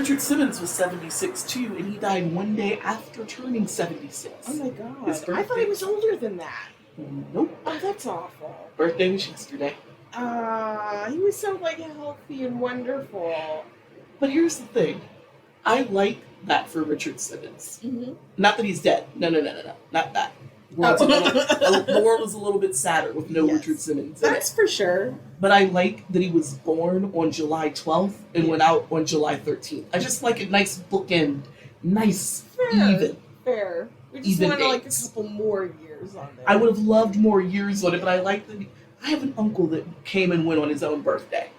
Richard Simmons was 76 too, and he died one day after turning 76. Oh my god. His birthday. I thought he was older than that. Nope. Oh, that's awful. Birthday was yesterday. He was so like healthy and wonderful. But here's the thing. I like that for Richard Simmons. Mm-hmm. Not that he's dead. No. Not that. The world is a little bit sadder with no Richard Simmons. That's for sure. But I like that he was born on July 12th and went out on July 13th. I just like a nice bookend. Nice, even. Fair. We just even wanted like a dates. couple more years on there. I would have loved more years on it, but I like that. I have an uncle that came and went on his own birthday.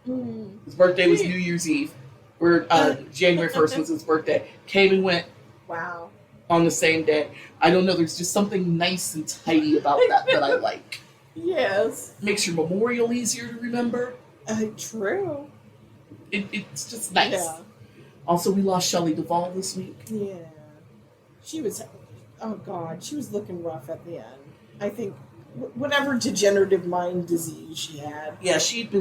Mm. His birthday was New Year's Eve, where January 1st was his birthday. Came and went. Wow. On the same day. I don't know, there's just something nice and tidy about that I like. Yes. Makes your memorial easier to remember. True. It's just nice. Yeah. Also, we lost Shelley Duvall this week. Yeah. She was, oh God, she was looking rough at the end. I think whatever degenerative mind disease she had. Yeah, she had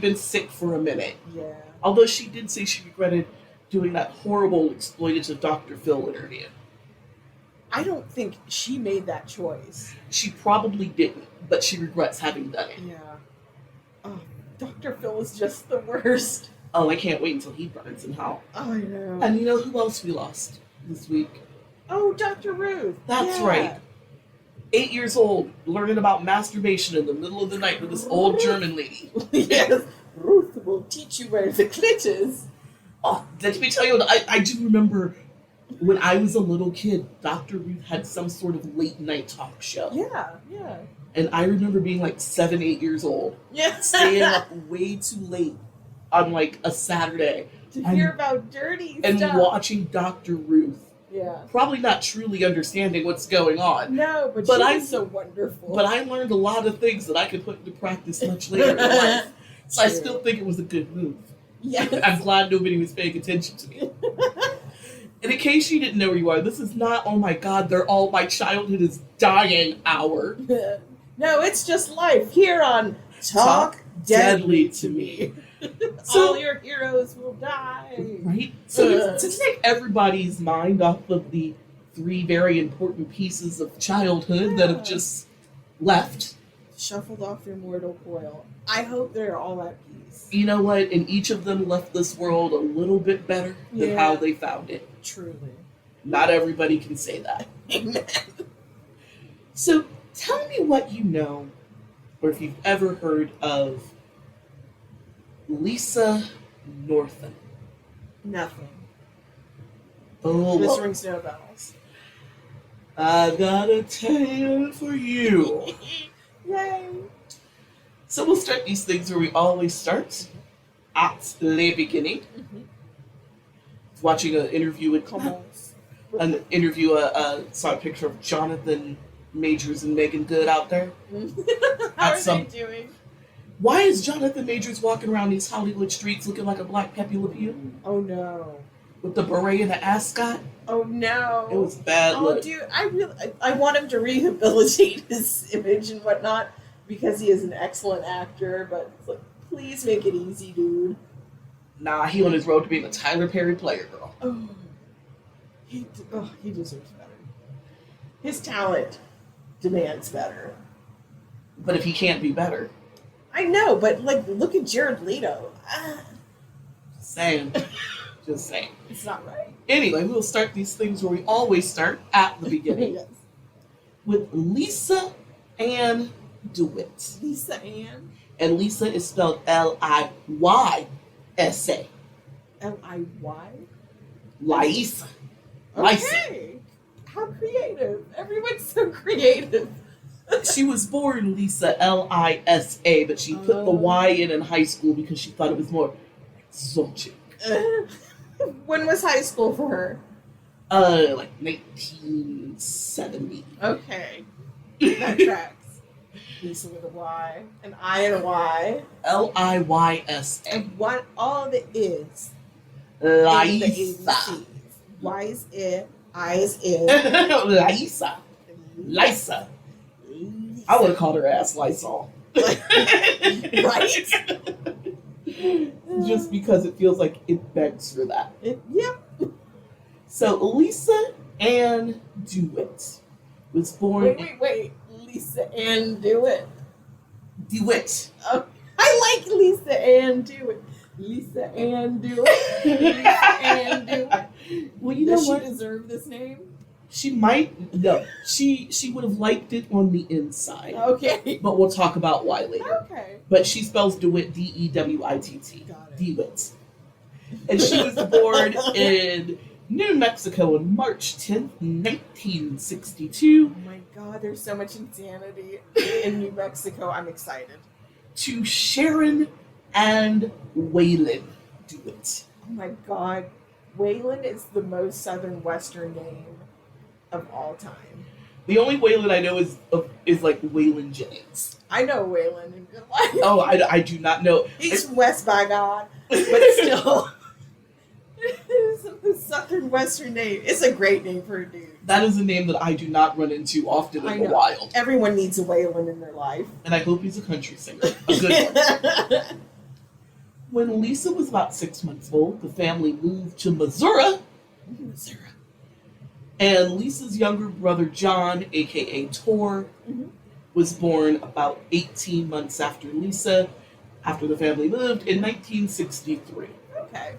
been sick for a minute. Yeah. Although she did say she regretted doing that horrible exploitative Dr. Phil interview. I don't think she made that choice. She probably didn't, but she regrets having done it. Yeah. Oh, Dr. Phil is just the worst. Oh, I can't wait until he burns in hell. Oh, I know. And you know who else we lost this week? Oh, Dr. Ruth. That's right. 8 years old, learning about masturbation in the middle of the night with this old German lady. Yes. Ruth will teach you where the clit is. Oh, let me tell you, I do remember when I was a little kid, Dr. Ruth had some sort of late night talk show. Yeah. And I remember being like 7, 8 years old. Yeah. Staying up way too late on like a Saturday. To hear about dirty and stuff. And watching Dr. Ruth. Yeah. Probably not truly understanding what's going on. No, but she was so wonderful. But I learned a lot of things that I could put into practice much later in life. So I still think it was a good move. Yes. I'm glad nobody was paying attention to me. And in case you didn't know where you are, this is not, oh my God, my childhood is dying hour. No, it's just life here on Talk Deadly to Me. So, all your heroes will die. Right? So to take everybody's mind off of the 3 very important pieces of childhood that have just left. Shuffled off your mortal coil. I hope they're all at peace. You know what? And each of them left this world a little bit better than how they found it. Truly. Not everybody can say that. Amen. So tell me what you know, or if you've ever heard of Lisa Northam. Nothing. Oh, this rings no bells. I got a tale for you. Yay. So we'll start these things where we always start, at the beginning. Mm-hmm. Watching an interview with saw a picture of Jonathan Majors and Megan Good out there. How are they doing? Why is Jonathan Majors walking around these Hollywood streets looking like a black Pepe Le Pew? Oh no. With the beret and the ascot? Oh no. It was bad look. Oh dude, I want him to rehabilitate his image and whatnot because he is an excellent actor, but it's like, please make it easy, dude. Nah, he on his road to being a Tyler Perry player, girl. Oh, he deserves better. His talent demands better. But if he can't be better. I know, but like, look at Jared Leto. Same. Just saying. It's not right. Anyway, we'll start these things where we always start, at the beginning. Yes. With Liysa Ann Dewitt. Lisa Ann? And Lisa is spelled Liysa. Liy? Liysa. Okay. How creative. Everyone's so creative. She was born Lisa, Lisa, but she put the Y in high school because she thought it was more exotic. When was high school for her? Like 1970. Okay. That tracks. Lisa with a Y, an I and a Y. Liysa. And what all of it is. Liysa. Y is it, I is it. Liysa. Lisa. I would have called her ass Lysol. Right? just because it feels like it begs for that. Yep. So Liysa Ann Dewitt was born Wait. Lisa Ann Dewitt. DeWitt. Oh, I like Lisa Ann Dewitt. Lisa Ann Dewitt. Lisa Ann Dewitt. Well, you know Does what? she deserve this name? She might. No, she would have liked it on the inside. Okay. But we'll talk about why later. Okay. But she spells DeWitt DeWitt. Got it. DeWitt. And she was born in New Mexico on March 10th, 1962, Oh my God, there's so much insanity in New Mexico. I'm excited. to Sharon and Waylon DeWitt. Oh my God. Waylon is the most southern western name of all time. The only Waylon I know is like Waylon Jennings. I know Waylon in good life. Oh, I do not know. He's from West by God, but still. It's the southern western name. It's a great name for a dude. That is a name that I do not run into often I in the know. wild. Everyone needs a Waylon in their life. And I hope he's a country singer. A good one. When Liysa was about 6 months old, the family moved to Missouri. And Lisa's younger brother, John, a.k.a. Tor, Mhm. was born about 18 months after Liysa, after the family moved, in 1963. Okay.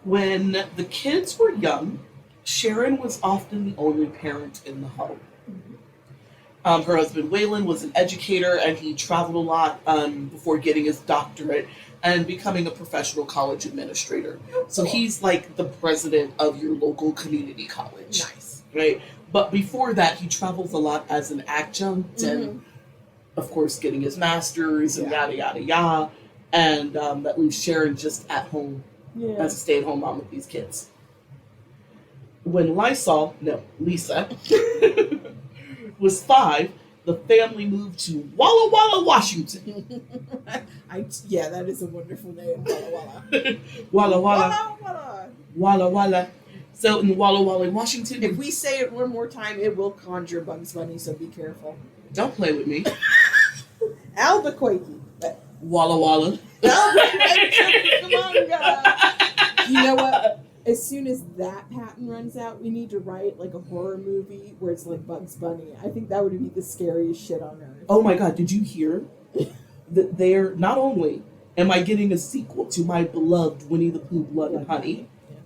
When the kids were young, Sharon was often the only parent in the home. Her husband, Waylon, was an educator, and he traveled a lot before getting his doctorate and becoming a professional college administrator. So he's like the president of your local community college. Nice. Right? But before that, he travels a lot as an adjunct and, of course, getting his master's and yada, yada, yada. And that leaves Sharon just at home as a stay-at-home mom with these kids. When Liysa was 5, the family moved to Walla Walla, Washington. That is a wonderful name. Walla Walla. Walla Walla, Walla Walla. Walla Walla. So in Walla Walla, Washington, If we say it one more time, it will conjure Bugs Bunny, so be careful. don't play with me. Albuquerque. Walla Walla. Albuquerque, come on, guys. You know what? As soon as that patent runs out, we need to write like a horror movie where it's like Bugs Bunny. I think that would be the scariest shit on earth. Oh my God, did you hear that they're, not only am I getting a sequel to my beloved Winnie the Pooh, Blood and Honey, Yes.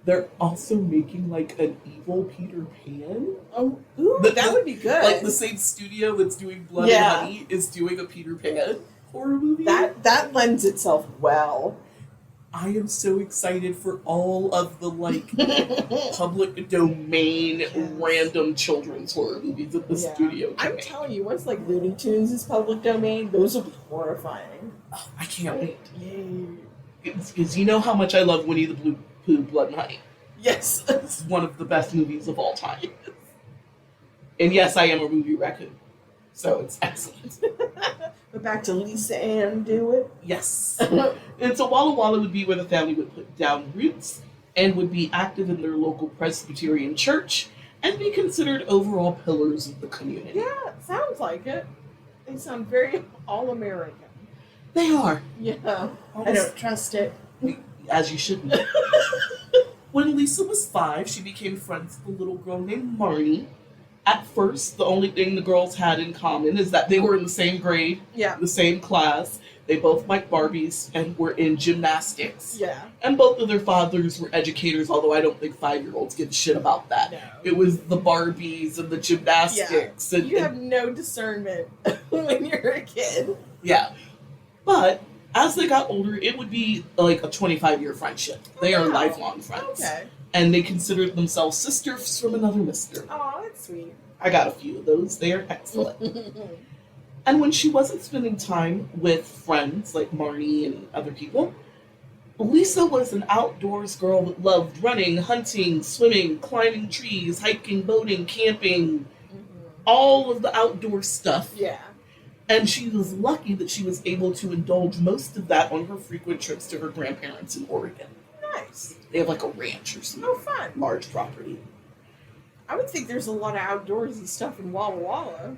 they're also making like an evil Peter Pan. Oh, ooh, that would be good. Like the same studio that's doing Blood and Honey is doing a Peter Pan horror movie. That lends itself well. I am so excited for all of the like public domain random children's horror movies that the studio can I'm make. telling you, once like Looney Tunes is public domain, those will be horrifying. Oh, I can't wait. Yay. Because you know how much I love Winnie the Pooh, Blood and Honey. Yes. It's one of the best movies of all time. And yes, I am a movie raccoon. So it's excellent. But back to Lisa Ann Dewitt. Yes. And so Walla Walla would be where the family would put down roots and would be active in their local Presbyterian church and be considered overall pillars of the community. Yeah, it sounds like it. They sound very all-American. They are. Yeah. I don't trust it. As you shouldn't. When Liysa was 5, she became friends with a little girl named Marnie. At first, the only thing the girls had in common is that they were in the same grade, the same class. They both liked Barbies and were in gymnastics. Yeah. And both of their fathers were educators, although I don't think 5-year-olds give a shit about that. No. It was the Barbies and the gymnastics. Yeah. And, You have no discernment when you're a kid. Yeah. But as they got older, it would be like a 25-year friendship. They are lifelong friends. Okay. And they considered themselves sisters from another mister. Oh, that's sweet. I got a few of those. They are excellent. And when she wasn't spending time with friends like Marnie and other people, Liysa was an outdoors girl that loved running, hunting, swimming, climbing trees, hiking, boating, camping, all of the outdoor stuff. Yeah. And she was lucky that she was able to indulge most of that on her frequent trips to her grandparents in Oregon. Nice. They have like a ranch or some Oh, fun. large property. I would think there's a lot of outdoorsy stuff in Walla Walla.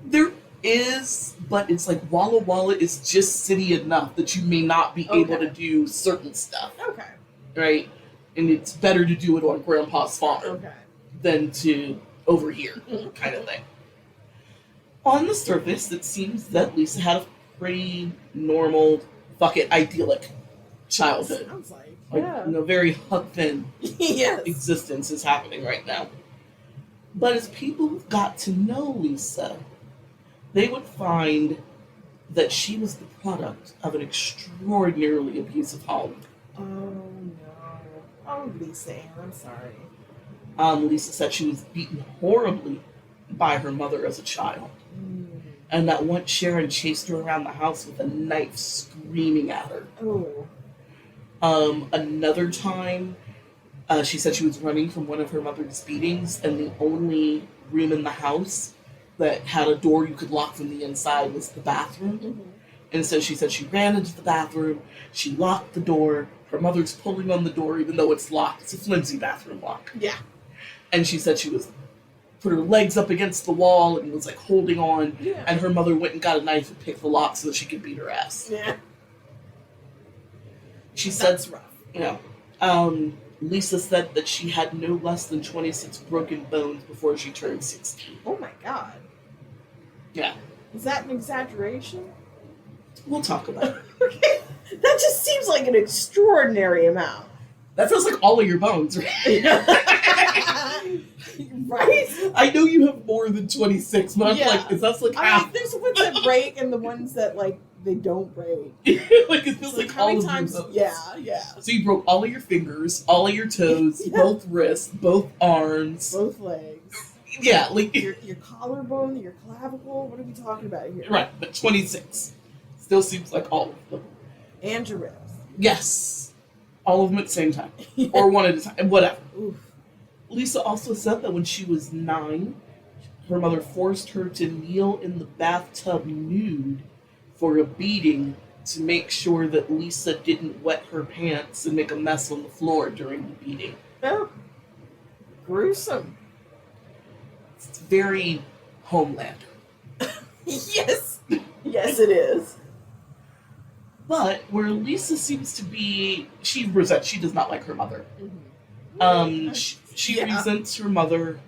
There is, but it's like Walla Walla is just city enough that you may not be able to do certain stuff, Okay. right? And it's better to do it on Grandpa's farm Okay. than to over here, kind of thing. On the surface, it seems that Liysa had a pretty normal, idyllic childhood. Sounds like. Like, Yeah. very Huck Finn Yes. existence is happening right now. But as people got to know Liysa, they would find that she was the product of an extraordinarily abusive home. Oh no. Oh, Lisa Ann, I'm sorry. Liysa said she was beaten horribly by her mother as a child. And that once Sharon chased her around the house with a knife screaming at her. Oh. Another time, she said she was running from one of her mother's beatings, and the only room in the house that had a door you could lock from the inside was the bathroom. Mm-hmm. And so she said she ran into the bathroom, she locked the door, her mother's pulling on the door even though it's locked. It's a flimsy bathroom lock. Yeah. And she said she was put her legs up against the wall and was like holding on, Yeah. and her mother went and got a knife and picked the lock so that she could beat her ass. Yeah. She said, That's rough. Liysa said that she had no less than 26 broken bones before she turned 16. Oh my God. Yeah. Is that an exaggeration? We'll talk about it. Okay. That just seems like an extraordinary amount. That sounds like all of your bones, right? Right? I know you have more than 26, but Yeah. I'm like, that's like I half. mean, there's the ones that break and the ones that, like, they don't break. Like, it feels like how all many of times? your bones. Yeah. So you broke all of your fingers, all of your toes, Yeah. both wrists, both arms. Both legs. Yeah, like, Your collarbone, your clavicle. What are we talking about here? right, but 26. Still seems like all of them. And your ribs. Yes. All of them at the same time. Or one at a time, whatever. Oof. Liysa also said that when she was 9, her mother forced her to kneel in the bathtub nude for a beating to make sure that Liysa didn't wet her pants and make a mess on the floor during the beating. Oh. Gruesome. It's very Homelander. Yes. Yes, it is. But where Liysa seems to be, she does not like her mother. Mm-hmm. She Yeah. resents her mother,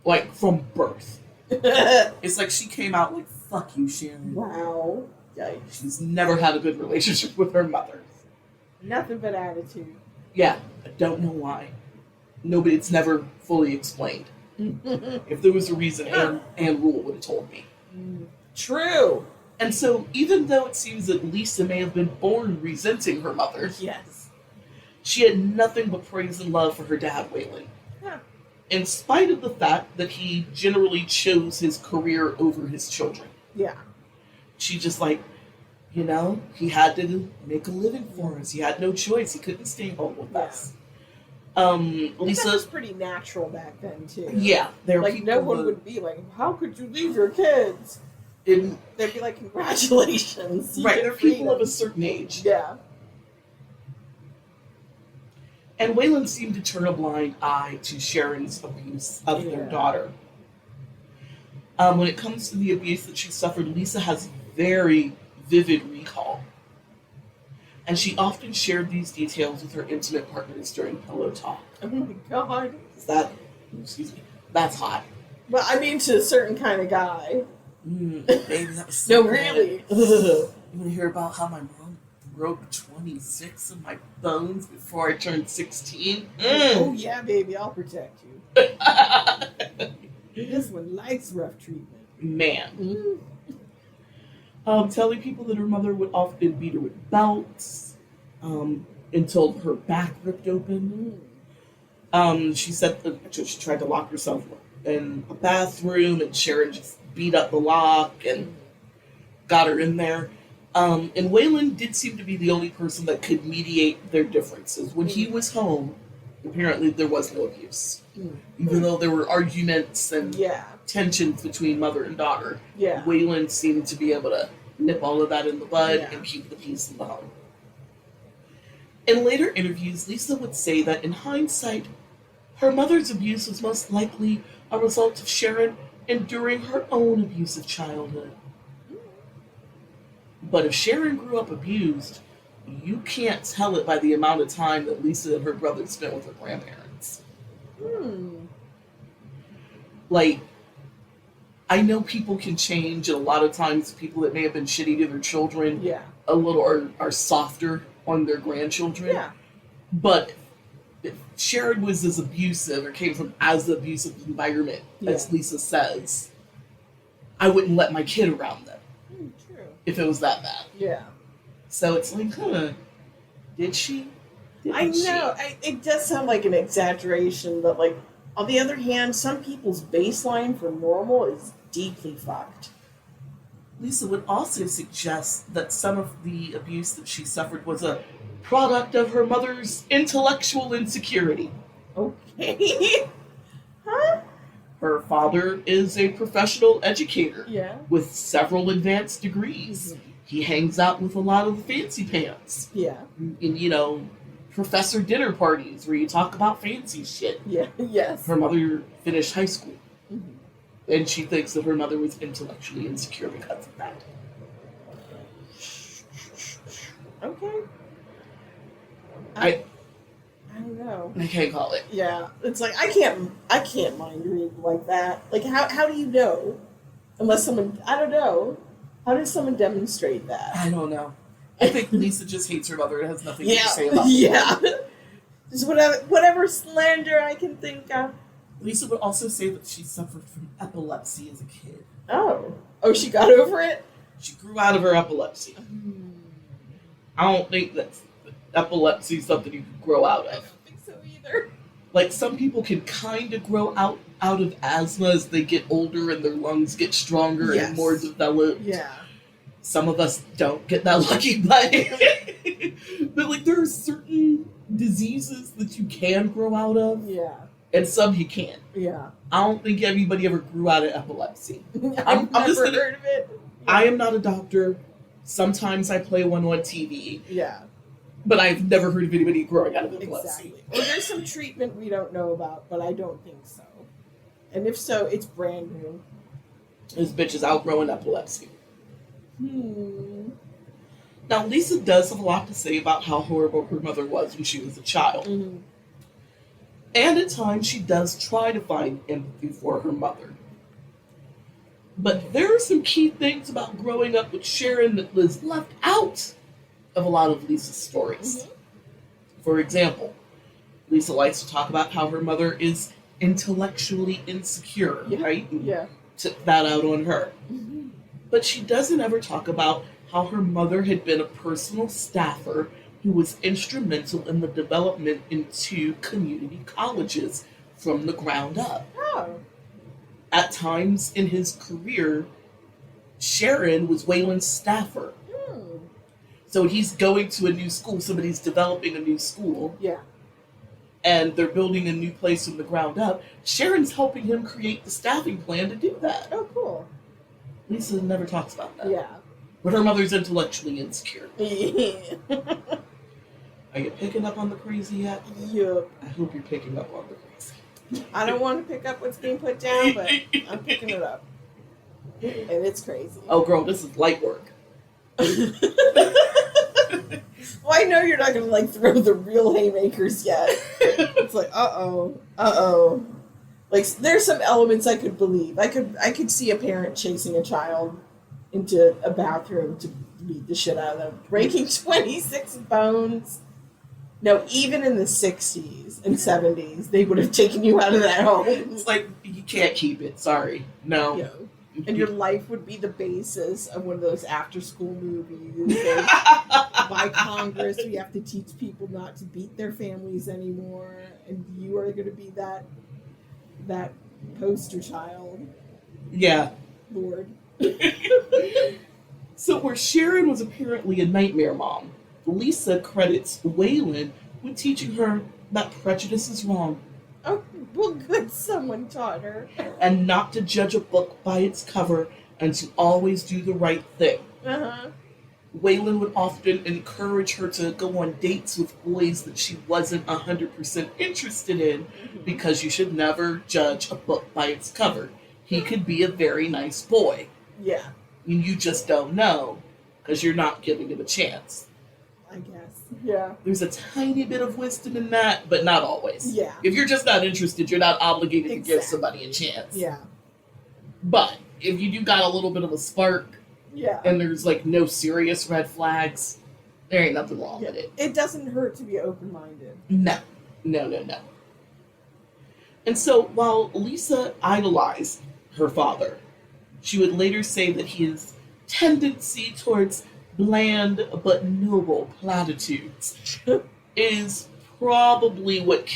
like, from birth. It's like she came out like, fuck you, Sharon. Wow. Yikes. She's never had a good relationship with her mother. Nothing but attitude. Yeah, I don't know why. It's never fully explained. If there was a reason, Anne Rule would have told me. True. And so, even though it seems that Liysa may have been born resenting her mother, Yes. she had nothing but praise and love for her dad, Waylon. Yeah. In spite of the fact that he generally chose his career over his children. Yeah. She just like, he had to make a living for us. He had no choice. He couldn't stay home with us. I think that Liysa, was pretty natural back then too. yeah, there were Like no one would be like, "How could you leave your kids?" in, They'd be like, "Congratulations, you right. get They're people of freedom." a certain age, Yeah. and Waylon seemed to turn a blind eye to Sharon's abuse of their daughter. When it comes to the abuse that she suffered, Liysa has very vivid recall. And she often shared these details with her intimate partners during pillow talk. Oh my God. That's hot. Well, I mean, to a certain kind of guy. Baby, that was No, so really. bad. You want to hear about how my mom broke 26 of my bones before I turned 16? Oh yeah, baby, I'll protect you. This one likes rough treatment. Man. Telling people that her mother would often beat her with belts until her back ripped open. She said that she tried to lock herself in a bathroom, and Sharon just beat up the lock and got her in there. And Waylon did seem to be the only person that could mediate their differences. When he was home, apparently there was no abuse. Even though there were arguments and tensions between mother and daughter, Waylon seemed to be able to nip all of that in the bud and keep the peace in the home. In later interviews, Liysa would say that in hindsight, her mother's abuse was most likely a result of Sharon enduring her own abusive childhood. But if Sharon grew up abused, you can't tell it by the amount of time that Lisa and her brother spent with her grandparents. Like, I know people can change, and a lot of times people that may have been shitty to their children a little are softer on their grandchildren. Yeah. But if Sharon was as abusive or came from as abusive environment as Lisa says, I wouldn't let my kid around them. True. If it was that bad. Yeah. So it's like, did she? I know. It does sound like an exaggeration, but like, on the other hand, some people's baseline for normal is deeply fucked. Lisa would also suggest that some of the abuse that she suffered was a product of her mother's intellectual insecurity. Okay. Huh? Her father is a professional educator with several advanced degrees. Mm-hmm. He hangs out with a lot of the fancy pants. Yeah. In, professor dinner parties where you talk about fancy shit. Yeah. Yes. Her mother finished high school. Mm-hmm. And she thinks that her mother was intellectually insecure because of that. Okay. I don't know. I can't call it. Yeah. It's like I can't mind read like that. Like how do you know? Unless someone I don't know. How does someone demonstrate that? I don't know. I think Lisa just hates her mother and has nothing to say about it. Yeah. Just whatever slander I can think of. Lisa would also say that she suffered from epilepsy as a kid. Oh, she got over it? She grew out of her epilepsy. I don't think that epilepsy is something you can grow out of. I don't think so either. Like, some people can kind of grow out of asthma as they get older and their lungs get stronger and more developed. Yeah. Some of us don't get that lucky, but like, there are certain diseases that you can grow out of. Yeah. And some you can't. Yeah. I don't think everybody ever grew out of epilepsy. I've never heard of it. Yeah. I am not a doctor. Sometimes I play one on TV. Yeah. But I've never heard of anybody growing out of epilepsy. Exactly. Well, there's some treatment we don't know about, but I don't think so. And if so, it's brand new. This bitch is outgrowing epilepsy. Now, Lisa does have a lot to say about how horrible her mother was when she was a child. Mm-hmm. And at times, she does try to find empathy for her mother. But there are some key things about growing up with Sharon that was left out of a lot of Lisa's stories. Mm-hmm. For example, Lisa likes to talk about how her mother is intellectually insecure, right? Yeah. Took that out on her. Mm-hmm. But she doesn't ever talk about how her mother had been a personal staffer who was instrumental in the development into community colleges from the ground up. Oh. At times in his career, Sharon was Waylon's staffer. So he's going to a new school, somebody's developing a new school. Yeah. And they're building a new place from the ground up. Sharon's helping him create the staffing plan to do that. Oh, cool. Lisa never talks about that. Yeah. But her mother's intellectually insecure. Yeah. Are you picking up on the crazy yet? Yup. I hope you're picking up on the crazy. I don't want to pick up what's being put down, but I'm picking it up. And it's crazy. Oh, girl, this is light work. Well, I know you're not going to, throw the real haymakers yet. It's like, uh-oh. Like, there's some elements I could believe. I could see a parent chasing a child into a bathroom to beat the shit out of them. Breaking 26 bones. No, even in the 60s and 70s, they would have taken you out of that home. It's like, you can't keep it. Sorry. No. Yeah. And your life would be the basis of one of those after-school movies. By Congress, we have to teach people not to beat their families anymore. And you are going to be that poster child. Yeah. Lord. So where Sharon was apparently a nightmare mom, Lisa credits Waylon with teaching her that prejudice is wrong. Oh, well, good. Someone taught her. And not to judge a book by its cover and to always do the right thing. Uh-huh. Waylon would often encourage her to go on dates with boys that she wasn't 100% interested in because you should never judge a book by its cover. He could be a very nice boy. Yeah. And you just don't know because you're not giving him a chance. I guess. Yeah. There's a tiny bit of wisdom in that, but not always. Yeah. If you're just not interested, you're not obligated to give Exactly. somebody a chance. Yeah. But if you do got a little bit of a spark Yeah. and there's like no serious red flags, there ain't nothing wrong with it. It doesn't hurt to be open-minded. No. And so while Lisa idolized her father, she would later say that his tendency towards bland but noble platitudes is probably what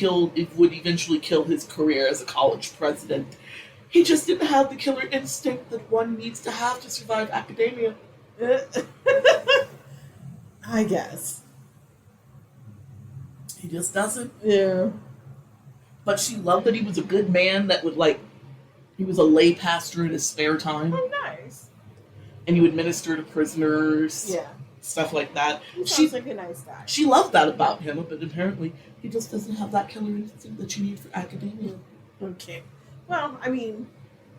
would eventually kill his career as a college president. He just didn't have the killer instinct that one needs to have to survive academia. I guess. He just doesn't. Yeah. But she loved that he was a good man that would he was a lay pastor in his spare time. Oh, nice. And he would minister to prisoners. Yeah. Stuff like that. He sounds like a nice guy. She loved that about him, but apparently he just doesn't have that killer instinct that you need for academia. Okay. Well, I mean,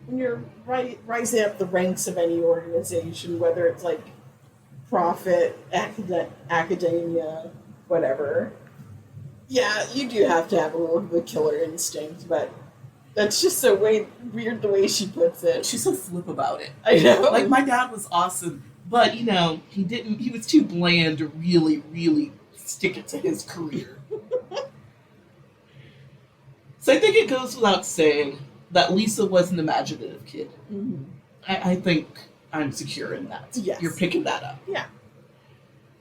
when you're rising up the ranks of any organization, whether it's like profit, academia, whatever, yeah, you do have to have a little bit of a killer instinct, but that's just so weird the way she puts it. She's so flip about it. I know. Like, my dad was awesome, but, he was too bland to really, really stick it to his career. So I think it goes without saying that Lisa was an imaginative kid. Mm-hmm. I think I'm secure in that. Yes. You're picking that up. Yeah.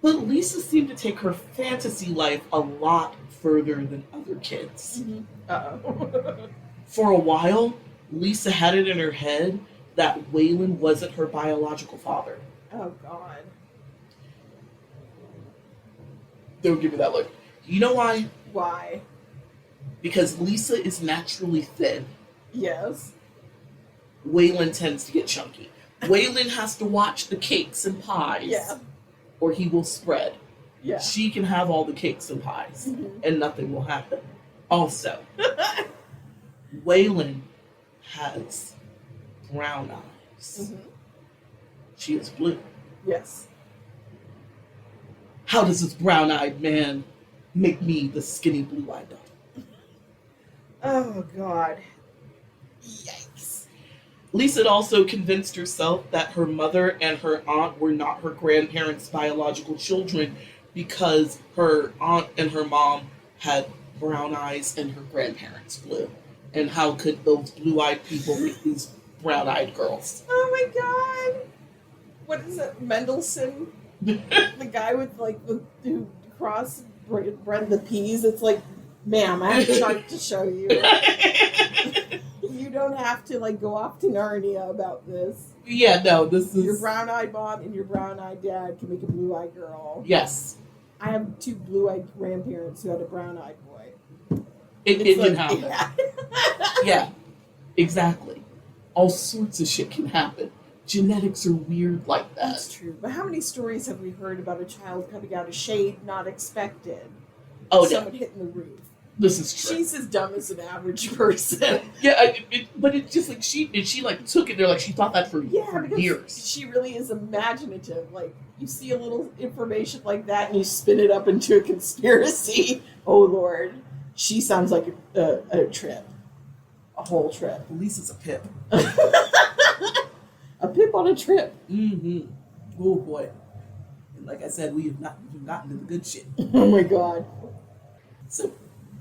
But Lisa seemed to take her fantasy life a lot further than other kids. Mm-hmm. Uh-oh. For a while, Lisa had it in her head that Waylon wasn't her biological father. Oh, God. Don't give me that look. You know why? Why? Because Lisa is naturally thin. Yes. Waylon tends to get chunky. Waylon has to watch the cakes and pies. Yeah. Or he will spread. Yeah. She can have all the cakes and pies. Mm-hmm. And nothing will happen. Also, Waylon has brown eyes. Mm-hmm. She is blue. Yes. How does this brown-eyed man make me the skinny blue-eyed daughter? Oh, God. Yikes. Lisa had also convinced herself that her mother and her aunt were not her grandparents' biological children because her aunt and her mom had brown eyes and her grandparents blue. And how could those blue-eyed people make these brown-eyed girls? Oh, my God. What is it? Mendelssohn? The guy with, who cross-bred the peas? It's like, ma'am, I have a chart to show you. You don't have to, go off to Narnia about this. Yeah, no, this is... Your brown-eyed mom and your brown-eyed dad can make a blue-eyed girl. Yes. I have 2 blue-eyed grandparents who had a brown-eyed boy. It can happen. Yeah. Yeah, exactly. All sorts of shit can happen. Genetics are weird like that. That's true. But how many stories have we heard about a child coming out of shade not expected? Oh, Someone no. hitting the roof. This is true. She's as dumb as an average person. Yeah, but it's just she took it there she thought that for Because years. she really is imaginative. You see a little information like that and you spin it up into a conspiracy. Oh, Lord. She sounds like a trip. A whole trip. Lisa's a pip. A pip on a trip. Mm-hmm. Oh, boy. And like I said, we have not even gotten to the good shit. Oh, my God. So,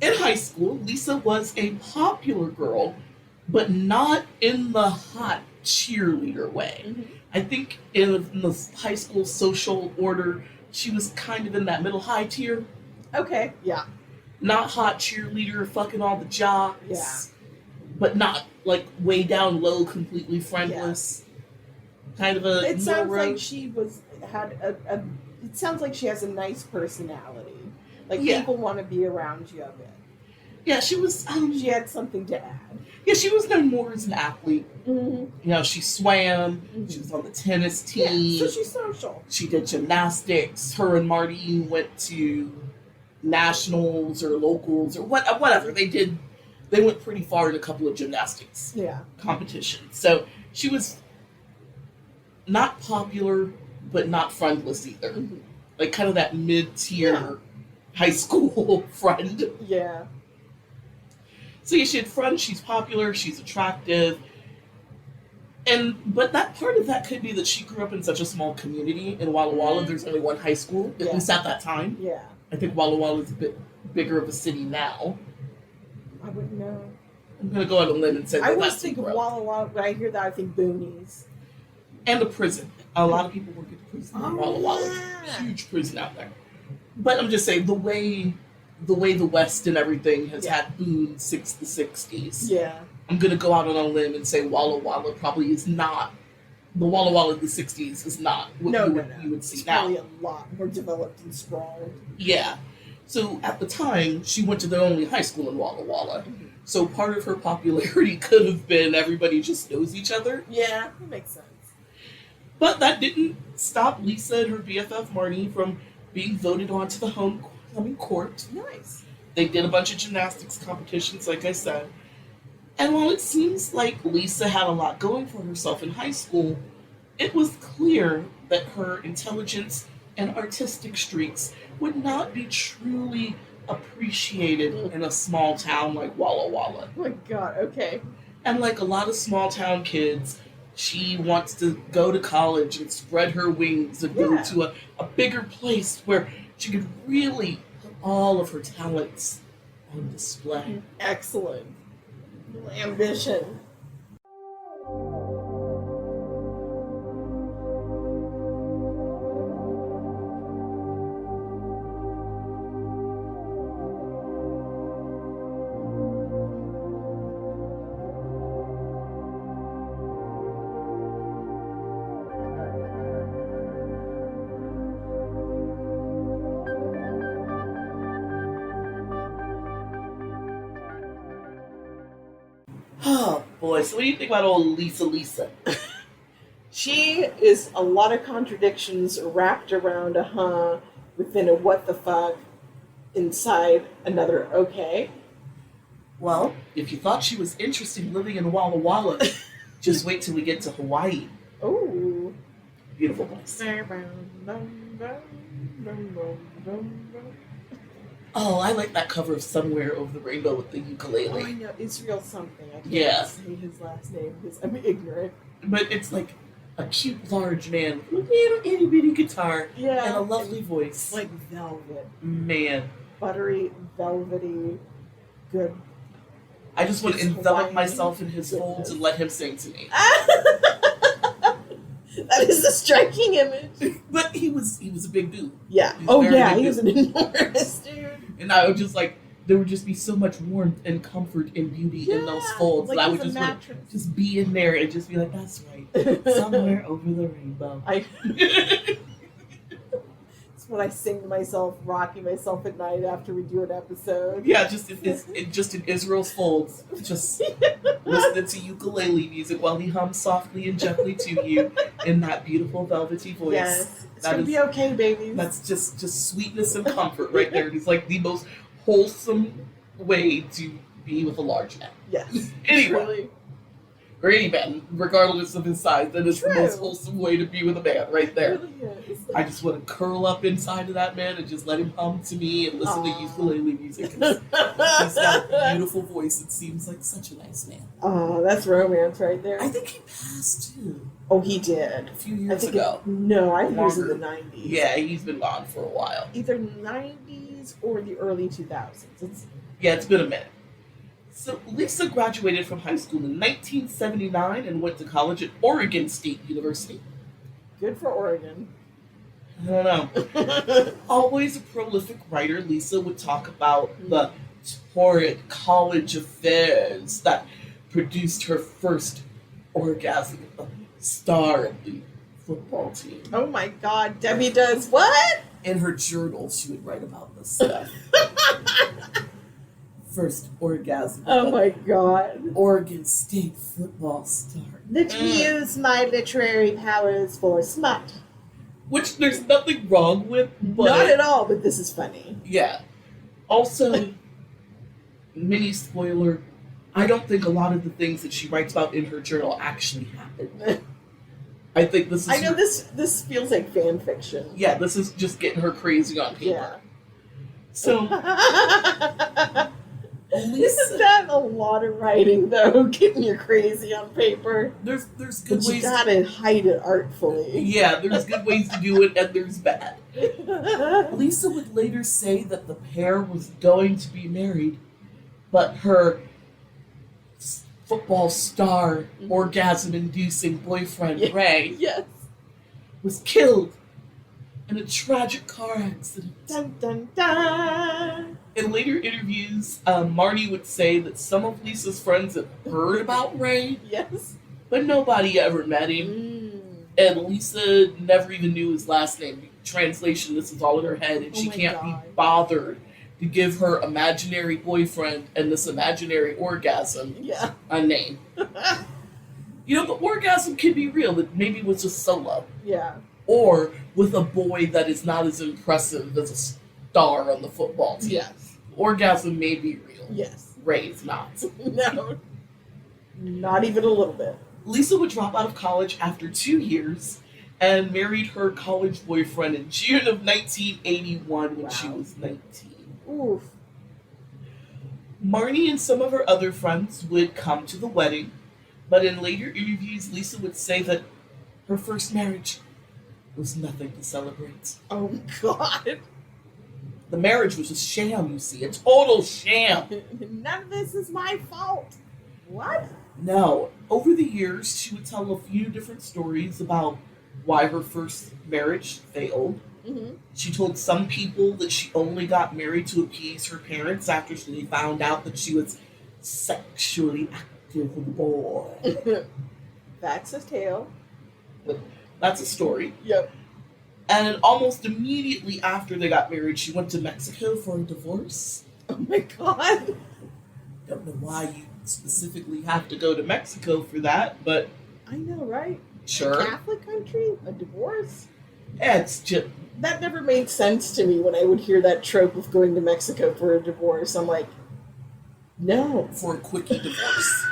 in high school, Lisa was a popular girl, but not in the hot cheerleader way. Mm-hmm. I think in the high school social order, she was kind of in that middle high tier. Okay. Yeah. Not hot cheerleader, fucking all the jocks. Yeah. But not way down low, completely friendless. Yeah. Kind of a. It sounds road. like she had a. It sounds like she has a nice personality. Yeah. People want to be around you a bit. Yeah, she was. She had something to add. Yeah, she was known more as an athlete. Mm-hmm. She swam. Mm-hmm. She was on the tennis team. Yeah, so she's social. She did gymnastics. Her and Marty went to nationals or locals or whatever they did. They went pretty far in a couple of gymnastics competitions. So she was not popular, but not friendless either. Mhm. Like kind of that mid-tier Yeah. high school friend. Yeah. So yeah, she had friends, she's popular, she's attractive. But that part of that could be that she grew up in such a small community. In Walla Walla, there's only one high school, at Yeah. least at that time. Yeah. I think Walla Walla is a bit bigger of a city now. I wouldn't know. I'm going to go out on a limb and say I that always that's think of growth. Walla Walla, when I hear that, I think boonies. And a prison. A lot of people work at the prison in Walla Walla. Yeah. Huge prison out there. But I'm just saying, the way the West and everything has Yeah. had boom since the 60s. Yeah. I'm going to go out on a limb and say Walla Walla probably is not, the Walla Walla of the 60s is not what you would see It's now. probably a lot more developed and sprawled. Yeah. So at the time, she went to the only high school in Walla Walla. Mhm. So part of her popularity could have been everybody just knows each other. Yeah, that makes sense. But that didn't stop Lisa and her BFF Marnie from being voted onto the homecoming court. Nice. They did a bunch of gymnastics competitions, like I said. And while it seems like Lisa had a lot going for herself in high school, it was clear that her intelligence and artistic streaks would not be truly appreciated in a small town like Walla Walla. Oh my god, okay. And like a lot of small town kids, she wants to go to college and spread her wings and go Yeah. to a bigger place where she could really put all of her talents on display. Excellent. Ambition. Oh boy, so what do you think about old Lisa? She is a lot of contradictions wrapped around a within a what the fuck inside another okay. Well, if you thought she was interesting living in Walla Walla, just wait till we get to Hawaii. Ooh. Beautiful place. Oh, I like that cover of Somewhere Over the Rainbow with the Oh, I ukulele. know Israel something. I can't Yeah. say his last name because I'm ignorant. But it's like a cute, large man with a little itty bitty guitar Yeah. and a lovely voice. Like velvet, Man, buttery, velvety, good. I just want to It's envelop Hawaiian myself in his folds goodness. and let him sing to me. That is a striking image. But he was a big dude. Yeah. He's Oh very yeah, big he was an enormous dude. And I would just like, there would just be so much warmth and comfort and beauty in those folds. Like that I he's would a just want mattress. to just be in there and just be like, that's right. Somewhere over the rainbow. It's what I sing to myself, rocking myself at night after we do an episode. Yeah, just in Israel's folds. Just listening to ukulele music while he hums softly and gently to you in that beautiful velvety voice. Yes. It's That gonna is- be okay, babies. That's just sweetness and comfort right there. It's like the most wholesome way to be with a large man. yes. Anyway. Truly. Or any man, regardless of his size. That is the True. most wholesome way to be with a man right there. It really is. I just want to curl up inside of that man and just let him hum to me and listen to Aw. ukulele music. He's got a beautiful voice. It seems like such a nice man. Oh, that's romance right there. I think he passed too Oh, he did. a few I years think ago. no, I think it was in the Longer. 90s. Yeah, he's been gone for a while. Either 90s or the early 2000s. It's Yeah, it's been a minute. So Lisa graduated from high school in 1979 and went to college at Oregon State University. good for Oregon. I don't know. Always a prolific writer, Lisa would talk about the torrid college affairs that produced her first orgasm, a star of the football team. Oh my god, Debbie does what? In her journal, she would write about this stuff. First orgasm. Oh of my god. an Oregon State football star. Let me use my literary powers for smut. Which there's nothing wrong with, but Not at all, but this is funny. yeah. Also, mini spoiler, I don't think a lot of the things that she writes about in her journal actually happened. I think this is. I know this feels like fan fiction. Yeah, this is just getting her crazy on paper. Yeah. So Isn't that a lot of writing though? Getting you crazy on paper. there's good But ways. you gotta hide it artfully. Yeah, there's good ways to do it, and there's bad. Liysa would later say that the pair was going to be married, but her football star, orgasm-inducing boyfriend, Yeah. Ray, Yes. was killed in a tragic car accident. Dun dun dun. In later interviews, Marnie would say that some of Lisa's friends had heard about Ray, Yes. but nobody ever met him. And Liysa never even knew his last name. Translation, this is all in her head, and Oh she my can't God. be bothered to give her imaginary boyfriend and this imaginary orgasm Yeah. a name. You know, the orgasm can be real. It maybe was just solo. Yeah. Or with a boy that is not as impressive as a star on the football team. Yes. Orgasm may be real. Yes. Ray's not. No. Not even a little bit. Liysa would drop out of college after 2 years and married her college boyfriend in June of 1981 when she Wow. was 19. Oof. Marnie and some of her other friends would come to the wedding, but in later interviews, Liysa would say that her first marriage was nothing to celebrate. Oh God. The marriage was a sham, you see, a total sham. None of this is my fault. What? Now, over the years, she would tell a few different stories about why her first marriage failed. Mm-hmm. She told some people that she only got married to appease her parents after they found out that she was sexually active with a boy. That's a tale. That's a story. Yep. And almost immediately after they got married, she went to Mexico for a divorce. Oh my God. Don't know why you specifically have to go to Mexico for that, but I know, right? sure. A Catholic country? A divorce? Yeah, it's just That never made sense to me when I would hear that trope of going to Mexico for a divorce. I'm like, no. for a quickie divorce.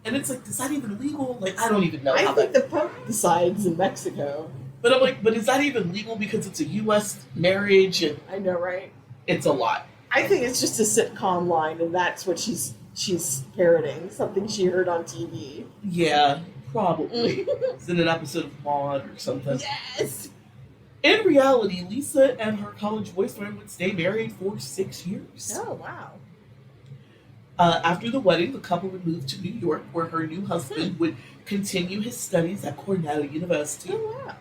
And it's like, is that even legal? Like, I don't even know I how think that. the Pope decides in Mexico. But I'm like, but is that even legal because it's a U.S. marriage and I know, right? it's a lot. I think it's just a sitcom line, and that's what she's parroting, something she heard on TV. Yeah, probably. It's in an episode of Maude or something. Yes. In reality, Liysa and her college boyfriend would stay married for 6 years. Oh wow. After the wedding, the couple would move to New York, where her new husband would continue his studies at Cornell University. Oh wow.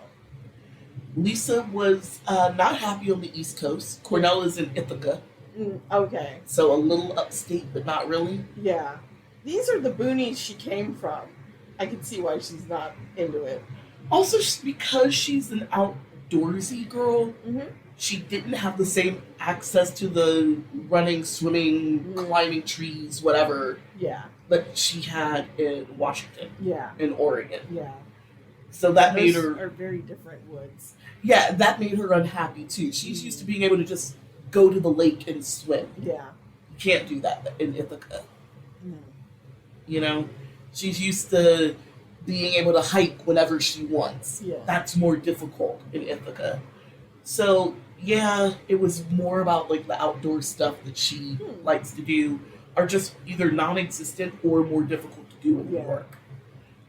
Liysa was not happy on the East Coast. Cornell is in Ithaca, Okay. so a little upstate, but not really. Yeah. These are the boonies she came from. I can see why she's not into it. Also, because she's an outdoorsy girl, Mm-hmm. she didn't have the same access to the running, swimming, Mm. climbing trees, whatever, Yeah. that she had in Washington, Yeah. in Oregon. Yeah. So that made Those her, are very different woods. yeah, that made her unhappy too. She's used to being able to just go to the lake and swim. Yeah. You can't do that in Ithaca. No. You know, she's used to being able to hike whenever she wants. Yeah. That's more difficult in Ithaca. So yeah, it was more about like the outdoor stuff that she likes to do are just either non-existent or more difficult to do in New Yeah. York.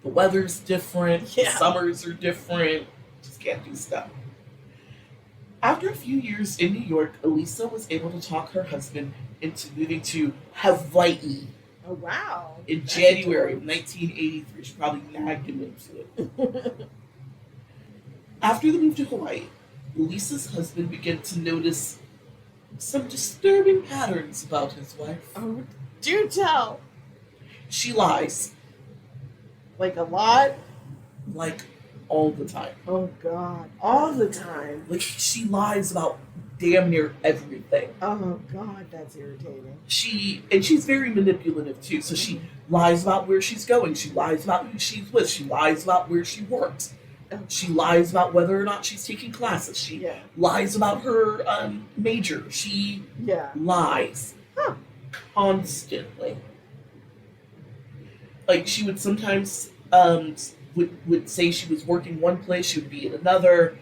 The weather's different. Yeah. The summers are different. Just can't do stuff. After a few years in New York, Liysa was able to talk her husband into moving to Hawaii Oh wow. in That's January of adorable. 1983. She probably nagged him into it. After the move to Hawaii, Lisa's husband began to notice some disturbing patterns about his wife. Oh, do tell. She lies, Like a lot. like, all the time. Oh God. All the time. Like, she lies about damn near everything. Oh God, that's irritating. She's very manipulative too. So she lies about where she's going. She lies about who she's with. She lies about where she works. She lies about whether or not she's taking classes. She Yeah. lies about her major. She Yeah. lies Huh. constantly. Like she would sometimes would say she was working one place, she would be in another.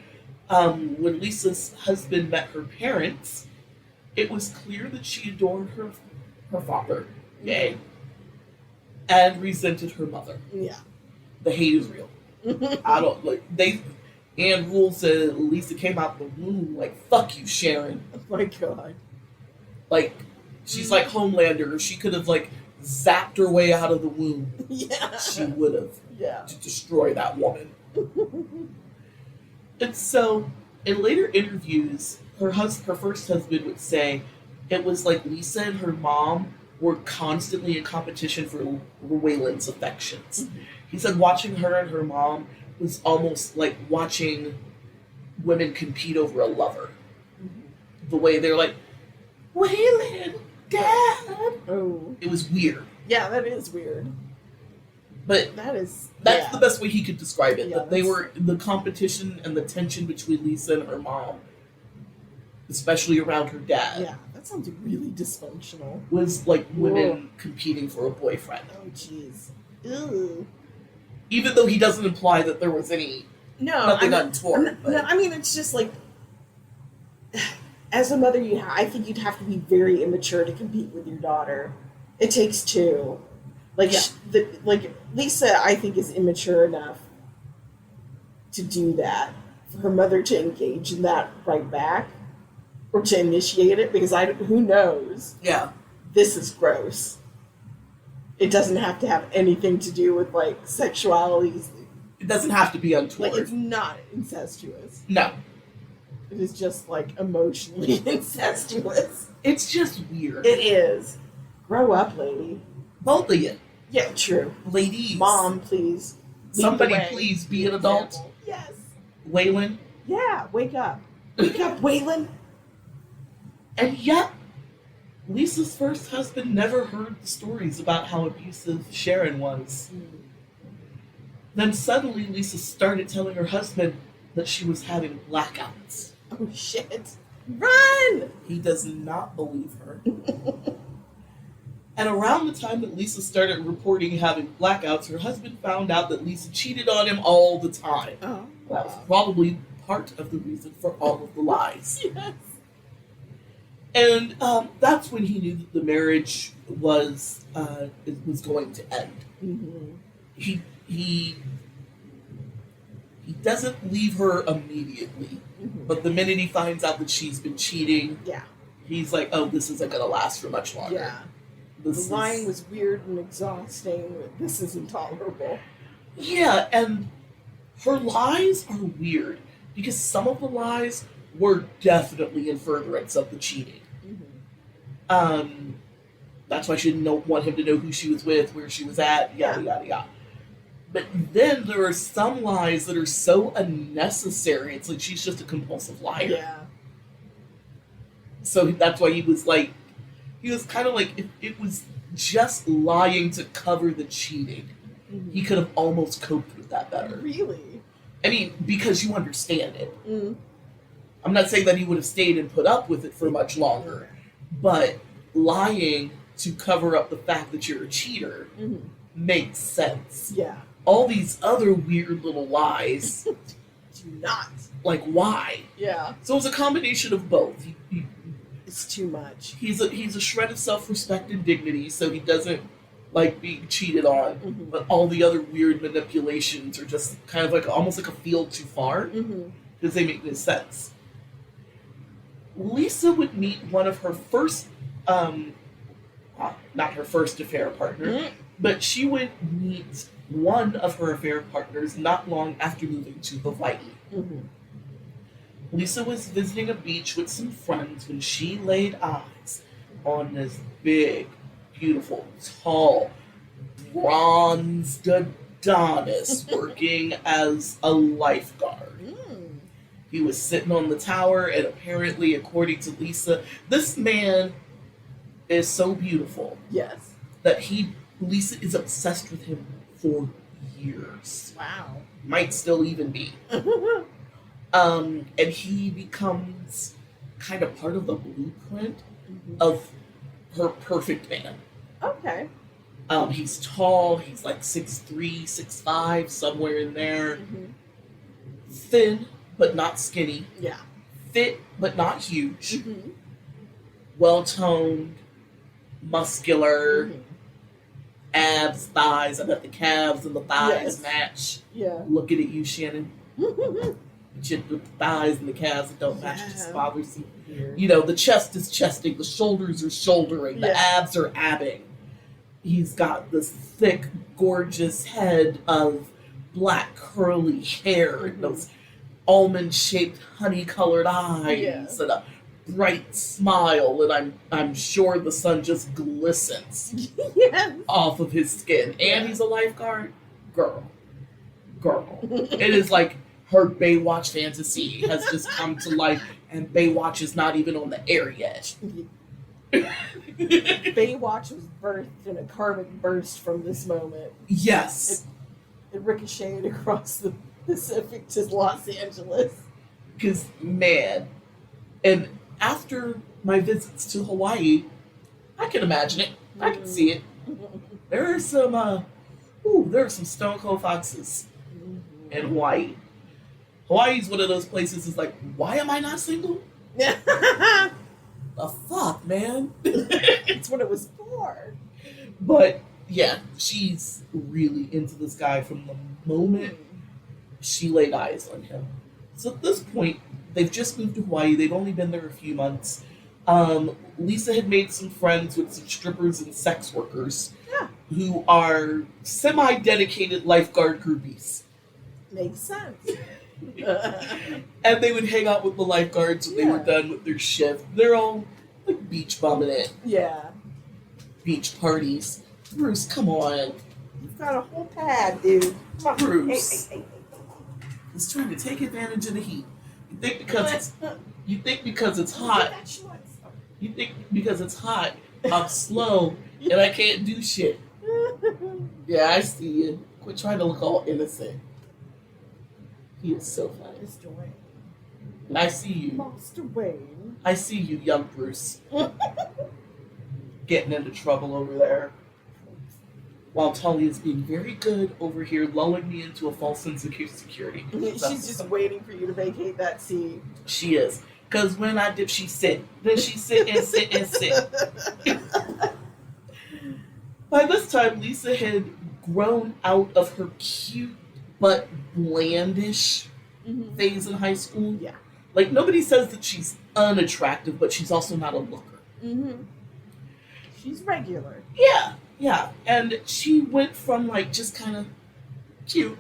When Lisa's husband met her parents, it was clear that she adored her father, yay, and resented her mother. Yeah. The hate is real. I don't like they. Anne Rule said Lisa came out the womb like fuck you, Sharon. Oh my god. Like she's like Homelander. If she could have like zapped her way out of the womb, Yeah. she would have Yeah. to destroy that woman. And so, in later interviews, her first husband would say it was like Lisa and her mom were constantly in competition for Wayland's affections. He said watching her and her mom was almost like watching women compete over a lover. The way they're like, Wayland, Dad. Oh. It was weird. Yeah, that is weird. But That's that's the best way he could describe it. Yeah, That they were the competition and the tension between Lisa and her mom, especially around her dad, Yeah, that sounds really dysfunctional. was like women competing for a boyfriend. Oh, jeez. Ew. Even though he doesn't imply that there was any nothing untoward. No, I mean, it's just like, as a mother, I think you'd have to be very immature to compete with your daughter. It takes two. Like, Yeah. Lisa, I think, is immature enough to do that. For her mother to engage in that right back, or to initiate it, because who knows? Yeah. This is gross. It doesn't have to have anything to do with, like, sexuality. It doesn't have to be untoward. Like, it's not incestuous. No. It is just, like, emotionally incestuous. It's just weird. It is. Grow up, lady. Both of you. Yeah, true. Ladies. Mom, please. lead Somebody the way. please be an adult. Example. Yes. Waylon. Yeah, wake up. Wake up, Waylon. And yet, Lisa's first husband never heard the stories about how abusive Sharon was. Then suddenly Lisa started telling her husband that she was having blackouts. Oh, shit. Run! He does not believe her. And around the time that Lisa started reporting having blackouts, her husband found out that Lisa cheated on him all the time. Oh, That was probably part of the reason for all of the lies. Yes. And that's when he knew that the marriage was going to end. Mm-hmm. He doesn't leave her immediately, Mm-hmm. but the minute he finds out that she's been cheating, Yeah. he's like, "Oh, this isn't going to last for much longer." Yeah. This The lying was weird and exhausting. This is intolerable. Yeah, and her lies are weird because some of the lies were definitely in furtherance of the cheating. Mm-hmm. That's why she didn't want him to know who she was with, where she was at, yada yada yada. But then there are some lies that are so unnecessary. It's like she's just a compulsive liar. Yeah. So that's why he was kind of like, if it was just lying to cover the cheating, Mm-hmm. he could have almost coped with that better. Really? I mean, because you understand it. Mm. I'm not saying that he would have stayed and put up with it for much longer, but lying to cover up the fact that you're a cheater Mm-hmm. makes sense. Yeah. All these other weird little lies, Do not. like why? Yeah. So it's a combination of both. It's too much. He's a shred of self-respect and dignity, so he doesn't like being cheated on. Mm-hmm. But all the other weird manipulations are just kind of like almost like a field too far Mm-hmm. because they make no sense. Lisa would meet one of her first, not her first affair partner, Mm-hmm. but she would meet one of her affair partners not long after moving to Hawaii. Mm-hmm. Lisa was visiting a beach with some friends when she laid eyes on this big, beautiful, tall, bronzed Adonis working as a lifeguard. Mm. He was sitting on the tower, and apparently, according to Lisa, this man is so beautiful Yes. that Lisa is obsessed with him for years. Wow. Might still even be. And he becomes kind of part of the blueprint Mm-hmm. of her perfect man. Okay. He's tall. He's like 6'3", 6'5", somewhere in there. Mm-hmm. Thin, but not skinny. Yeah. Fit, but not huge. Mm-hmm. Well-toned, muscular, Mm-hmm. abs, thighs. I bet the calves and the thighs Yes. match. Yeah. Looking at you, Shannon. The thighs and the calves that don't match Yeah. just bothers you. Weird. You know, the chest is chesting, the shoulders are shouldering, the Yeah. abs are abbing. He's got this thick, gorgeous head of black curly hair and those almond-shaped, honey-colored eyes Yeah. and a bright smile, and I'm sure the sun just glistens Yes. off of his skin. And Yeah. he's a lifeguard. Girl. It is like her Baywatch fantasy has just come to life, and Baywatch is not even on the air yet. Baywatch was birthed in a karmic burst from this moment. Yes. It ricocheted across the Pacific to Los Angeles. Because, man, and after my visits to Hawaii, I can imagine it. I can see it. There are some stone cold foxes in Hawaii. Hawaii's one of those places is like, why am I not single? The fuck, man? It's what it was for. But, yeah, she's really into this guy from the moment she laid eyes on him. So at this point, they've just moved to Hawaii. They've only been there a few months. Lisa had made some friends with some strippers and sex workers who are semi-dedicated lifeguard groupies. Makes sense. And they would hang out with the lifeguards when they were done with their shift. They're all like beach bumming it. Yeah. Beach parties. Bruce, come on. You've got a whole pad, dude. Come on. Bruce. Hey. He's trying to take advantage of the heat. You think because it's hot. You think because it's hot, I'm slow and I can't do shit. Yeah, I see you. Quit trying to look all innocent. He is so funny. Mr. Wayne. And I see you. Master Wayne. I see you, young Bruce. Getting into trouble over there. While Tully is being very good over here, lulling me into a false sense of security. She's just waiting for you to vacate that seat. She is. Because when I dip, she sit. Then she sit and sit and sit. By this time, Lisa had grown out of her cute but blandish phase in high school. Yeah. Like, nobody says that she's unattractive, but she's also not a looker. She's regular. Yeah. And she went from, like, just kind of cute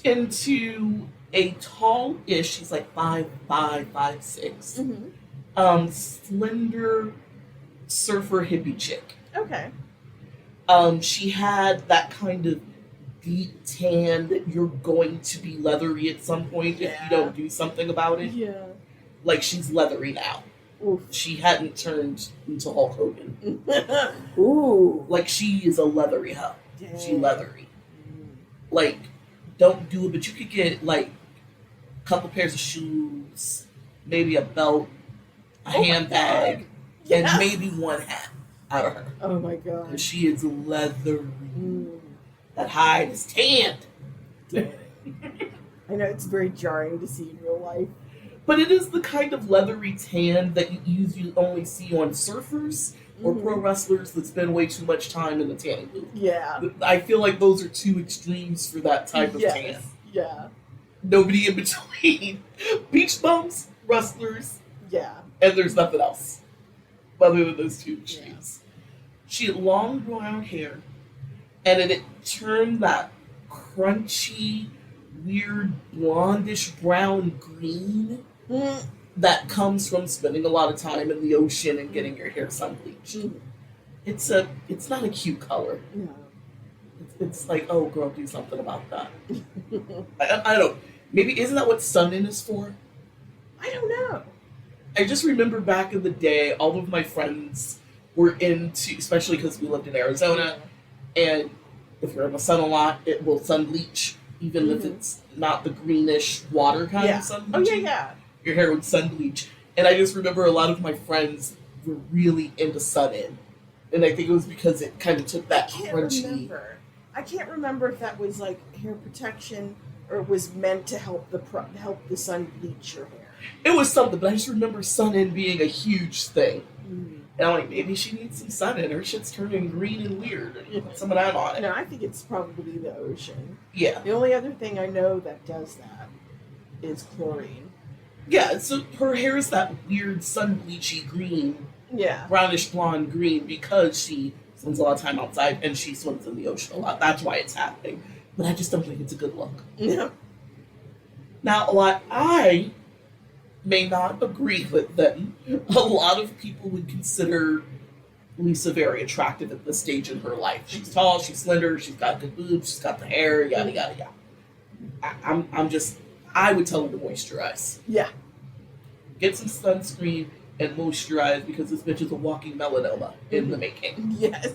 into a tall-ish, she's like 5'5", 5'6", slender surfer hippie chick. Okay. She had that kind of deep tan that you're going to be leathery at some point if you don't do something about it. Yeah. Like, she's leathery now. Oof. She hadn't turned into Hulk Hogan. Ooh. Like, she is a leathery hoe. Dang. She leathery. Like, don't do it, but you could get, like, a couple pairs of shoes, maybe a belt, a handbag, and maybe one hat out of her. Oh my god. And she is leathery. That hide is tanned. I know it's very jarring to see in real life. But it is the kind of leathery tan that you usually only see on surfers or pro wrestlers that spend way too much time in the tanning booth. Yeah. I feel like those are two extremes for that type of tan. Yeah. Nobody in between. Beach bums, wrestlers, Yeah. and there's nothing else other than those two extremes. She had long brown hair, and it turned that crunchy, weird blondish brown green that comes from spending a lot of time in the ocean and getting your hair sun bleached. It's not a cute color. No. It's like, oh girl, do something about that. I don't. Maybe isn't that what sunning is for? I don't know. I just remember back in the day, all of my friends were into, especially because we lived in Arizona, and if you're in the sun a lot, it will sun bleach, even if it's not the greenish water kind of sun bleaching. Your hair would sun bleach. And I just remember a lot of my friends were really into sun-in. And I think it was because it kind of took that crunchy. I can't remember if that was like hair protection or it was meant to help help the sun bleach your hair. It was something, but I just remember sun in being a huge thing. Mm. And I'm like, maybe she needs some sun in. Her shit's turning green and weird. Put some of that on it. No, I think it's probably the ocean. Yeah. The only other thing I know that does that is chlorine. Yeah, so her hair is that weird sun bleachy green, Yeah. brownish blonde green because she spends a lot of time outside and she swims in the ocean a lot. That's why it's happening. But I just don't think it's a good look. Yeah. Now, while I may not agree with them, a lot of people would consider Liysa very attractive at this stage in her life. She's tall, she's slender, she's got good boobs, she's got the hair, yada yada yada. I would tell her to moisturize. Yeah. Get some sunscreen and moisturize because this bitch is a walking melanoma in the making. Yes.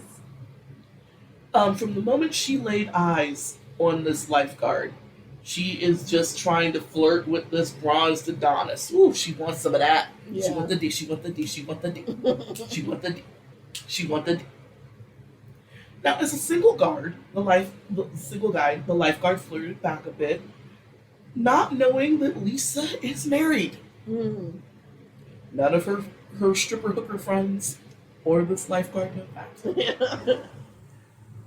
From the moment she laid eyes on this lifeguard, she is just trying to flirt with this bronzed Adonis. Ooh, she wants some of that. Yeah. She want the D, she want the D, she want the D. She want the D. She want the D. Now, as a single guard, the lifeguard flirted back a bit, not knowing that Liysa is married. Mm. None of her stripper hooker friends or this lifeguard know that.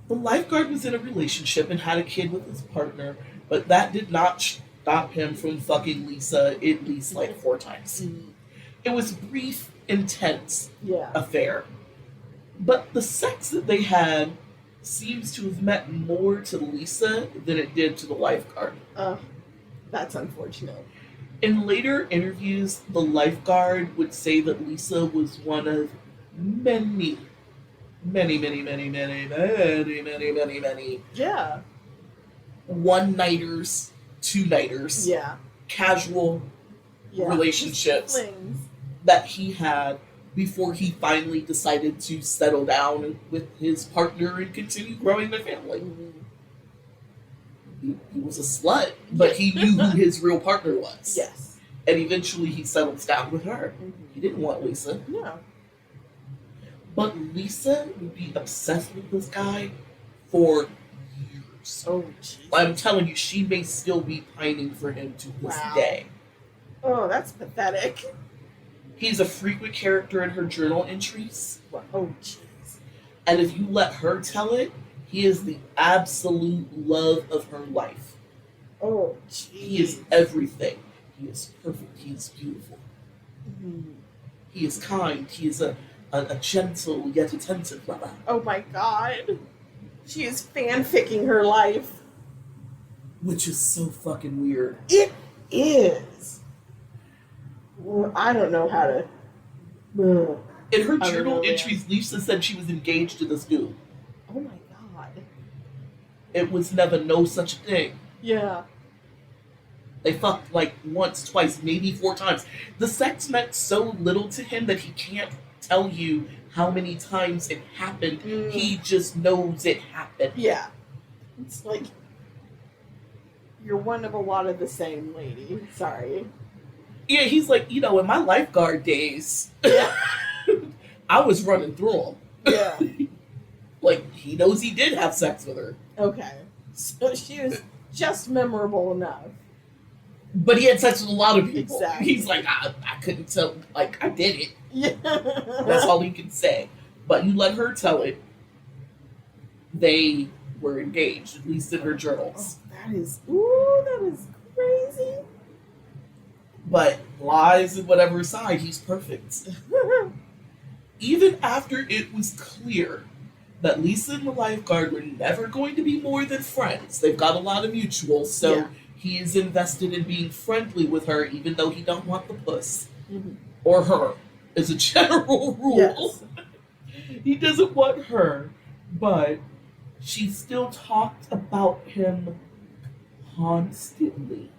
The lifeguard was in a relationship and had a kid with his partner, but that did not stop him from fucking Liysa at least like 4 times. Mm. It was a brief, intense Yeah. affair. But the sex that they had seems to have meant more to Liysa than it did to the lifeguard. That's unfortunate. In later interviews, the lifeguard would say that Liysa was one of many Yeah. one-nighters, two-nighters, Yeah. casual Yeah. relationships Just flings. that he had before he finally decided to settle down with his partner and continue growing their family. Mm. He was a slut, but he knew who his real partner was. Yes. And eventually he settles down with her. Mm-hmm. He didn't want Liysa. No. But Liysa would be obsessed with this guy for years. Oh, jeez. I'm telling you, she may still be pining for him to this Wow. day. Oh, that's pathetic. He's a frequent character in her journal entries. Oh, jeez. And if you let her tell it, he is the absolute love of her life. Oh, jeez. He is everything. He is perfect. He is beautiful. Mm. He is kind. He is a gentle yet attentive lover. Oh my god. She is fanficking her life. Which is so fucking weird. It is. Well, I don't know how to. Ugh. In her I don't journal know, yeah. entries, Liysa said she was engaged to this dude. Oh my god. It was never no such thing. Yeah. They fucked like once, twice, maybe 4 times. The sex meant so little to him that he can't tell you how many times it happened. Mm. He just knows it happened. Yeah. It's like. You're one of a lot of the same lady. Sorry. Yeah, he's like, in my lifeguard days, Yeah. I was running through them. Yeah. Like, he knows he did have sex with her. Okay. So she was just memorable enough. But he had sex with a lot of people. Exactly. He's like, I couldn't tell. Like, I did it. Yeah. That's all he can say. But you let her tell it. They were engaged, at least in her journals. That is crazy. But lies and whatever aside, he's perfect. Even after it was clear that Liysa and the lifeguard were never going to be more than friends, they've got a lot of mutuals, so Yeah. he is invested in being friendly with her, even though he don't want the puss. Mm-hmm. Or her, as a general rule. Yes. He doesn't want her, but she still talked about him constantly.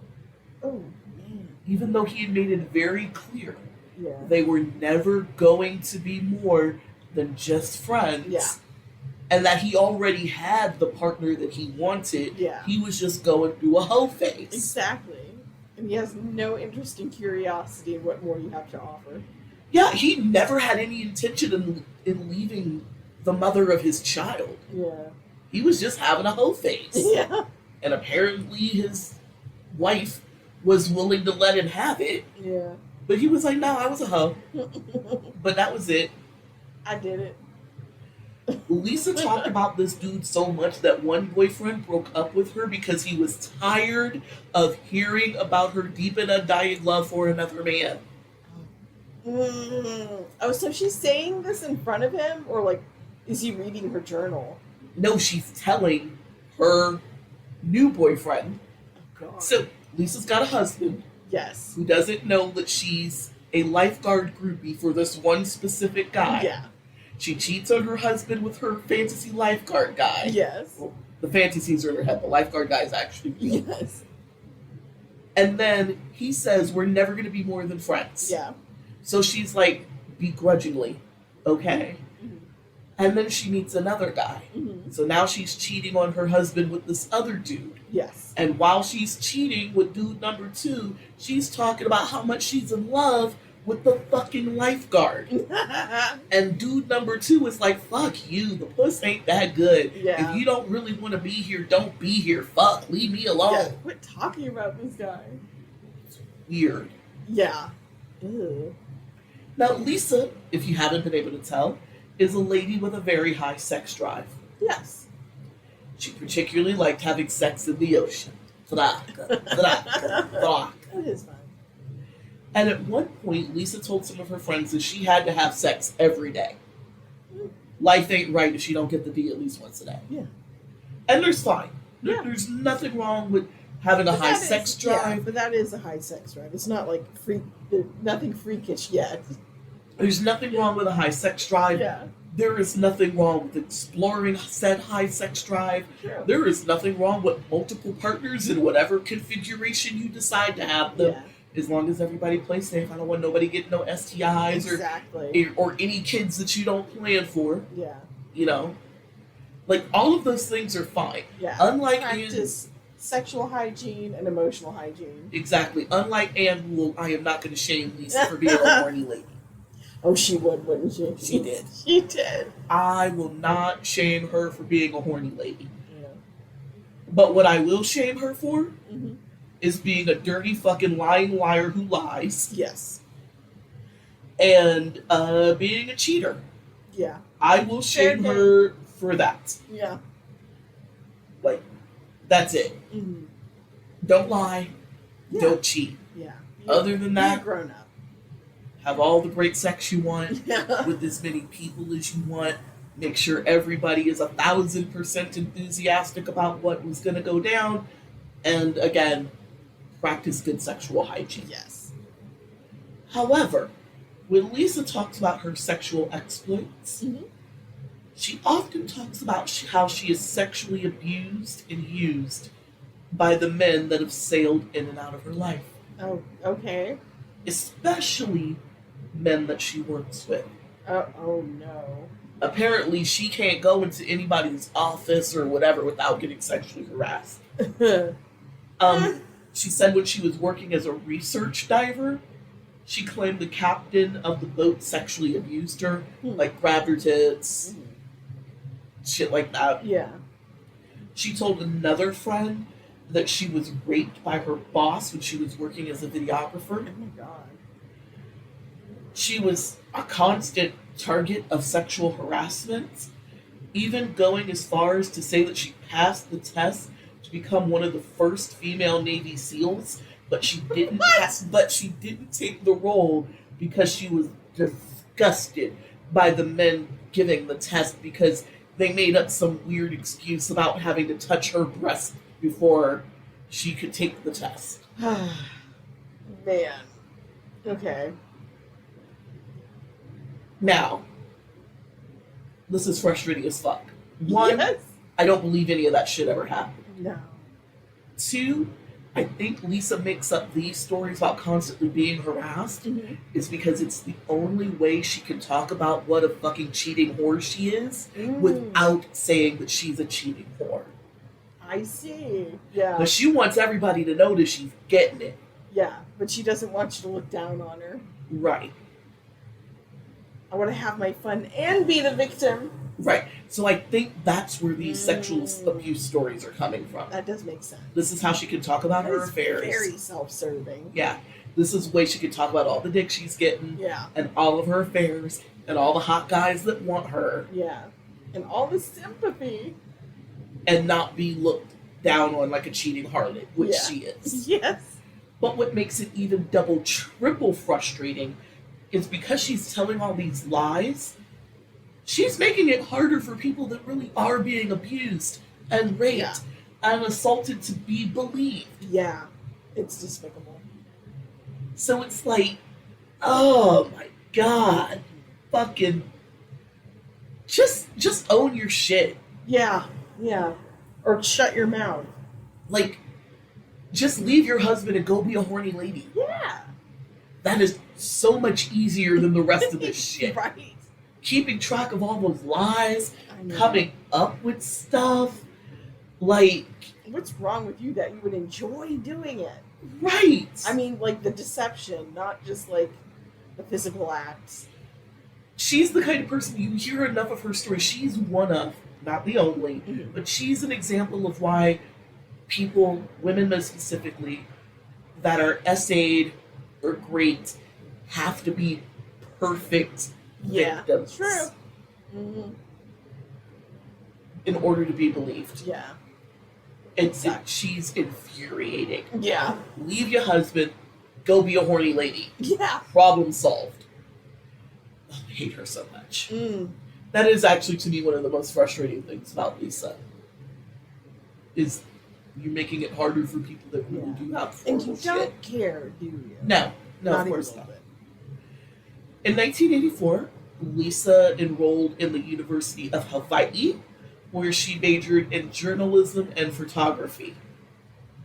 Oh man. Even though he had made it very clear Yeah. they were never going to be more than just friends. Yeah. And that he already had the partner that he wanted. Yeah. He was just going through a hoe phase. Exactly. And he has no interest in curiosity in what more you have to offer. Yeah, he never had any intention in leaving the mother of his child. Yeah. He was just having a hoe face. Yeah. And apparently his wife was willing to let him have it. Yeah. But he was like, no, I was a hoe. But that was it. I did it. Lisa talked about this dude so much that one boyfriend broke up with her because he was tired of hearing about her deep and undying love for another man. Oh, so she's saying this in front of him? Or, like, is he reading her journal? No, she's telling her new boyfriend. Oh, God. So, Lisa's got a husband Yes. who doesn't know that she's a lifeguard groupie for this one specific guy. Yeah. She cheats on her husband with her fantasy lifeguard guy. Yes. Well, the fantasies are in her head. The lifeguard guy is actually real. Yes. And then he says, we're never going to be more than friends. Yeah. So she's like, begrudgingly, okay. Mm-hmm. And then she meets another guy. Mm-hmm. So now she's cheating on her husband with this other dude. Yes. And while she's cheating with dude number 2, she's talking about how much she's in love with the fucking lifeguard. And dude number 2 is like, fuck you, the puss ain't that good. Yeah. If you don't really want to be here, don't be here. Fuck, leave me alone. Yeah. Quit talking about this guy. Weird. Yeah. Ew. Now, Lisa, if you haven't been able to tell, is a lady with a very high sex drive. Yes. She particularly liked having sex in the ocean. That It is fun. And at one point, Lisa told some of her friends that she had to have sex every day. Life ain't right if she don't get the D at least once a day. Yeah. And there's fine. Yeah. There's nothing wrong with having a high sex drive. Yeah, but that is a high sex drive. It's not like nothing freakish yet. There's nothing wrong with a high sex drive. Yeah. There is nothing wrong with exploring said high sex drive. True. There is nothing wrong with multiple partners in whatever configuration you decide to have them. Yeah. As long as everybody plays safe. I don't want nobody getting no STIs Exactly. or any kids that you don't plan for. Yeah. You know? Like, all of those things are fine. Yeah. Unlike Practice sexual hygiene and emotional hygiene. Exactly. Unlike Anne Rule, I am not going to shame Lisa for being a horny lady. Oh, she would, wouldn't she? She did. She did. I will not shame her for being a horny lady. Yeah. But what I will shame her for Mm-hmm. is being a dirty fucking lying liar who lies Yes. and being a cheater. Yeah. I will shame Fair her for that. Yeah. Like, that's it. Mm-hmm. Don't lie. Yeah. Don't cheat. Yeah. Other than that, be a grown up. have all the great sex you want Yeah. with as many people as you want. Make sure everybody is 1,000% enthusiastic about what was going to go down. And again, practice good sexual hygiene. Yes. However, when Lisa talks about her sexual exploits, Mm-hmm. she often talks about how she is sexually abused and used by the men that have sailed in and out of her life. Oh, okay. Especially men that she works with. Oh no. Apparently, she can't go into anybody's office or whatever without getting sexually harassed. She said when she was working as a research diver, she claimed the captain of the boat sexually abused her, like grabbed her tits, shit like that. Yeah. She told another friend that she was raped by her boss when she was working as a videographer. Oh my god. She was a constant target of sexual harassment, even going as far as to say that she passed the test to become one of the first female Navy SEALs, but she didn't. But she didn't take the role because she was disgusted by the men giving the test because they made up some weird excuse about having to touch her breast before she could take the test. Man. Okay. Now, this is frustrating as fuck. One, Yes. I don't believe any of that shit ever happened. No. Two, I think Lisa makes up these stories about constantly being harassed Mm-hmm. is because it's the only way she can talk about what a fucking cheating whore she is without saying that she's a cheating whore. I see. Yeah. But she wants everybody to know that she's getting it. Yeah. But she doesn't want you to look down on her. Right. I want to have my fun and be the victim. Right. So I think that's where these sexual abuse stories are coming from. That does make sense. This is how she can talk about That her is affairs. very self-serving. Yeah. This is the way she can talk about all the dick she's getting. Yeah. And all of her affairs. And all the hot guys that want her. Yeah. And all the sympathy. And not be looked down on like a cheating harlot, which Yeah. she is. Yes. But what makes it even double, triple frustrating is because she's telling all these lies, she's making it harder for people that really are being abused and raped and assaulted to be believed. Yeah. It's despicable. So it's like, oh my God, fucking just own your shit. Yeah. Yeah. Or shut your mouth. Like, just leave your husband and go be a horny lady. Yeah. That is so much easier than the rest of this shit. Right. Keeping track of all those lies, I know. coming up with stuff, like... What's wrong with you that you would enjoy doing it? Right! I mean, like, the deception, not just, like, the physical acts. She's the kind of person, you hear enough of her story, she's one of, not the only, Mhm. but she's an example of why people, women most specifically, that are essayed or great, have to be perfect victims. True. Mm-hmm. In order to be believed. Yeah. She's infuriating. Yeah. Leave your husband, go be a horny lady. Yeah. Problem solved. Oh, I hate her so much. Mm. That is actually, to me, one of the most frustrating things about Liysa. Is you're making it harder for people that really do have And horrible you don't shit. care, do you? No, Not of even course a not. little bit. In 1984, Liysa enrolled in the University of Hawaii, where she majored in journalism and photography.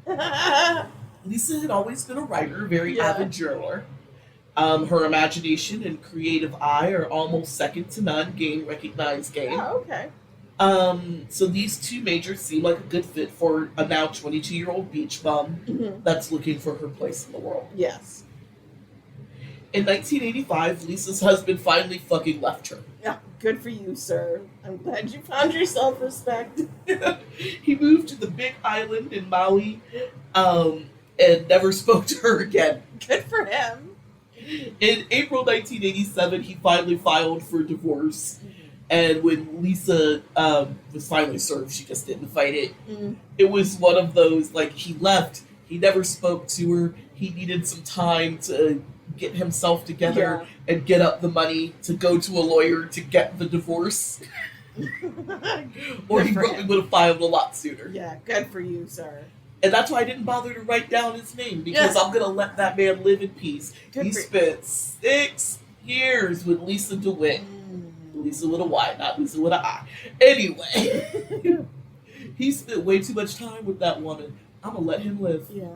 Liysa had always been a writer, very avid journaler. Her imagination and creative eye are almost second to none, game recognized game. Oh, okay. So these two majors seem like a good fit for a now 22-year-old beach bum Mm-hmm. that's looking for her place in the world. Yes. In 1985, Lisa's husband finally fucking left her. Yeah, good for you, sir. I'm glad you found your self-respect. He moved to the Big Island in Maui, and never spoke to her again. Good for him. In April 1987, he finally filed for divorce. And when Liysa was finally served, she just didn't fight it. Mm. It was one of those, like, he left, he never spoke to her, he needed some time to get himself together and get up the money to go to a lawyer to get the divorce. Or Good he for probably him. would have filed a lot sooner. Yeah, good for you, sir. And that's why I didn't bother to write down his name, because I'm going to let that man live in peace. Good He for- spent 6 years with Liysa Dewitt. Liysa with a Y, not Liysa with an I. Anyway, he spent way too much time with that woman. I'm going to let him live. Yeah.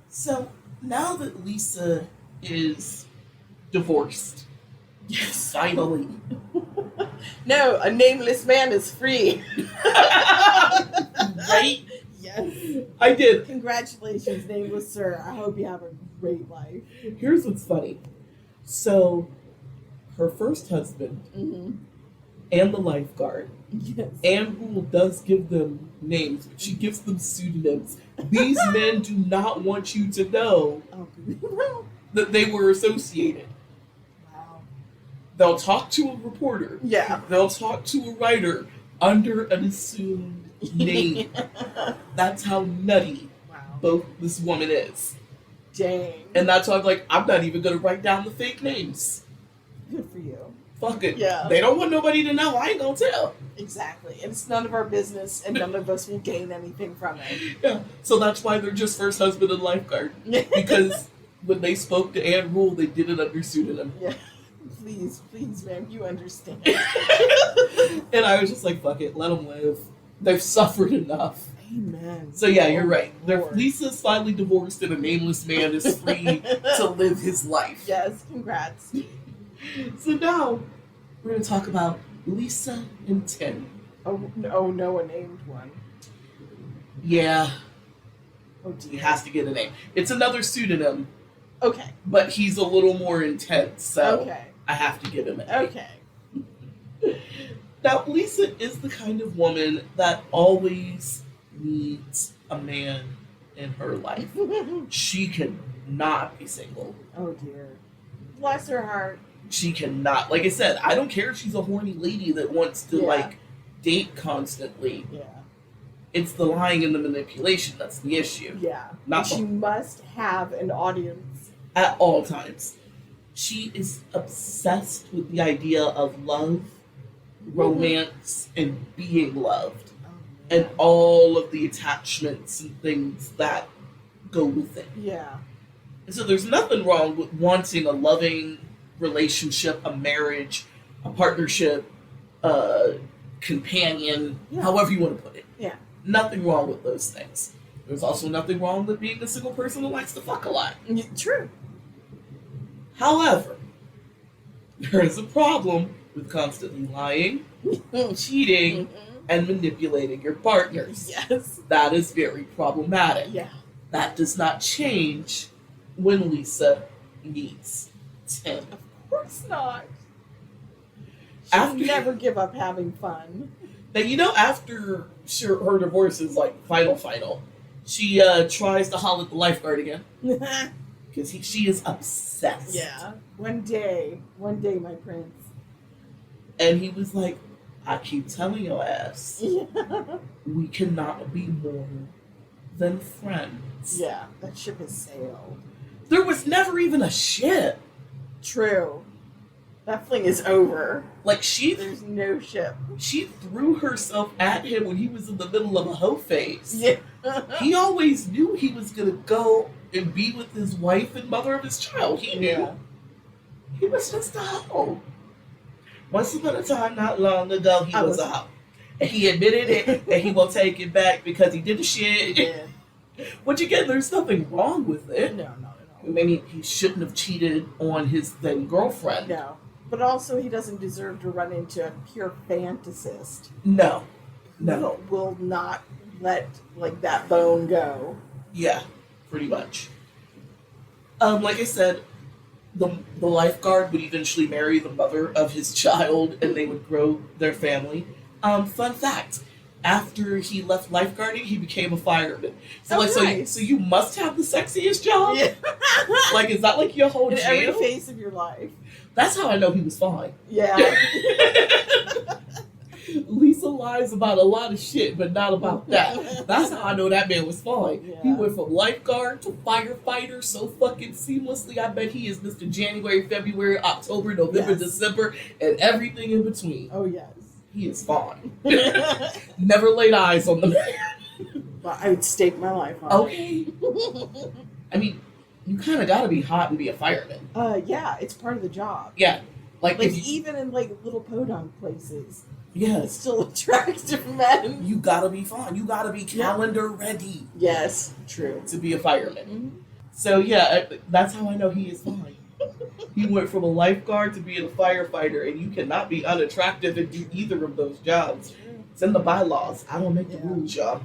So, now that Liysa is divorced, Yes. finally, No, a nameless man is free. right? Yes. I did. Congratulations, nameless sir. I hope you have a great life. Here's what's funny. So, her first husband Mm-hmm. and the lifeguard, Yes. Anne Rule does give them names, but she gives them pseudonyms. These men do not want you to know Oh, good. that they were associated. Wow. They'll talk to a reporter. Yeah. They'll talk to a writer under an assumed name. That's how nutty Wow. both this woman is. Dang. And that's why I'm like, I'm not even going to write down the fake names. Good for you. Fuck it. Yeah. They don't want nobody to know. I ain't going to tell. Exactly. And it's none of our business, and none of us will gain anything from it. Yeah. So that's why they're just first husband and lifeguard. Because when they spoke to Anne Rule, they did it under pseudonym. Yeah. Please, ma'am, you understand. And I was just like, fuck it, let them live. They've suffered enough. Amen. So yeah, you're right. Lord. Lisa's finally divorced and a nameless man is free to live his life. Yes, congrats. So now we're going to talk about Lisa and Tim. Oh, Noah named one. Yeah, Oh, he dear. has to get a name. It's another pseudonym, Okay. but he's a little more intense, so Okay. I have to give him a name. Okay. Now, Lisa is the kind of woman that always needs a man in her life. She cannot be single. Oh, dear. Bless her heart. She cannot. Like I said, I don't care if she's a horny lady that wants to, Yeah. date constantly. Yeah. It's the lying and the manipulation that's the issue. Yeah. Not And she must have an audience. At all times. She is obsessed with the idea of love, romance, and being loved. Oh, And man. all of the attachments and things that go with it. Yeah. And so there's nothing wrong with wanting a loving relationship, a marriage, a partnership, a companion, Yeah. however you want to put it. Yeah. Nothing wrong with those things. There's also nothing wrong with being a single person who likes to fuck a lot. True. However, there is a problem with constantly lying, cheating, and manipulating your partners. Yes. That is very problematic. Yeah. That does not change when Lisa meets Tim. Of course not. After- She'll never give up having fun. Now, after her divorce is final, she tries to holler at the lifeguard again because she is obsessed. Yeah. One day, my prince. And he was like, I keep telling your ass, Yeah. we cannot be more than friends. Yeah. That ship has sailed. There was never even a ship. True. That fling is over. She There's no ship. threw herself at him when he was in the middle of a hoe phase. Yeah. He always knew he was going to go and be with his wife and mother of his child. He knew. Yeah. He was just a hoe. Once upon a time, not long ago, he was a hoe. And he admitted it, and he won't take it back because he did the shit. Yeah. Which, again, there's nothing wrong with it. No, not at all. Maybe he shouldn't have cheated on his then girlfriend. No. But also, he doesn't deserve to run into a pure fantasist. No. Who will not let, that bone go. Yeah, pretty much. Like I said, the lifeguard would eventually marry the mother of his child, and they would grow their family. Fun fact: after he left lifeguarding, he became a fireman. So, Nice. so you must have the sexiest job. Yeah. Is that your whole In every jail? phase of your life. That's how I know he was fine. Yeah. Lisa lies about a lot of shit, but not about that. That's how I know that man was fine. Yeah. He went from lifeguard to firefighter so fucking seamlessly. I bet he is Mr. January, February, October, November, Yes. December, and everything in between. Oh, yes. He is fine. Never laid eyes on the man. Well, I would stake my life on Okay. I mean, you kind of got to be hot and be a fireman. Yeah, it's part of the job. Yeah. If you, Even in, little podunk places, yes. it's still attractive men. You got to be fine. You got to be calendar ready Yes, true. to be a fireman. Mm-hmm. So yeah, that's how I know he is fine. He went from a lifeguard to being a firefighter, and you cannot be unattractive and do either of those jobs. It's in the bylaws. I don't make the rules, y'all.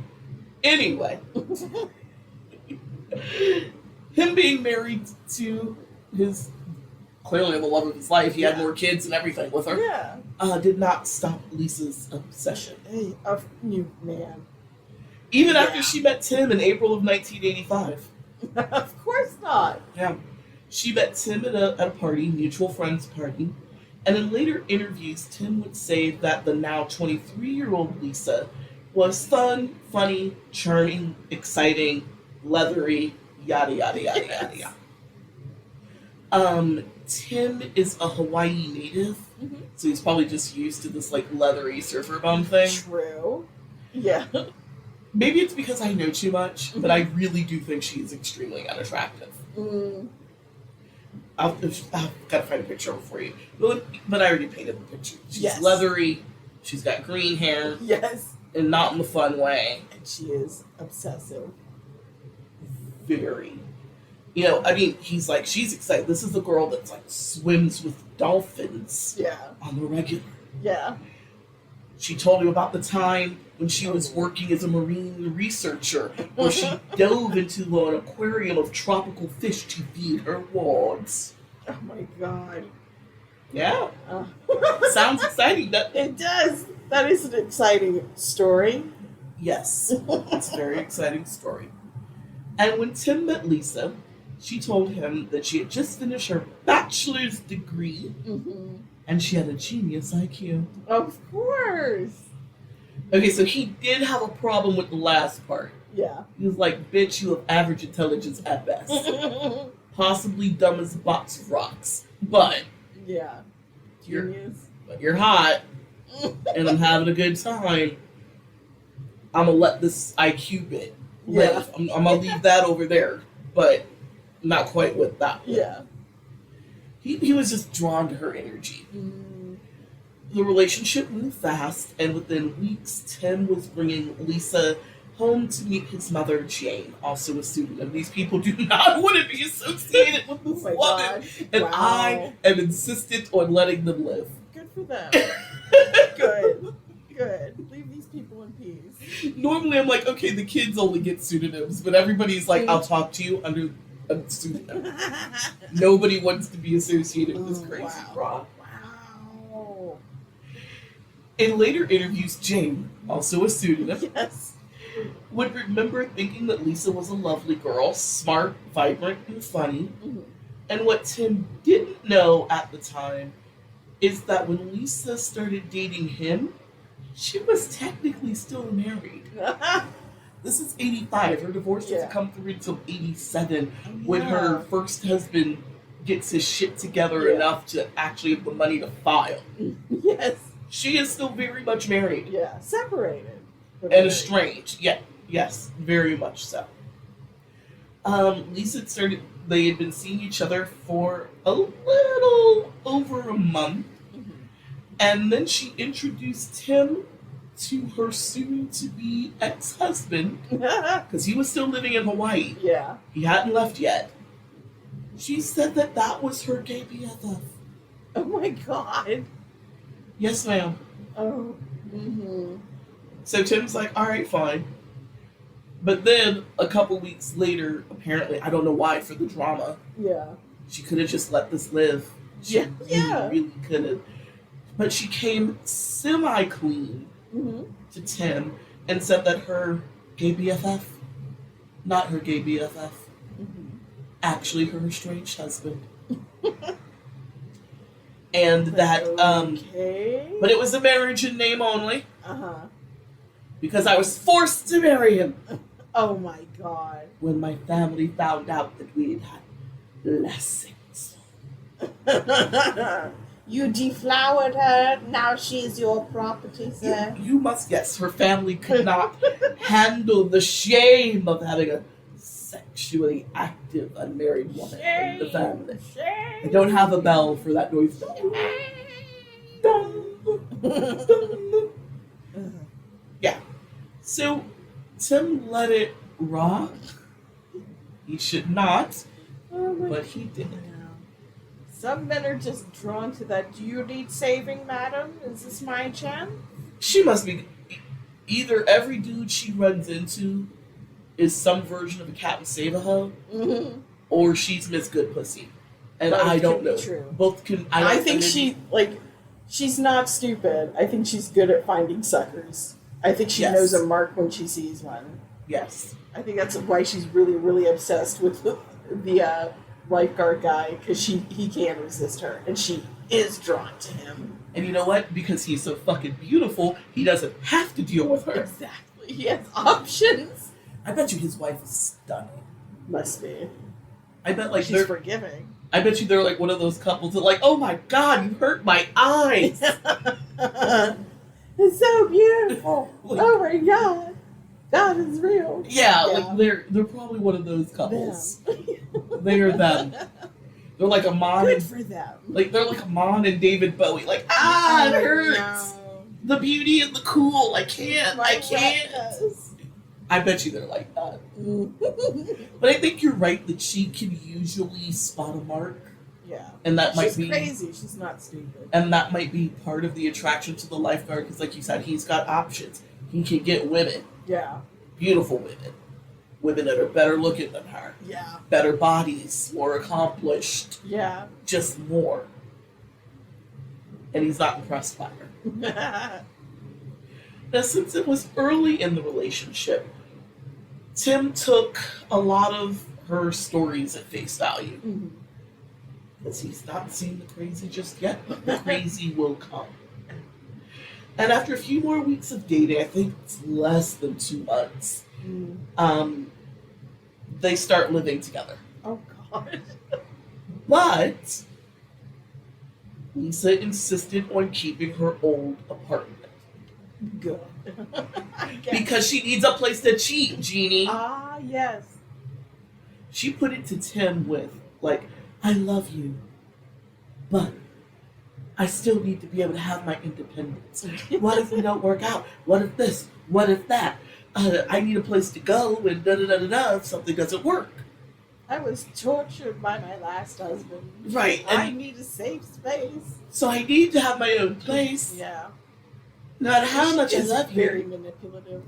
Anyway, him being married to his clearly the love of his life, he had more kids and everything with her. Yeah. Did not stop Lisa's obsession. Hey, you man. Even after she met Tim in April of 1985. Of course not. Yeah. She met Tim at a party, mutual friends party, and in later interviews, Tim would say that the now 23-year-old Lisa was fun, funny, charming, exciting, leathery, yada, yada, yada, yada, yada. Tim is a Hawaii native, so he's probably just used to this, leathery surfer bum thing. True. Yeah. Maybe it's because I know too much, but I really do think she is extremely unattractive. Mm. I've got to find a picture for you. But I already painted the picture. She's Yes. leathery. She's got green hair. Yes. And not in the fun way. And she is obsessive. Very. You know, I mean, he's like, she's excited. This is the girl that's like swims with dolphins Yeah. on the regular. Yeah. She told him about the time when she was working as a marine researcher, where she dove into an aquarium of tropical fish to feed her wards. Oh my god. Yeah. Sounds exciting, doesn't it? It does. That is an exciting story. Yes. It's a very exciting story. And when Tim met Lisa, she told him that she had just finished her bachelor's degree Mm-hmm. and she had a genius IQ. Of course. Okay, so he did have a problem with the last part. Yeah. He was like, bitch, you have average intelligence at best. Possibly dumb as a box of rocks. But Yeah. You're- Genius. you're hot and I'm having a good time. I'm going to let this IQ bit live. I'm going to leave that over there. But not quite with that one. Yeah. He was just drawn to her energy. Mm. The relationship moved fast, and within weeks, Tim was bringing Lisa home to meet his mother, Jane, also a pseudonym. These people do not want to be associated with this Oh my woman, god. and Wow. I am insistent on letting them live. Good for them. Good. Good. Leave these people in peace. Normally, I'm like, okay, the kids only get pseudonyms, but everybody's like, I'll talk to you under a pseudonym. Nobody wants to be associated with this crazy broad. Wow. In later interviews, Jane, also a pseudonym, Yes. would remember thinking that Lisa was a lovely girl, smart, vibrant, and funny. Mhm. And what Tim didn't know at the time is that when Lisa started dating him, she was technically still married. This is 85. Her divorce doesn't come through until 87 when her first husband gets his shit together enough to actually have the money to file. Yes. She is still very much married. Yeah. Separated. But And married. estranged. Yeah, yes, very much so. Lisa they had been seeing each other for a little over a month. Mhm. And then she introduced him to her soon-to-be ex-husband, because he was still living in Hawaii. Yeah. He hadn't left yet. She said that that was her gay BFF. Oh my god. Yes, ma'am. Oh. Mm-hmm. So Tim's like, all right, fine. But then, a couple weeks later, apparently, I don't know why, for the drama, Yeah. she could have just let this live. She Yeah. Yeah. really could have. But she came semi-clean Mm-hmm. to Tim and said that her gay BFF, not her gay BFF, Mm-hmm. actually her estranged husband. And that, Okay. but it was a marriage in name only, Uh-huh. because I was forced to marry him Oh my god. when my family found out that we had blessings. You deflowered her, now she's your property, sir. You must guess, her family could not handle the shame of having a sexually active unmarried woman in the family. I don't have a bell for that noise. Yeah. So Tim let it rock. He should not, Oh my but he did. Some men are just drawn to that. Do you need saving, madam? Is this my chance? She must be. Either every dude she runs into is some version of a Captain Save-A-Ho, Mm-hmm. or she's Miss Good Pussy. And Both I don't can be know. true. Both can. I don't- think she's not stupid. I think she's good at finding suckers. I think she Yes. knows a mark when she sees one. Yes. I think that's why she's really, really obsessed with the lifeguard guy, because he can't resist her, and she is drawn to him. And you know what? Because he's so fucking beautiful, he doesn't have to deal with her. Exactly. He has options. I bet you his wife is stunning. Must be. I bet like She's they're. forgiving. I bet you they're like one of those couples that like, oh my god, you hurt my eyes. It's so beautiful. Like- Oh my god. God is real. Yeah, like they're probably one of those couples. They are them. They're like Amon Good and for them. they're like Amon and David Bowie. Like it hurts. No. The beauty and the cool. I can't. My I can't. retinas. I bet you they're like that. Mm. But I think you're right that she can usually spot a mark. Yeah. And that might She's be crazy. She's not stupid. and that might be part of the attraction to the lifeguard because, like you said, he's got options. He can get women, Yeah. beautiful women, women that are better looking than her, Yeah. better bodies, more accomplished, Yeah. just more. And he's not impressed by her. Now, since it was early in the relationship, Tim took a lot of her stories at face value. Mhm. Because he's not seen the crazy just yet, but the crazy will come. And after a few more weeks of dating, I think it's less than 2 months, Mm. they start living together. Oh God. But Lisa insisted on keeping her old apartment. Good. I guess. Because she needs a place to cheat, Jeannie. Ah, yes. She put it to Tim with, like, I love you, but I still need to be able to have my independence. What if we don't work out? What if this? What if that? I need a place to go and da-da-da-da-da if something doesn't work. I was tortured by my last husband. Right. I And need a safe space. so I need to have my own place. Yeah. No matter how She much I is love very you. manipulative.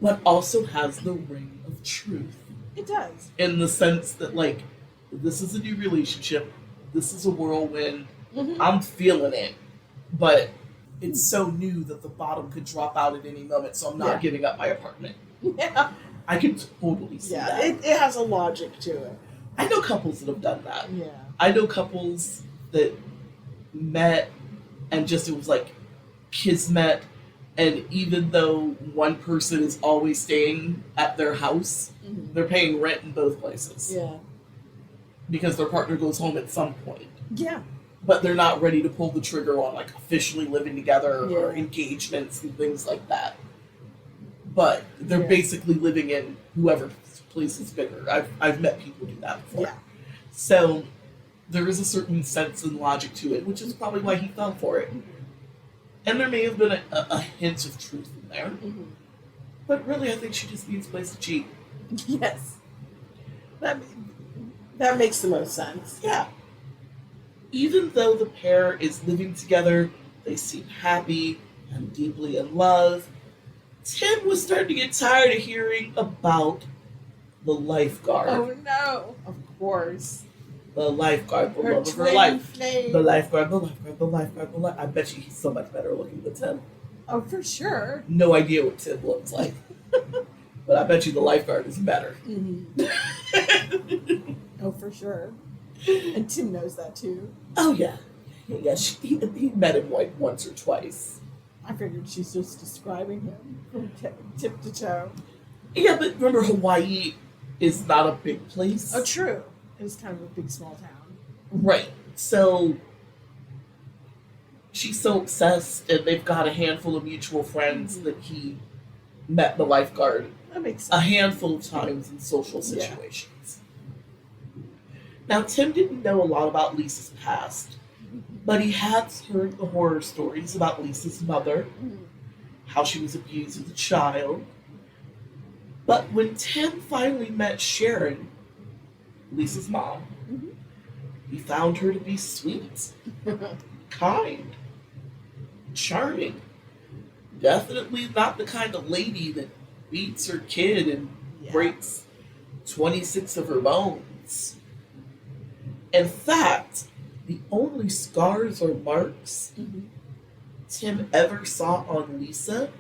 But also has the ring of truth. It does. In the sense that, like, this is a new relationship. This is a whirlwind. Mm-hmm. I'm feeling it. But it's so new that the bottom could drop out at any moment, so I'm not Yeah. giving up my apartment. Yeah. I can totally see Yeah. that. It has a logic to it. I know couples that have done that. Yeah. I know couples that met and just it was like kismet, and even though one person is always staying at their house, Mm-hmm. they're paying rent in both places Yeah. because their partner goes home at some point. Yeah. But they're not ready to pull the trigger on like officially living together or Yeah. engagements and things like that. But they're Yeah. basically living in whoever's place is bigger. I've met people do that before. Yeah. So there is a certain sense and logic to it, which is probably why he fell for it. And there may have been a hint of truth in there. Mm-hmm. But really, I think she just needs a place to cheat. Yes. That makes the most sense. Yeah. Even though the pair is living together, they seem happy and deeply in love, Tim was starting to get tired of hearing about the lifeguard. Oh no. Of course. The lifeguard, the Her love of her twin life. flame. The lifeguard, the lifeguard, the lifeguard, the lifeguard. I bet you he's so much better looking than Tim. Oh, for sure. No idea what Tim looks like. But I bet you the lifeguard is better. Mm-hmm. Oh, for sure. And Tim knows that too. Oh, yeah. Yeah, he met him like once or twice. I figured she's just describing him from tip to toe. Yeah, but remember, Hawaii is not a big place. Oh, true. It was kind of a big, small town. Right. So she's so obsessed, and they've got a handful of mutual friends Mhm. that he met the lifeguard That makes a sense. handful of times in social Yeah. situations. Now, Tim didn't know a lot about Lisa's past, but he had heard the horror stories about Lisa's mother, Mhm. how she was abused as a child. But when Tim finally met Sharon, Lisa's mom, Mhm. he found her to be sweet, kind, charming. Definitely not the kind of lady that beats her kid and Yeah. breaks 26 of her bones. In fact, the only scars or marks Mhm. Tim ever saw on Lisa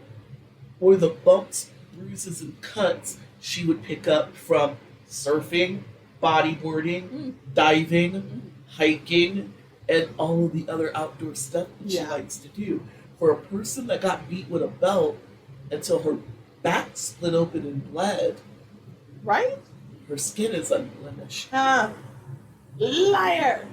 were the bumps, bruises, and cuts she would pick up from surfing, bodyboarding, Mm. diving, Mhm. hiking, and all of the other outdoor stuff that she Yeah. likes to do. For a person that got beat with a belt until her back split open and bled, Right? her skin is unblemished. Liar.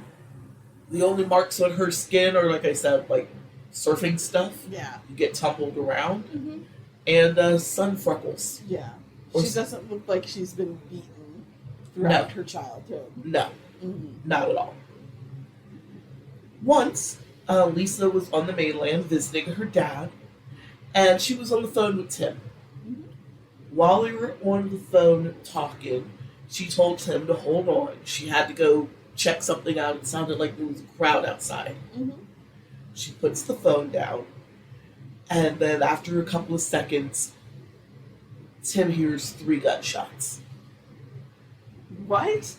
The only marks on her skin are, like I said, like surfing stuff. Yeah. You get tumbled around. Mm-hmm. And sun freckles. Yeah. Or She s- doesn't look like she's been beaten throughout No. her childhood. No, Mm-hmm. not at all. Once, Lisa was on the mainland visiting her dad, and she was on the phone with Tim. Mhm. While we were on the phone talking, she told Tim to hold on. She had to go check something out. It sounded like there was a crowd outside. Mhm. She puts the phone down, and then after a couple of seconds, Tim hears 3 gunshots. What?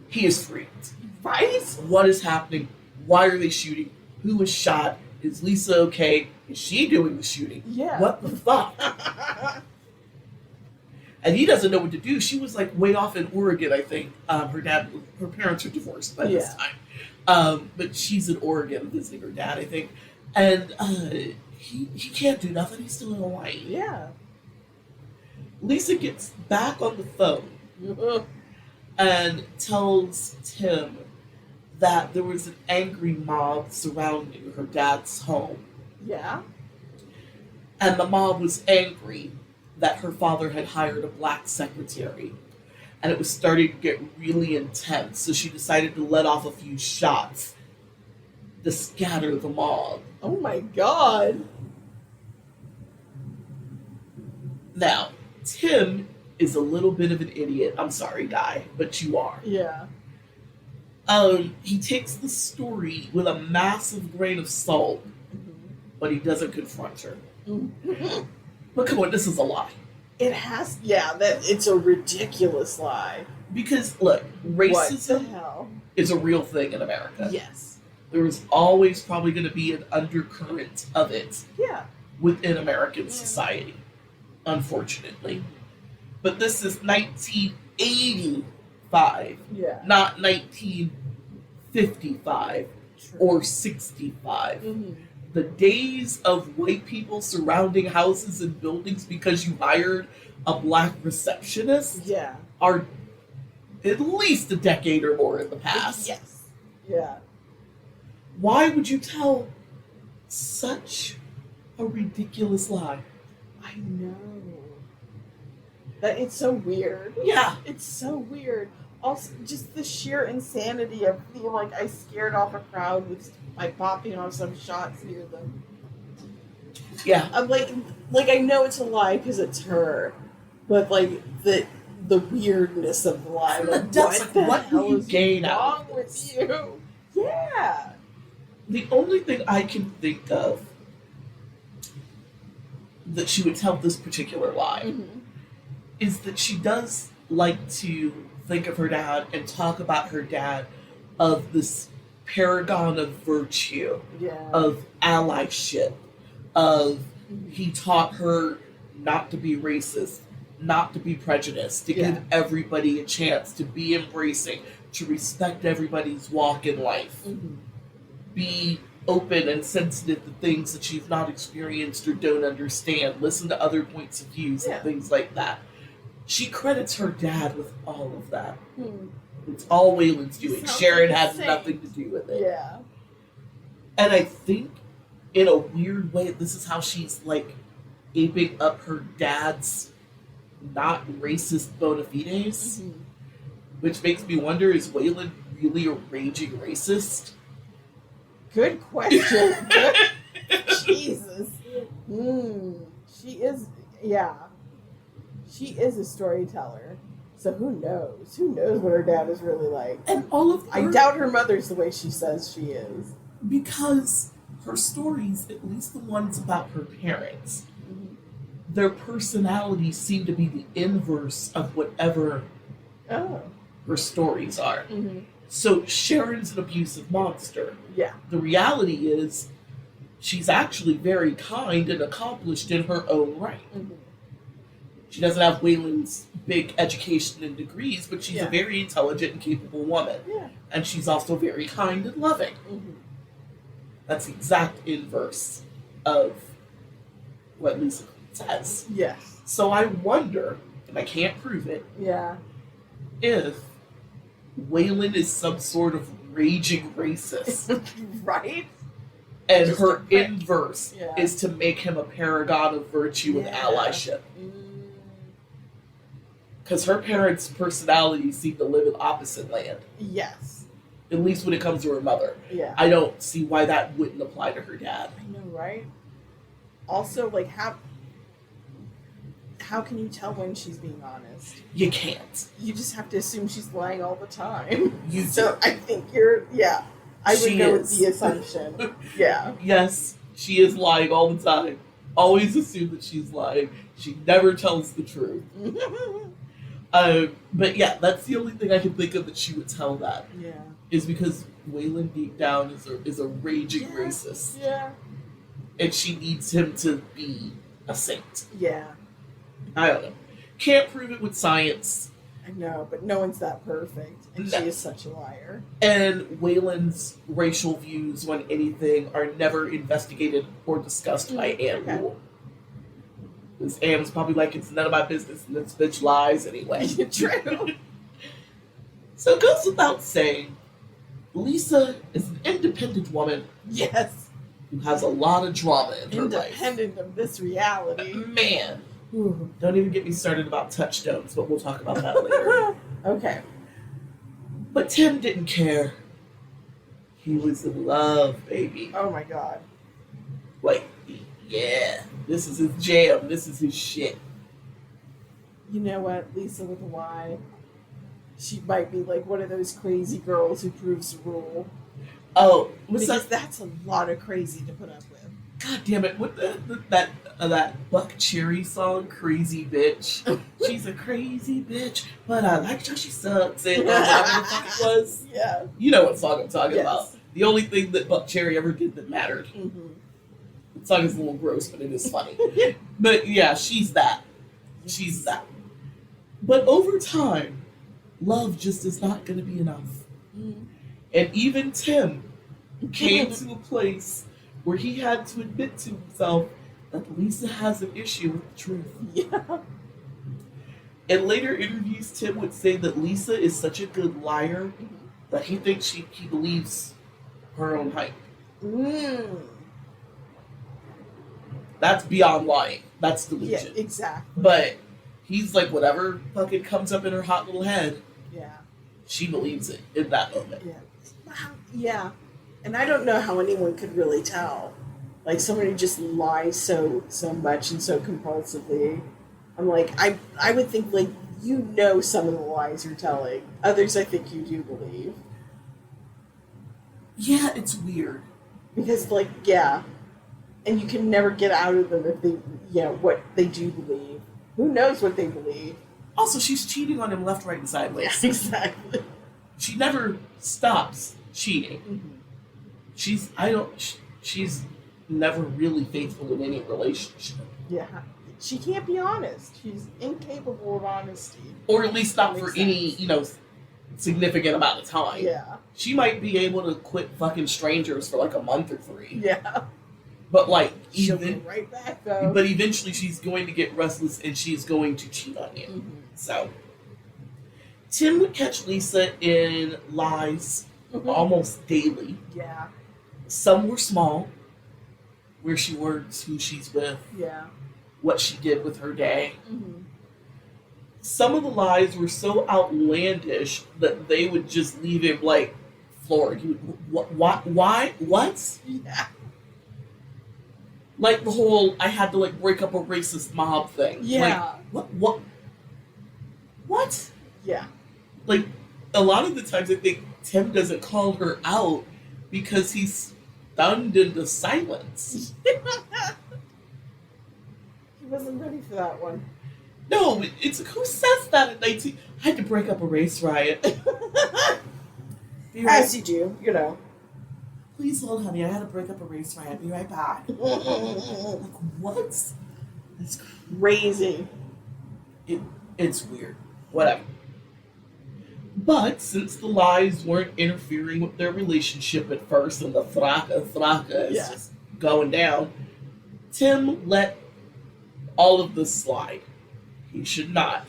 He is freaked. Right? What is happening? Why are they shooting? Who was shot? Is Lisa okay? Is she doing the shooting? Yeah. What the fuck? And he doesn't know what to do. She was like way off in Oregon, I think. Her parents are divorced by this time. But she's in Oregon visiting her dad, I think. And he can't do nothing. He's still in Hawaii. Yeah. Lisa gets back on the phone and tells Tim that there was an angry mob surrounding her dad's home. Yeah. And the mob was angry that her father had hired a black secretary. And it was starting to get really intense. So she decided to let off a few shots to scatter the mob. Oh my god. Now, Tim is a little bit of an idiot. I'm sorry, guy, but you are. Yeah. He takes the story with a massive grain of salt, but he doesn't confront her. Mhm. But come on, this is a lie. It has, yeah, that it's a ridiculous lie. Because, look, What the racism hell? is a real thing in America. Yes. There is always probably going to be an undercurrent of it Yeah. within American society, unfortunately. But this is 1985, Yeah. not 1955 True. or 65. Mhm. The days of white people surrounding houses and buildings because you hired a black receptionist Yeah. are at least a decade or more in the past. Yes. Yeah. Why would you tell such a ridiculous lie? I know. That it's so weird. Yeah. It's so weird. Also, just the sheer insanity of feeling like I scared off a crowd with by popping off some shots near them. Yeah. I'm like I know it's a lie because it's her, but like the weirdness of the lie. Like, What hell do you is gain out wrong of with this? you? Yeah. The only thing I can think of that she would tell this particular lie Mm-hmm. is that she does like to think of her dad and talk about her dad of this paragon of virtue, Yeah. of allyship, of he taught her not to be racist, not to be prejudiced, to give everybody a chance, to be embracing, to respect everybody's walk in life, Mm-hmm. be open and sensitive to things that you've not experienced or don't understand, listen to other points of views and things like that. She credits her dad with all of that. Hmm. It's all Waylon's doing. Sounds Sharon like has the nothing to do with it. Yeah. And I think, in a weird way, this is how she's like aping up her dad's not racist bona fides, Mm-hmm. which makes me wonder: is Waylon really a raging racist? Good question. Jesus. She is, yeah. She is a storyteller. So who knows? Who knows what her dad is really like? And all of I her, doubt her mother's the way she says she is. because her stories, at least the ones about her parents, their personalities seem to be the inverse of whatever Oh. her stories are. Mm-hmm. So Sharon's an abusive monster. Yeah. The reality is, she's actually very kind and accomplished in her own right. Mm-hmm. She doesn't have Waylon's big education and degrees, but she's Yeah. a very intelligent and capable woman. Yeah. And she's also very kind and loving. Mm-hmm. That's the exact inverse of what Lisa says. Yes. So I wonder, and I can't prove it, Yeah. if Waylon is some sort of raging racist. Right? And Just her a prick. inverse Yeah. is to make him a paragon of virtue and Yeah. allyship. Because her parents' personalities seem to live in opposite land. Yes. At least when it comes to her mother. Yeah. I don't see why that wouldn't apply to her dad. I know, right? Also, like, how can you tell when she's being honest? You can't. You just have to assume she's lying all the time. You So do. I think I would She go is. with the assumption. Yeah. Yes, she is lying all the time. Always assume that she's lying. She never tells the truth. But yeah, that's the only thing I can think of that she would tell that. Yeah. Is because Waylon deep down is a raging Yeah. racist. Yeah. And she needs him to be a saint. Yeah. I don't know. Can't prove it with science. I know, but no one's that perfect. And No. she is such a liar. And Waylon's racial views on anything are never investigated or discussed by Anne Okay. Rule. Because Anne was probably like, it's none of my business, and this bitch lies anyway. True. So it goes without saying, Liysa is an independent woman Yes. who has a lot of drama in her life. Independent of this reality. Man, Ooh. don't even get me started about touchstones, but we'll talk about that later. Okay. But Tim didn't care. He was in love, baby. Oh my god. Like, yeah, this is his jam. This is his shit. You know what? Liysa with a Y. She might be like one of those crazy girls who proves the rule. Oh, what's Because that? that's a lot of crazy to put up with. God damn it! What that Buck Cherry song, "Crazy Bitch"? She's a crazy bitch, but I like how she sucks. And whatever the fuck it was. Yeah. You know what song I'm talking Yes. about. The only thing that Buck Cherry ever did that mattered. Mm-hmm. The song is a little gross, but it is funny. But yeah, she's that. She's that. But over time, love just is not going to be enough. Mm-hmm. And even Tim came to a place where he had to admit to himself that Liysa has an issue with the truth. Yeah. In later interviews, Tim would say that Liysa is such a good liar that he thinks he believes her own hype. Mm. That's beyond lying. That's Yeah, delusion. exactly. But he's like, whatever fucking comes up in her hot little head, Yeah. she believes it in that moment. Yeah. Wow. Yeah. And I don't know how anyone could really tell. Like someone who just lies so much and so compulsively. I'm like, I would think like you know some of the lies you're telling. Others I think you do believe. Yeah, it's weird. Because like, yeah. And you can never get out of them if they what they do believe. Who knows what they believe? Also, she's cheating on him left, right, and sideways. Exactly. She never stops cheating. Mm-hmm. She's never really faithful in any relationship. Yeah. She can't be honest. She's incapable of honesty. Or at least not That for makes any, sense. significant amount of time. Yeah. She might be able to quit fucking strangers for like a month or 3. Yeah. But like, She'll be right back though. but eventually she's going to get restless and she's going to cheat on you. Mm-hmm. So, Tim would catch Liysa in lies almost daily. Yeah. Some were small, where she works, who she's with, Yeah. what she did with her day. Mm-hmm. Some of the lies were so outlandish that they would just leave him like floored. He would, what? Why? What? Yeah. Like the whole I had to like break up a racist mob thing. Yeah. Like, what? Yeah. Like a lot of the times I think Tim doesn't call her out because he's stunned into silence. He wasn't ready for that one. No, it's who says that at 19? I had to break up a race riot. Be right- As you do, you know. Please hold, honey. I had to break up a race riot. Be right back. Like what? It's Crazy. it's weird. Whatever. But since the lies weren't interfering with their relationship at first, and the thraka is Yeah. just going down, Tim let all of this slide. He should not.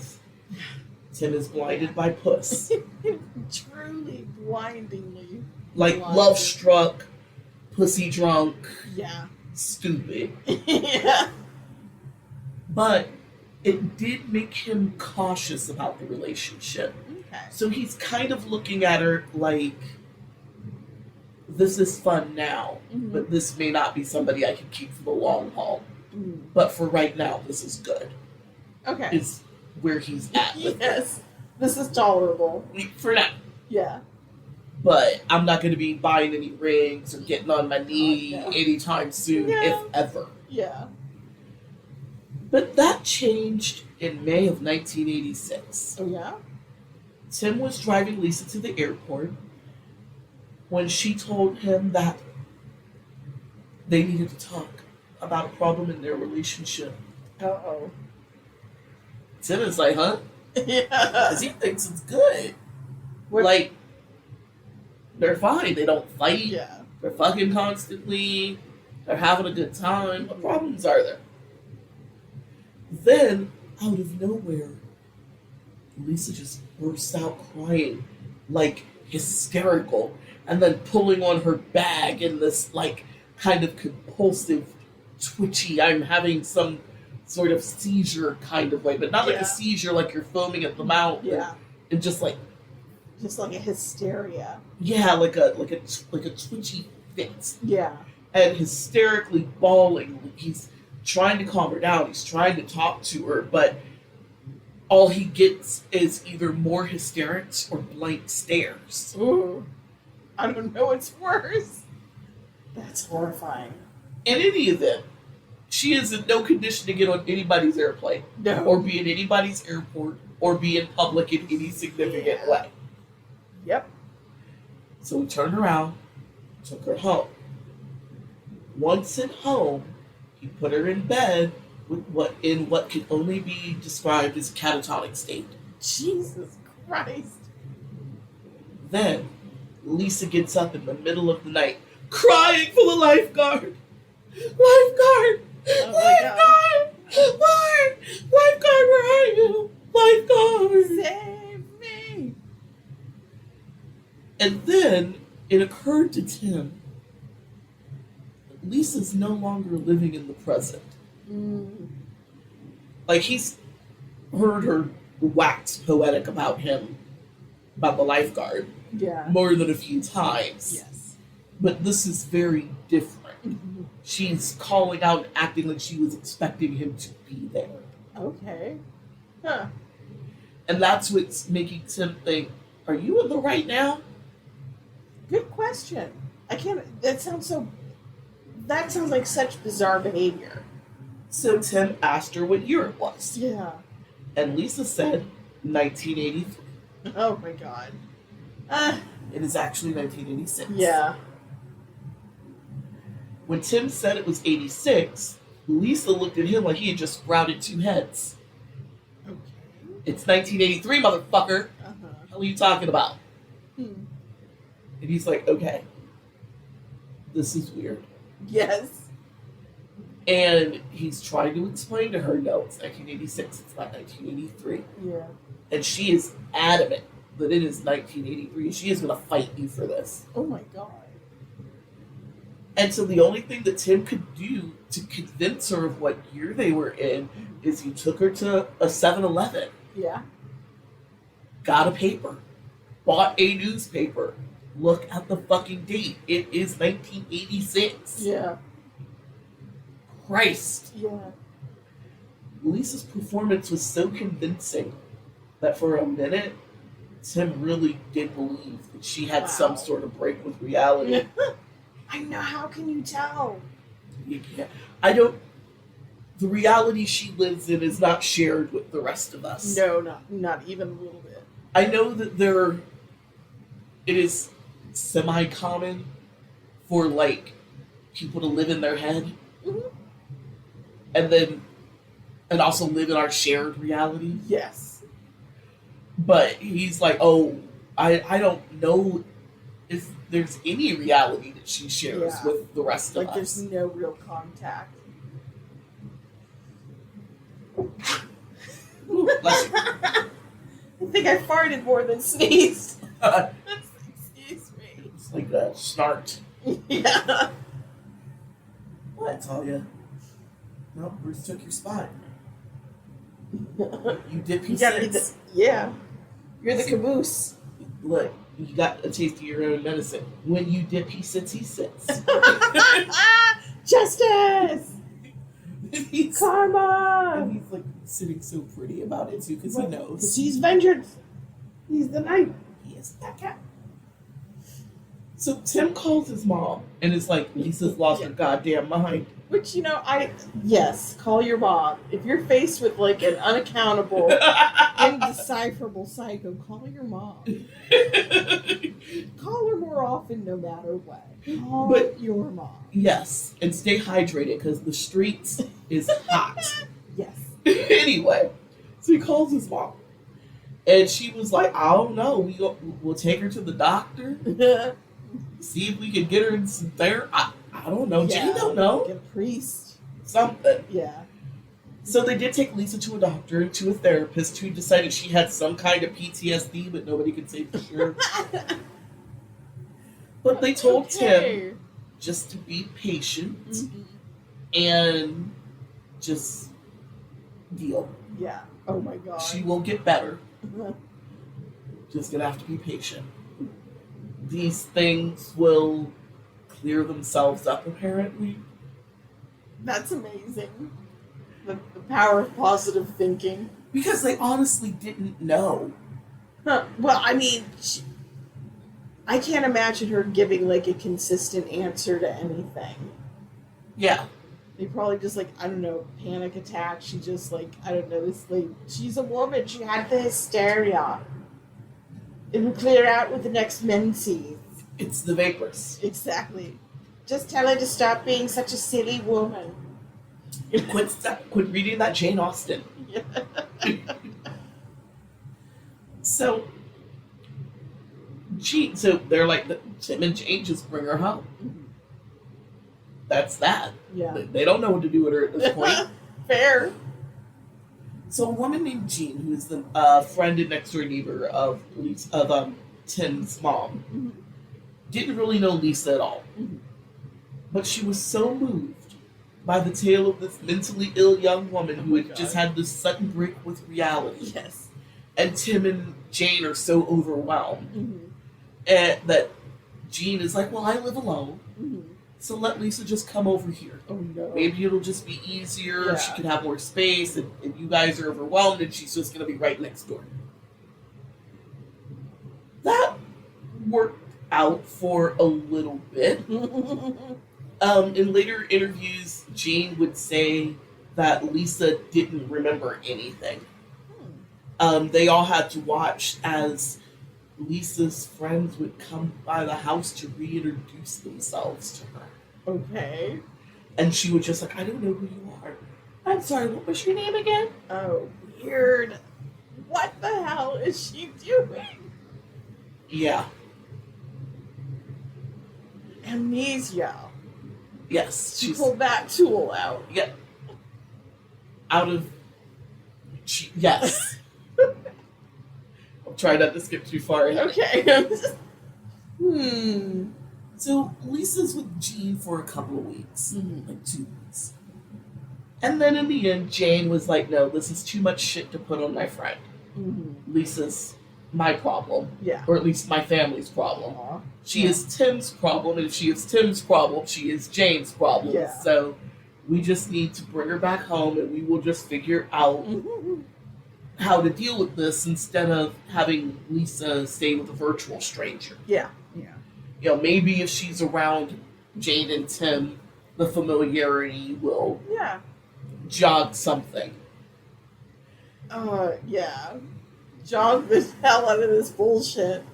Tim is blinded by puss. Truly blindingly. Like blinded. love struck, pussy drunk, Yeah. stupid. Yeah. But it did make him cautious about the relationship. Okay. So he's kind of looking at her like, this is fun now, Mhm. but this may not be somebody I can keep for the long haul. Mm. But for right now, this is good. Okay. Is where he's at with Yes. This is tolerable. it. For now. Yeah. But I'm not going to be buying any rings or getting on my knee no. anytime soon, No. if ever. Yeah. But that changed in May of 1986. Oh, yeah? Tim was driving Lisa to the airport when she told him that they needed to talk about a problem in their relationship. Uh-oh. Tim is like, huh? Yeah. Because he thinks it's good. What- Like, they're fine. They don't fight. Yeah. They're fucking constantly. They're having a good time. What problems are there? Then, out of nowhere, Lisa just bursts out crying, like hysterical, and then pulling on her bag in this, like, kind of compulsive, twitchy, I'm having some sort of seizure kind of way, but not like Yeah. a seizure like you're foaming at the mouth. Yeah. And just like, Just like a hysteria. yeah, like a twitchy fit. Yeah. And hysterically bawling. He's trying to calm her down. He's trying to talk to her, but all he gets is either more hysterics or blank stares. Ooh. I don't know what's worse. That's horrifying. In any event, she is in no condition to get on anybody's airplane No. or be in anybody's airport or be in public in any significant Yeah. way. Yep. So we turned around, took her home. Once at home, he put her in bed with what can only be described as a catatonic state. Jesus Christ. Then Lisa gets up in the middle of the night, crying for the lifeguard. Lifeguard! Oh my God. Lifeguard! Lifeguard, where are you? Lifeguard! Save me. And then it occurred to Tim that Lisa's no longer living in the present. Mm. Like, he's heard her wax poetic about him, about the lifeguard, Yeah. more than a few times. Yes. But this is very different. Mhm. She's calling out and acting like she was expecting him to be there. Okay. Huh. And that's what's making Tim think, are you in the right now? Good question. I can't. That sounds like such bizarre behavior. So Tim asked her what year it was. Yeah. And Lisa said 1983. Oh my God. It is actually 1986. Yeah. When Tim said it was 86, Lisa looked at him like he had just sprouted two heads. Okay. It's 1983, motherfucker. Uh-huh. What are you talking about? Hmm. And he's like, okay, this is weird. Yes. And he's trying to explain to her, no, it's 1986, it's not 1983. Yeah. And she is adamant that it is 1983. She is going to fight you for this. Oh my God. And so the only thing that Tim could do to convince her of what year they were in is he took her to a 7-Eleven, Yeah. got a paper, bought a newspaper. Look at the fucking date. It is 1986. Yeah. Christ. Yeah. Lisa's performance was so convincing that for a minute, Tim really did believe that she had some Wow. sort of break with reality. I know. How can you tell? You can't. I don't. The reality she lives in is not shared with the rest of us. No, not even a little bit. I know that it is semi-common for, like, people to live in their head Mhm. and also live in our shared reality. Yes. But he's like, oh, I don't know if there's any reality that she shares Yeah. with the rest Like of there's us. no real contact. Ooh, bless you. I think I farted more than sneezed. Excuse me. It's like that snart. Yeah. What, Talia? No, Bruce took your spot. You did You gotta be P6. yeah. You're the caboose. Look, You got a taste of your own medicine. When you dip, he sits, he sits. Justice! he's, Karma! and he's like sitting so pretty about it too, because he knows. Because he's vengeance. He's the knight. He is that cat. So Tim calls his mom and is like, Lisa's lost her goddamn mind. Which, yes, call your mom. If you're faced with like an unaccountable, indecipherable psycho, call your mom. Call her more often no matter what. Call your mom. Yes, and stay hydrated because the streets is hot. Yes. Anyway, so he calls his mom. And she was like, I don't know. We'll take her to the doctor. See if we can get her in some therapy. I don't know. Yeah, Jane don't know. Like a priest. Something. Yeah. So they did take Lisa to a doctor, to a therapist who decided she had some kind of PTSD, but nobody could say for sure. But they told Tim just to be patient and just deal. Yeah. Oh my god. She will get better. Just gonna have to be patient. These things will clear themselves up, apparently. That's amazing. The power of positive thinking. Because they honestly didn't know. Huh. Well, I mean, I can't imagine her giving like a consistent answer to anything. Yeah. They probably just like, I don't know, panic attack. She just like, I don't know, this like, she's a woman. She had the hysteria. It will clear out with the next menses. It's the vapors. Exactly. Just tell her to stop being such a silly woman. Quit reading that Jane Austen. Yeah. So they're like, Tim and Jane just bring her home. That's that. Yeah. They don't know what to do with her at this point. Fair. So a woman named Jean, who is the friend and next door neighbor of Tim's mom, didn't really know Lisa at all. But she was so moved by the tale of this mentally ill young woman who had just had this sudden break with reality. Yes. And Tim and Jane are so overwhelmed that Jean is like, well, I live alone. So let Lisa just come over here. Oh no. Maybe it'll just be easier. Yeah. She can have more space, and you guys are overwhelmed, and she's just going to be right next door. That worked out for a little bit. In later interviews, Jane would say that Lisa didn't remember anything. They all had to watch as Lisa's friends would come by the house to reintroduce themselves to her. Okay. And she was just like, I don't know who you are. I'm sorry, what was your name again? Oh, weird. What the hell is she doing? Yeah. Amnesia. Yes. She pulled that tool out. Yeah. Yes. I'll try not to skip too far ahead. Okay. So Lisa's with Jean for a couple of weeks. Like 2 weeks. And then in the end, Jane was like, no, this is too much shit to put on my friend. Lisa's my problem. Yeah. Or at least my family's problem. She is Tim's problem, and if she is Tim's problem, she is Jane's problem. Yeah. So we just need to bring her back home, and we will just figure out how to deal with this instead of having Lisa stay with a virtual stranger. Yeah. Maybe if she's around Jane and Tim, the familiarity will jog something. Yeah. Jog the hell out of this bullshit.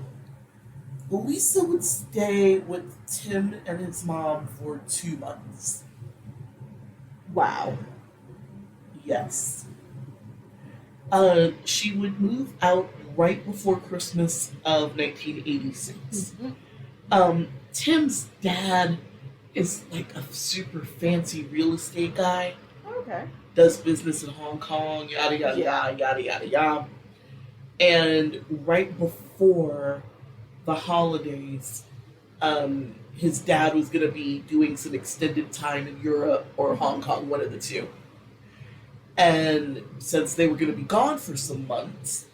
Lisa would stay with Tim and his mom for 2 months. Wow. Yes. She would move out right before Christmas of 1986. Tim's dad is like a super fancy real estate guy. Okay. Does business in Hong Kong, yada, yada, yada, yada, yada, yada. And right before the holidays, his dad was going to be doing some extended time in Europe or Hong Kong, one of the two. And since they were going to be gone for some months,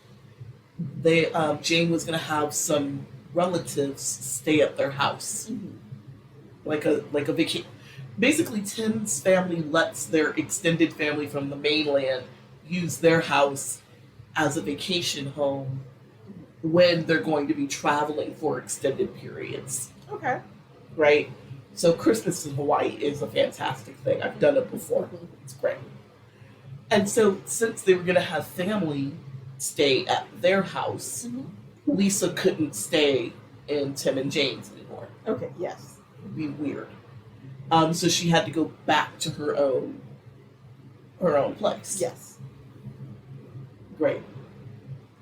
Jane was going to have some relatives stay at their house, Mhm. like a vacation. Basically, Tim's family lets their extended family from the mainland use their house as a vacation home when they're going to be traveling for extended periods, Okay. right? So Christmas in Hawaii is a fantastic thing. I've done it before. It's great. And so since they were going to have family stay at their house, Mhm. Lisa couldn't stay in Tim and Jane's anymore. Okay. Yes. It'd be weird. So she had to go back to her own place. Yes. Great.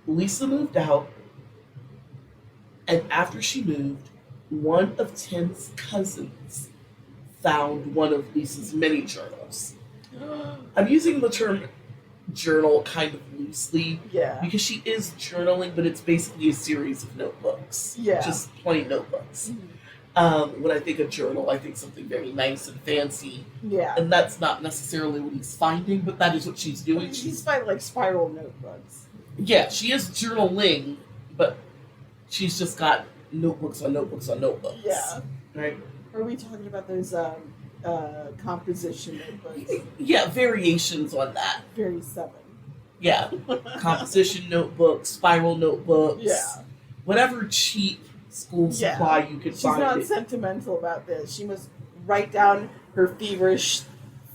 Lisa moved out, and after she moved, one of Tim's cousins found one of Lisa's mini journals. I'm using the term journal kind of loosely Yeah. because she is journaling, but it's basically a series of notebooks. Yeah. Just plain notebooks. Mhm. When I think of journal, I think something very nice and fancy, Yeah. and that's not necessarily what he's finding, but that is what she's doing. She's finding like spiral notebooks. Yeah, she is journaling, but she's just got notebooks on notebooks on notebooks. Yeah. Right? Are we talking about those composition notebooks? Yeah, variations on that. Very 7. Yeah. Composition notebooks, spiral notebooks. Yeah. Whatever cheap school Yeah. supply you could She's find. not sentimental about this. She must write down her feverish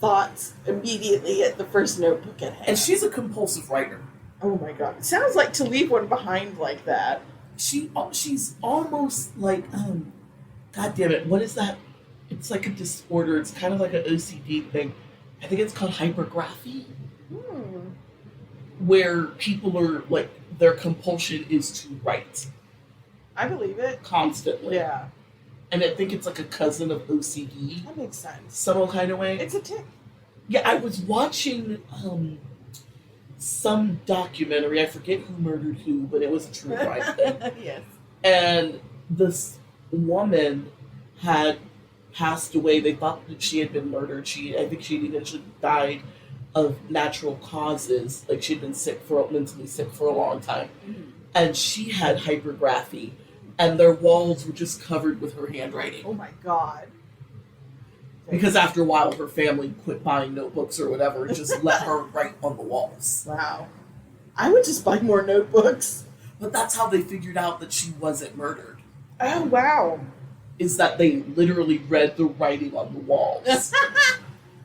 thoughts immediately at the first notebook at hand. And she's a compulsive writer. Oh my god. It sounds like to leave one behind like that. She's almost like God damn it, what is that? It's like a disorder. It's kind of like an OCD thing. I think it's called hypergraphy, where people are like their compulsion is to write I believe it. constantly. Yeah. And I think it's like a cousin of OCD, That makes sense. some kind of way. It's a tick. Yeah, I was watching some documentary. I forget who murdered who, but it was a true crime thing. Yes. And this woman had passed away. They thought that she had been murdered. I think she eventually died of natural causes. Like she'd been mentally sick for a long time. Mhm. And she had hypergraphy, and their walls were just covered with her handwriting. Oh my god. Because after a while, her family quit buying notebooks or whatever, and just let her write on the walls. Wow. I would just buy more notebooks. But that's how they figured out that she wasn't murdered. Oh wow. Is that they literally read the writing on the walls. Is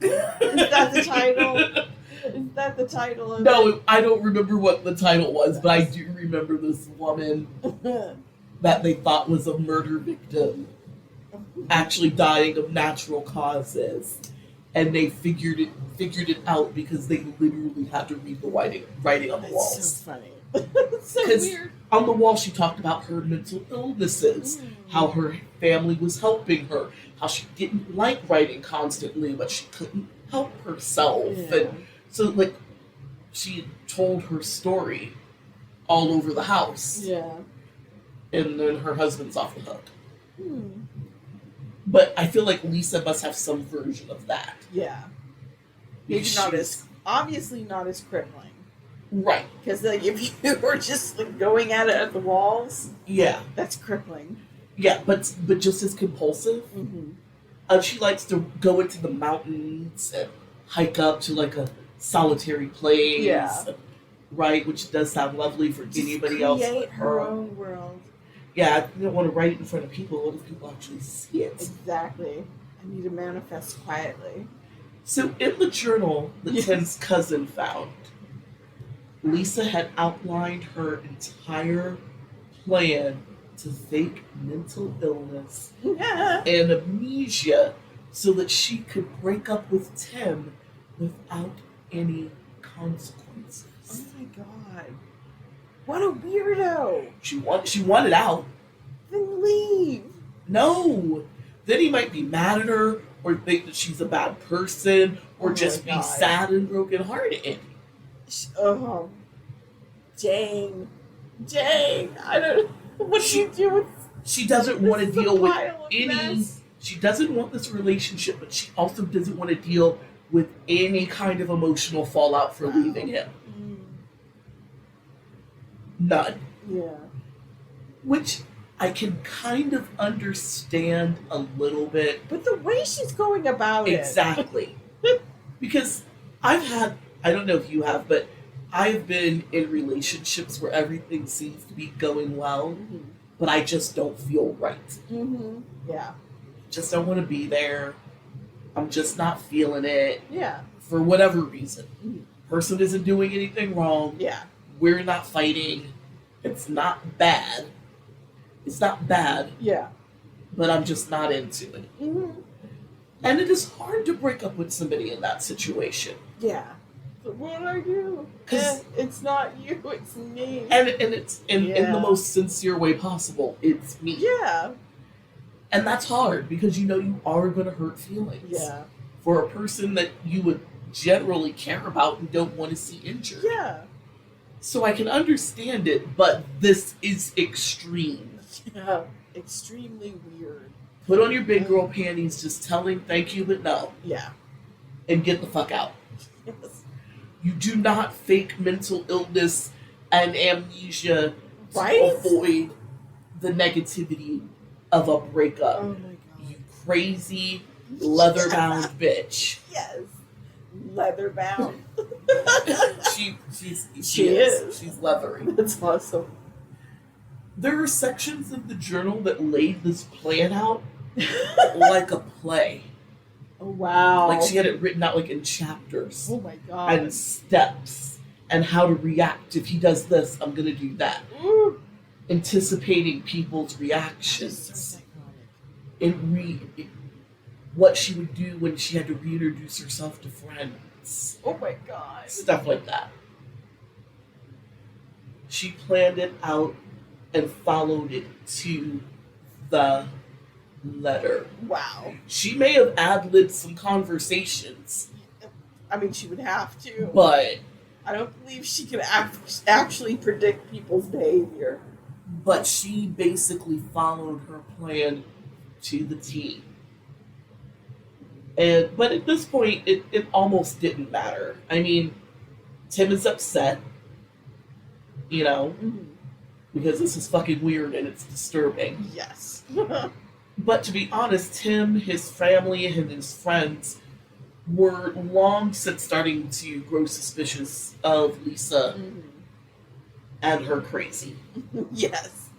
that the title? Is that the title of No, I don't remember what the title was, but I do remember this woman it? that they thought was a murder victim actually dying of natural causes. And they figured it out because they literally had to read the writing on the It's walls. so funny. It's so 'Cause weird. On the wall, she talked about her mental illnesses, how her family was helping her, how she didn't like writing constantly, but she couldn't help herself. Yeah. And so, like, she told her story all over the house, Yeah. and then her husband's off the hook. Hmm. But I feel like Lisa must have some version of that. Yeah. Maybe Because not she's- as obviously not as crippling. Right. Because like if you were just like going at it at the walls, Yeah. that's crippling. Yeah, but just as compulsive. Mm-hmm. She likes to go into the mountains and hike up to like a solitary place. Yeah. Right, which does sound lovely for anybody else. Create but her own world. Yeah, I don't want to write it in front of people. What if people actually see it? Exactly. I need to manifest quietly. So in the journal that Yes. Tim's cousin found, Lisa had outlined her entire plan to fake mental illness Oh and amnesia so that she could break up with Tim without any consequences. my god. What a weirdo. She wanted out. Then leave. No. Then he might be mad at her or think that she's a bad person or Oh just my be God. sad and brokenhearted. Oh. Jane. I don't know. What do you do with She doesn't want to this is a deal with pile of any. mess. She doesn't want this relationship, but she also doesn't want to deal with any kind of emotional fallout for leaving him. Mm, None. yeah. Which I can kind of understand a little bit. But the way she's going about Exactly. Because I don't know if you have, but I've been in relationships where everything seems to be going well, Mm-hmm. but I just don't feel right. Mm-hmm. Yeah. Just don't want to be there. I'm just not feeling it Yeah. for whatever reason. Mm-hmm. Person isn't doing anything wrong. Yeah. We're not fighting. It's not bad. It's not bad, Yeah. but I'm just not into it. Mm-hmm. And it is hard to break up with somebody in that situation. Yeah. But what do I do? 'Cause- It's not you, it's me. And it's in the Yeah. most sincere way possible. It's me. Yeah. And that's hard because you know you are going to hurt feelings. Yeah. For a person that you would generally care about and don't want to see injured. Yeah. So I can understand it, but this is extreme. Yeah. Extremely weird. Put on your big girl panties, just tell him thank you, but no. Yeah. And get the fuck out. Yes. You do not fake mental illness and amnesia Right? to avoid the negativity of a breakup. Oh my god. You crazy, leather-bound bitch. Yes. Leather bound. She She is. She's leathery. That's awesome. There are sections of the journal that laid this plan out like a play. Oh wow. Like she had it written out like in chapters Oh my god. and steps and how to react. If he does this, I'm gonna do that. Ooh. Anticipating people's That is reactions. so psychotic. What she would do when she had to reintroduce herself to friends. Oh my god. Stuff like that. She planned it out and followed it to the letter. Wow. She may have ad-libbed some conversations, I mean, she would have to. but I don't believe she could actually predict people's behavior. she basically followed her plan to the T. But at this point, it almost didn't matter. I mean, Tim is upset, you know, Mm-hmm. because this is fucking weird and it's disturbing. Yes. But to be honest, Tim, his family, and his friends were long since starting to grow suspicious of Liysa Mm-hmm. and her crazy. Yes.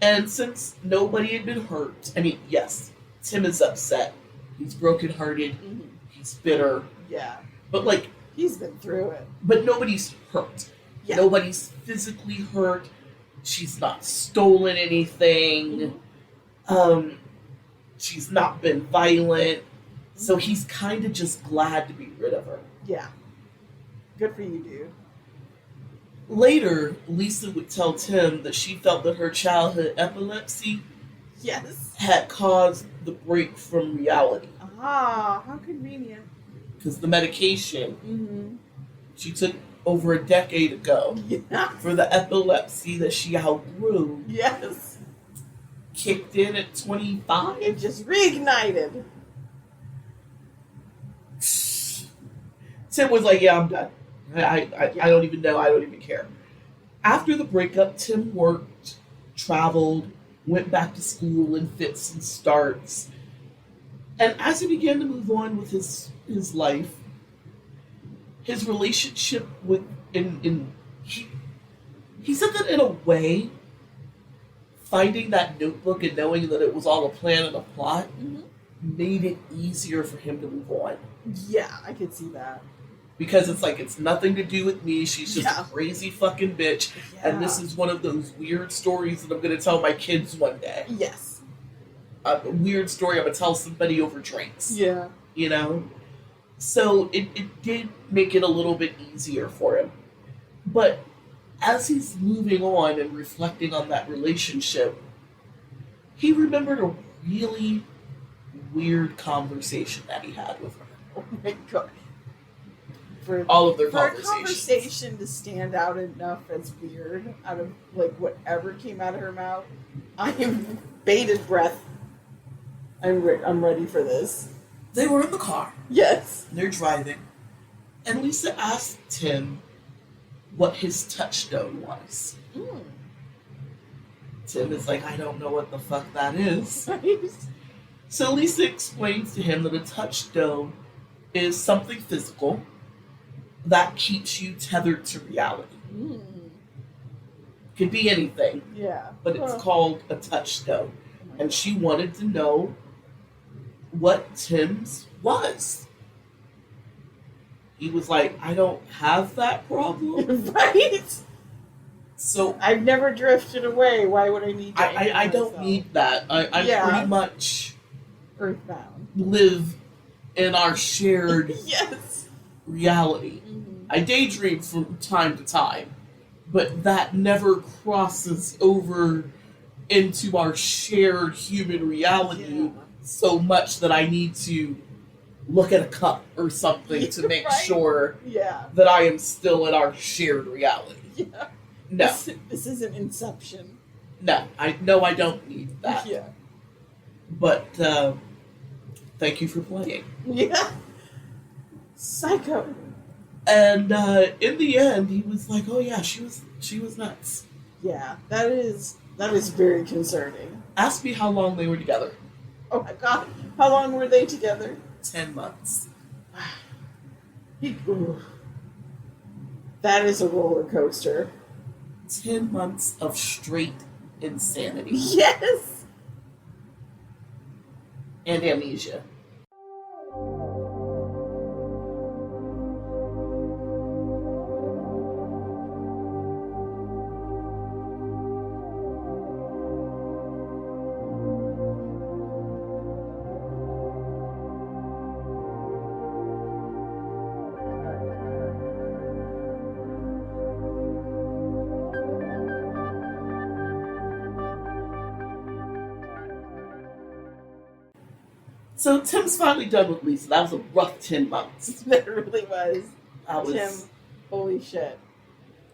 And since nobody had been hurt, I mean, yes, Tim is upset. He's brokenhearted. Mm-hmm. He's bitter. Yeah. But like, He's been through it. but nobody's hurt. Yeah. Nobody's physically hurt. She's not stolen anything. Mm-hmm. She's not been violent. So he's kind of just glad to be rid of her. Yeah. Good for you, dude. Later, Liysa would tell Tim that she felt that her childhood epilepsy Yes. had caused the break from reality. Ah, how convenient. Because the medication Mm-hmm. she took over a decade ago Yeah. for the epilepsy that she outgrew Yes. kicked in at 25. It just reignited. Tim was like, yeah, I'm done. I don't even know. I don't even care. After the breakup, Tim worked, traveled, went back to school in fits and starts. And as he began to move on with his life, his relationship with he said that in a way, finding that notebook and knowing that it was all a plan and a plot Mm-hmm. made it easier for him to move on. Yeah, I could see that. Because it's like, it's nothing to do with me. She's just Yeah. a crazy fucking bitch. And this is one of those weird stories that I'm going to tell my kids one day. Yes. A weird story I'm going to tell somebody over drinks. Yeah. You know? So it did make it a little bit easier for him. But as he's moving on and reflecting on that relationship, he remembered a really weird conversation that he had with her. Oh my god. For All of their a conversations. conversation to stand out enough as weird out of like whatever came out of her mouth, I am bated breath. I'm ready for this. They were in the car. Yes. They're driving. And Liysa asked Tim what his touchstone was. Mm. Tim is like, I don't know what the fuck that is. Right? So Lisa explains to him that a touchstone is something physical that keeps you tethered to reality. Mm. Could be anything, Yeah. but it's called a touchstone. And she wanted to know what Tim's was. He was like, I don't have that problem. Right? So I've never drifted away. Why would I need to? I don't need that. I'm Yeah. pretty much Earthbound. live in our shared Yes. reality. Mm-hmm. I daydream from time to time, but that never crosses over into our shared human reality Yeah. so much that I need to look at a cup or something to make Right? sure Yeah. that I am still in our shared reality. Yeah. No, This isn't Inception. no, I don't need that. Yeah. But thank you for playing. Yeah. Psycho. And in the end, he was like, "Oh yeah, she was nuts." Yeah. That is very concerning. Ask me how long they were together. Oh my god. How long were they together? 10 months. Ooh. That is a roller coaster. 10 months of straight insanity Yes. and amnesia. So Tim's finally done with Lisa. That was a rough 10 months. That really was. That was, Tim, holy shit.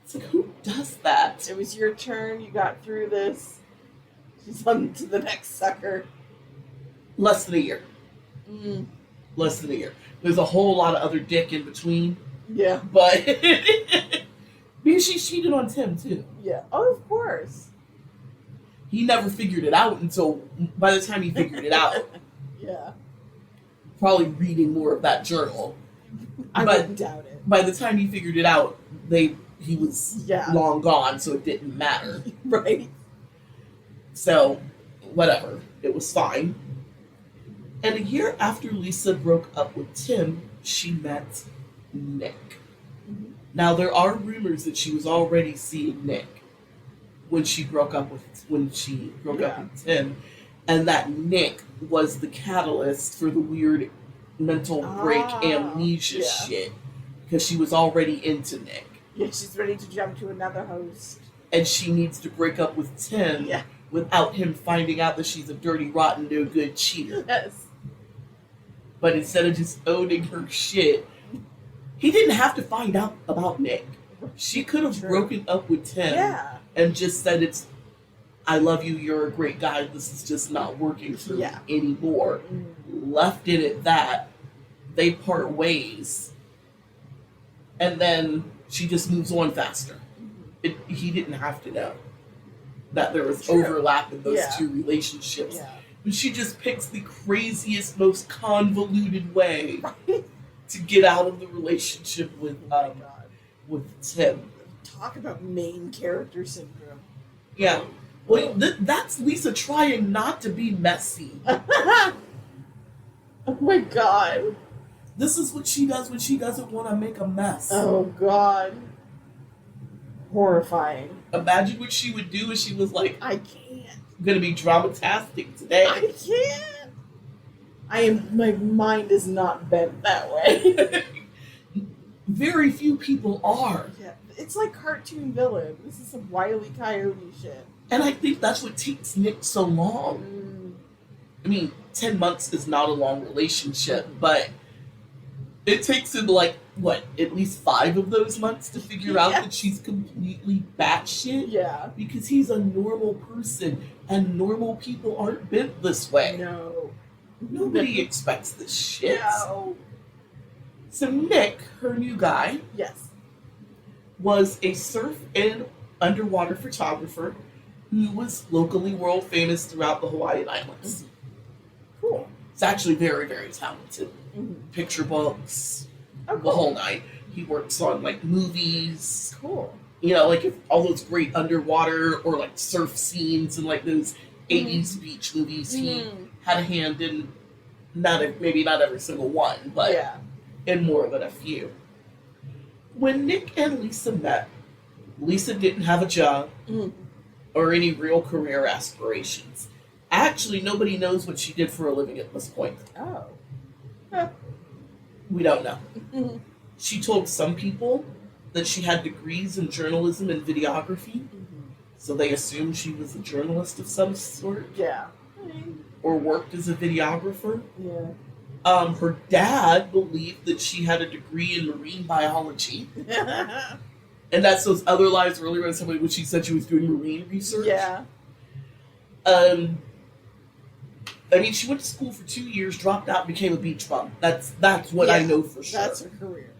it's like, who does that? It was your turn. You got through this. She's on to the next sucker. Less than a year. Mm. Less than a year. There's a whole lot of other dick in between, Yeah. but because she cheated on Tim too. Yeah. Oh, of course. He never figured it out until by the time he figured it out, Yeah. probably reading more of that journal. I But- wouldn't doubt it. By the time he figured it out, he was Yeah. long gone, so it didn't matter. Right. So, whatever. It was fine. And a year after Lisa broke up with Tim, she met Nick. Mhm. Now, there are rumors that she was already seeing Nick when she broke up with Tim, and that Nick was the catalyst for the weird mental break amnesia yeah. shit, because she was already into Nick. Yeah, she's ready to jump to another host. And she needs to break up with Tim Yeah. without him finding out that she's a dirty, rotten, no good cheater. Yes. But instead of just owning her shit, he didn't have to find out about Nick. She could have True. broken up with Tim Yeah. and just said, I love you, you're a great guy, this is just not working for me Yeah. anymore. Mm. Left it at that. They part ways. And then she just moves on faster. He didn't have to know that there was True. overlap in those Yeah. two relationships. Yeah. But she just picks the craziest, most convoluted way Right? to get out of the relationship with Oh my god. with Tim. Talk about main character syndrome. Yeah. Well, that's Lisa trying not to be messy. Oh my god. This is what she does when she doesn't want to make a mess. Oh god. Horrifying. Imagine what she would do if she was like, I can't. I'm going to be dramatastic today. I can't. My mind is not bent that way. Very few people are. Yeah. It's like cartoon villain. This is some Wile E. Coyote shit. And I think that's what takes Nick so long. Mm. I mean, 10 months is not a long relationship, but it takes him, like, what, at least 5 of those months to figure out Yeah. that she's completely batshit? Yeah. Because he's a normal person, and normal people aren't bent this way. No. Nobody expects this shit. No. So Nick, her new guy, Yes. was a surf and underwater photographer who was locally world famous throughout the Hawaiian Islands. Cool. He's actually very, very talented. Mm-hmm. Picture books, Oh, the cool. whole night. He works on like movies, Cool. you know, like if all those great underwater or like surf scenes and like those 80s beach movies. He had a hand in maybe not every single one, but Yeah. in more than a few. When Nick and Liysa met, Liysa didn't have a job Mm. or any real career aspirations. Actually, nobody knows what she did for a living at this point. Oh. We don't know. Mm-hmm. She told some people that she had degrees in journalism and videography, so they assumed she was a journalist of some sort Yeah. or worked as a videographer. Yeah. Her dad believed that she had a degree in marine biology, and that's those other lies earlier when she said she was doing marine research. Yeah. I mean, she went to school for 2 years, dropped out, and became a beach bum. That's what I know for sure. That's her career.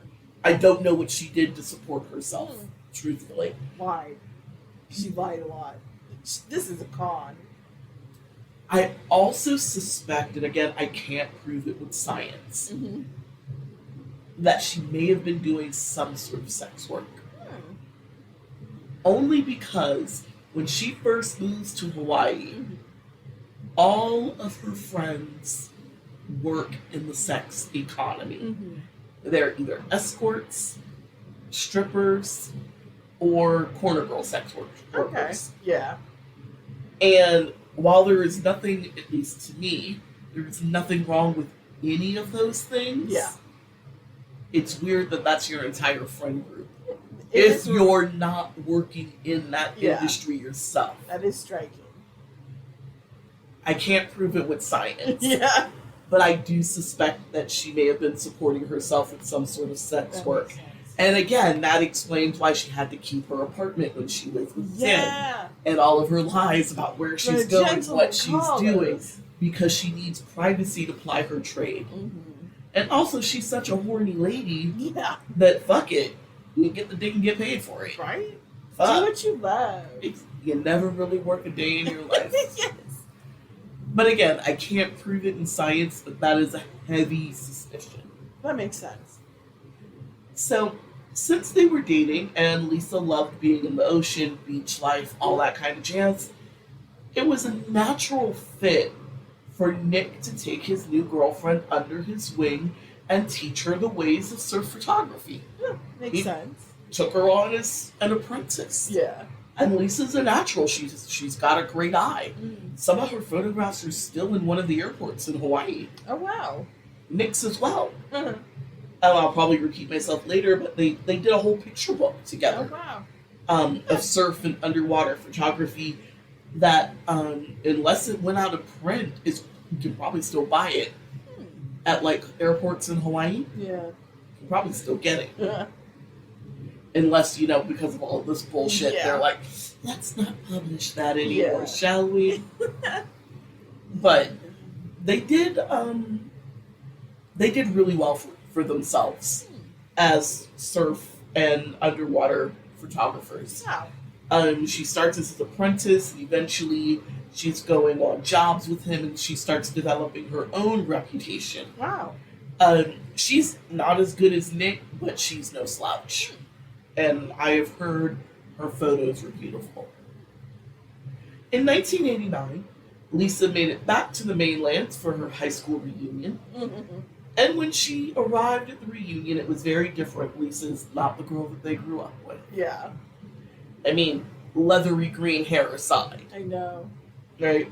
I don't know what she did to support herself, truthfully. Lied. She lied a lot. This is a con. I also suspect, and again, I can't prove it with science, Mm-hmm. that she may have been doing some sort of sex work. Only because when she first moves to Hawaii, all of her friends work in the sex economy. Mm-hmm. They're either escorts, strippers, or corner girl sex workers. Yeah. And while there is nothing, at least to me, there is nothing wrong with any of those things. Yeah. It's weird that that's your entire friend group. It If is- you're not working in that Yeah. industry yourself. That is striking. I can't prove it with science. Yeah. But I do suspect that she may have been supporting herself with some sort of sex That work. makes sense. And again, that explains why she had to keep her apartment when she lived with Tim. Yeah. And all of her lies about where she's The going, gentleman what she's doing. callers. Because she needs privacy to ply her trade. Mm-hmm. And also, she's such a horny lady Yeah. that fuck it. You get the dick and get paid for it. Right? Do Fuck. what you love. You never really work a day in your life. Yes. But again, I can't prove it in science, but that is a heavy suspicion. That makes sense. So, since they were dating and Liysa loved being in the ocean, beach life, all that kind of jazz, it was a natural fit for Nick to take his new girlfriend under his wing and teach her the ways of surf photography. Yeah, makes He- sense. Took her on as an apprentice. Yeah. And Lisa's a natural. She's got a great eye. Mm. Some of her photographs are still in one of the airports in Hawaii. Oh, wow. Nick's as well. Oh, And I'll probably repeat myself later, but they did a whole picture book together wow. of surf and underwater photography that, unless it went out of print, you can probably still buy it at like airports in Hawaii. Yeah. You can probably still get it. Unless, because of all this bullshit, Yeah. they're like, let's not publish that anymore, Yeah. shall we? But they did really well for themselves as surf and underwater photographers. Wow. She starts as his apprentice, and eventually she's going on jobs with him, and she starts developing her own reputation. Wow. She's not as good as Nick, but she's no slouch. And I have heard her photos are beautiful. In 1989, Liysa made it back to the mainland for her high school reunion. Mm-hmm. And when she arrived at the reunion, it was very different. Lisa's not the girl that they grew up with. Yeah. I mean, leathery green hair aside, I know. right?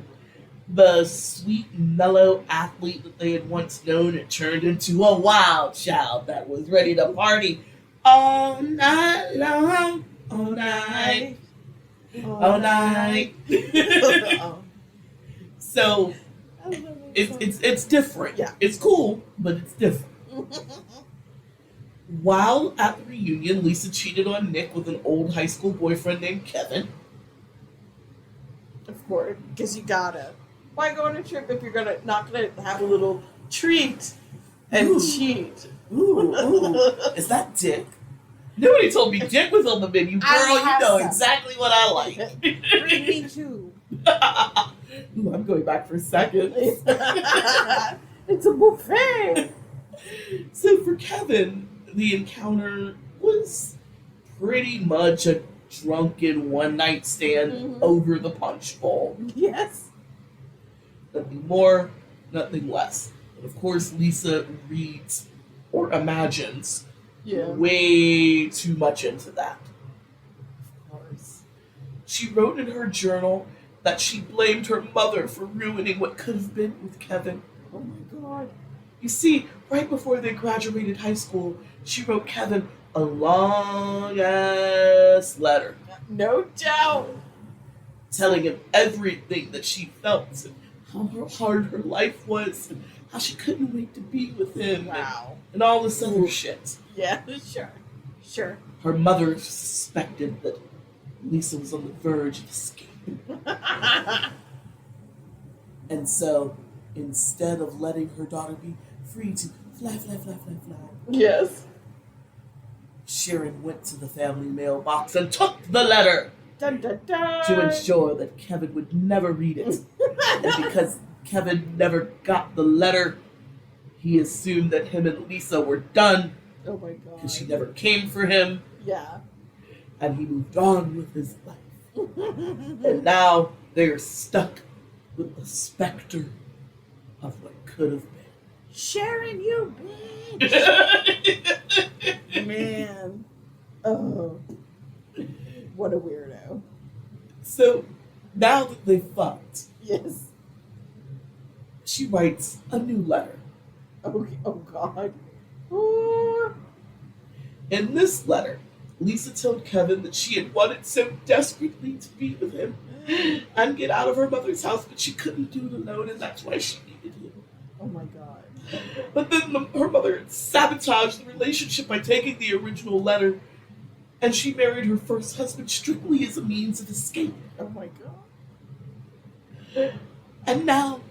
The sweet, mellow athlete that they had once known had turned into a wild child that was ready to party all night long, all night, all night. Oh. So I love that it's different. Yeah. It's cool, but it's different. song. While at the reunion, Liysa cheated on Nick with an old high school boyfriend named Kevin. Of course, because you gotta. Why go on a trip if you're not gonna have a little treat and Ooh. cheat? Ooh, is that Dick? Nobody told me Dick was on the menu. Girl, I you know have exactly what I like. Bring Me too. Ooh, I'm going back for seconds. It's a buffet. So for Kevin, the encounter was pretty much a drunken one-night stand over the punch bowl. Yes. Nothing more, nothing less. And of course, Lisa reads or imagines way too much into that. Of course. She wrote in her journal that she blamed her mother for ruining what could have been with Kevin. Oh my God. You see, right before they graduated high school, she wrote Kevin a long-ass letter. No doubt. Telling him everything that she felt and how hard her life was and how she couldn't wait to be with him and all this other shit. Yeah, sure. Her mother suspected that Lisa was on the verge of escape. And so, instead of letting her daughter be free to fly, Yes. Sharon went to the family mailbox and took the letter Dun, dun, dun. to ensure that Kevin would never read it. And because Kevin never got the letter, he assumed that him and Lisa were done. Oh my God. Because she never came for him. Yeah. And he moved on with his life. And now they are stuck with the specter of what could have been. Sharon, you bitch. Man. Oh. What a weirdo. So, now that they fucked, Yes. she writes a new letter. Okay. Oh God. Oh. In this letter, Lisa told Kevin that she had wanted so desperately to be with him and get out of her mother's house, but she couldn't do it alone, and that's why she needed him. Oh my God. But then her mother sabotaged the relationship by taking the original letter, and she married her first husband strictly as a means of escape. Oh my God. And now,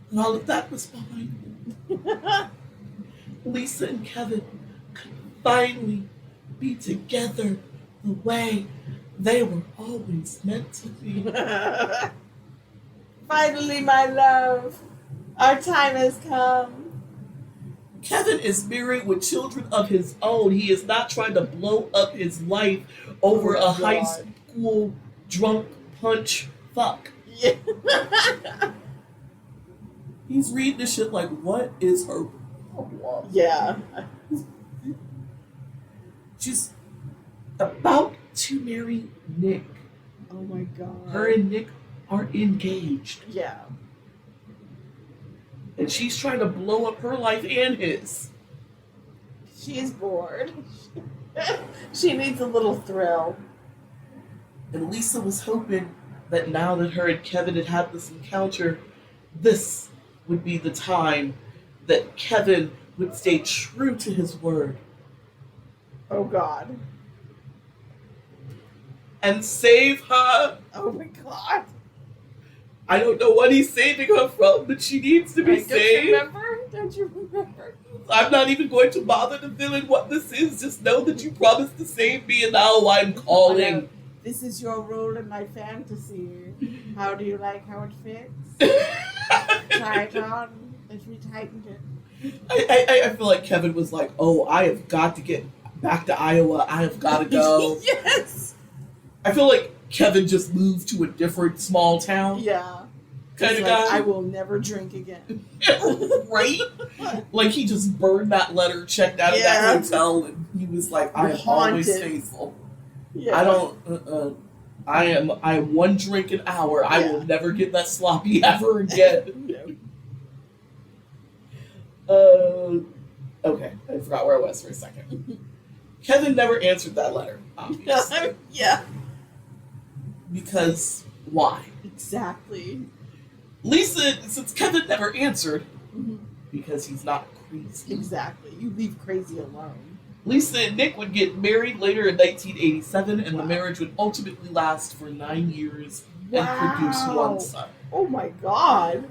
when all of that was behind them, Lisa and Kevin could finally be together the way they were always meant to be. Finally, my love. Our time has come. Kevin is married with children of his own. He is not trying to blow up his life over a high school drunk punch fuck. Yeah. He's reading this shit like, what is her problem? Yeah. She's about to marry Nick. Oh my God. Her and Nick are engaged. Yeah. And she's trying to blow up her life and his. She's bored. She needs a little thrill. And Lisa was hoping that now that her and Kevin had had this encounter, this would be the time that Kevin would stay true to his word. Oh God. And save her. Oh my God. I don't know what he's saving her from, but she needs to be Don't saved. you remember? Don't you remember? I'm not even going to bother to fill in what this is. Just know that you promised to save me, and now I'm calling. This is your role in my fantasy. How do you like how it fits? Try it on. Let's retighten it. I feel like Kevin was like, oh, I have got to get back to Iowa. I have got to go. Yes. I feel like Kevin just moved to a different small town. Yeah. Kind of like, guy. I will never drink again. Right? Like he just burned that letter, checked out of that hotel, and he was like, I am always faithful. Yeah. I don't, I am one drink an hour. I will never get that sloppy ever again. Okay, I forgot where I was for a second. Kevin never answered that letter, obviously. Yeah. Because why? Exactly. Lisa, since Kevin never answered, because he's not crazy. Exactly. You leave crazy alone. Lisa and Nick would get married later in 1987, and the marriage would ultimately last for 9 years and produce one son. Oh my God.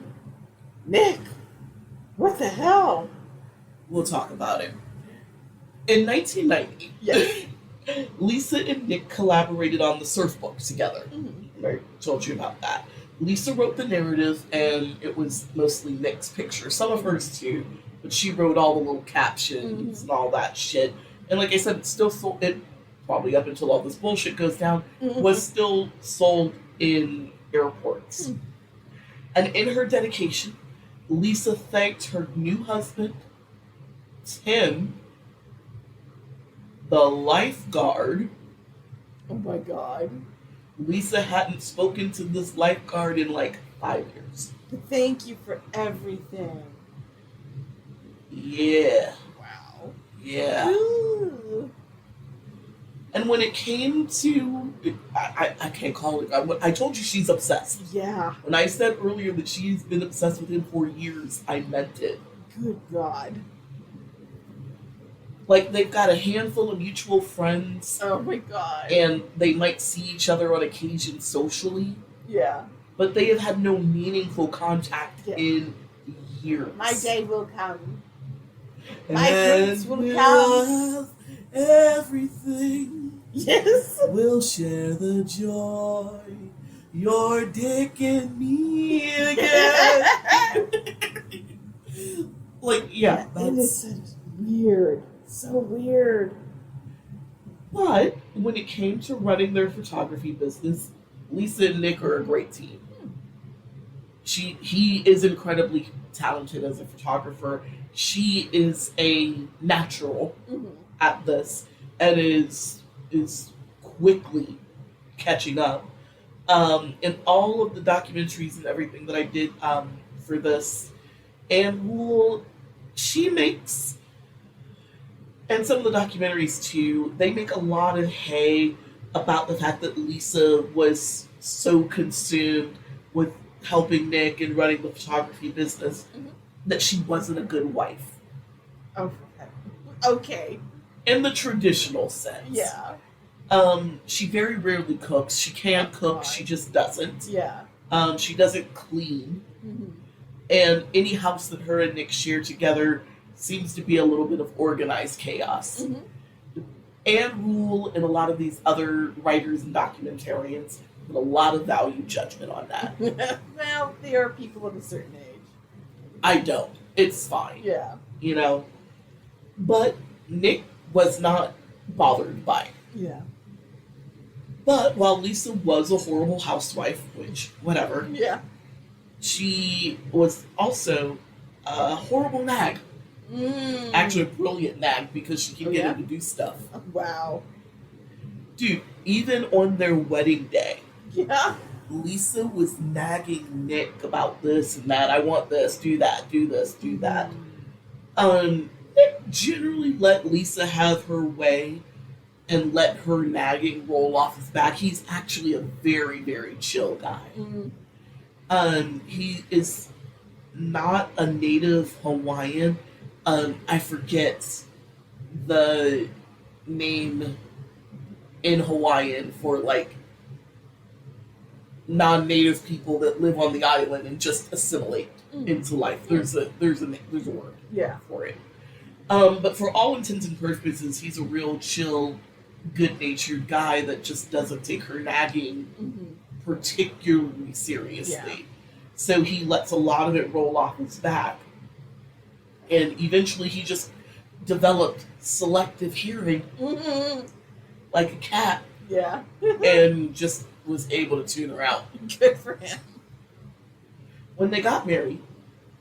Nick, what the hell? We'll talk about it. In 1990, Lisa and Nick collaborated on the Surf book together. I told you about that. Lisa wrote the narrative, and it was mostly Nick's picture. Some of hers too, but she wrote all the little captions and all that shit. And like I said, it still sold. It probably up until all this bullshit goes down was still sold in airports. And in her dedication, Lisa thanked her new husband, Tim, the lifeguard. Oh my god. Lisa hadn't spoken to this lifeguard in like 5 years. Thank you for everything. Yeah. Wow. Yeah. Ooh. And when it came to, I can't call it, I told you she's obsessed. Yeah. When I said earlier that she's been obsessed with him for years, I meant it. Good God. Like, they've got a handful of mutual friends. Oh my God. And they might see each other on occasion socially. Yeah. But they have had no meaningful contact in years. My day will come. My prince will come. Everything. Yes. We'll share the joy. Your dick and me again. Like, yeah, that's... Innocent. Weird. So weird. But when it came to running their photography business, Lisa and Nick are a great team. He is incredibly talented as a photographer. She is a natural at this and is quickly catching up. In all of the documentaries and everything that I did for this, and well, she makes, and some of the documentaries too, they make a lot of hay about the fact that Lisa was so consumed with helping Nick and running the photography business that she wasn't a good wife. Okay. In the traditional sense. Yeah. She very rarely cooks. She can cook, she just doesn't. Yeah. She doesn't clean. And any house that her and Nick share together seems to be a little bit of organized chaos. Anne Rule and a lot of these other writers and documentarians put a lot of value judgment on that. Well, they are people of a certain age. I don't. It's fine. Yeah. You know? But Nick was not bothered by it. Yeah. But while Lisa was a horrible housewife, which, whatever, she was also a horrible nag. Actually, a brilliant nag because she can get him to do stuff. Wow. Dude, even on their wedding day, Lisa was nagging Nick about this and that. I want this, do that, do this, do that. Nick generally let Lisa have her way and let her nagging roll off his back. He's actually a very, very chill guy. He is not a native Hawaiian. I forget the name in Hawaiian for like non-native people that live on the island and just assimilate into life. There's a word for it. But for all intents and purposes, he's a real chill, good-natured guy that just doesn't take her nagging particularly seriously. So he lets a lot of it roll off his back. And eventually he just developed selective hearing like a cat. And just was able to tune her out. Good for him. When they got married,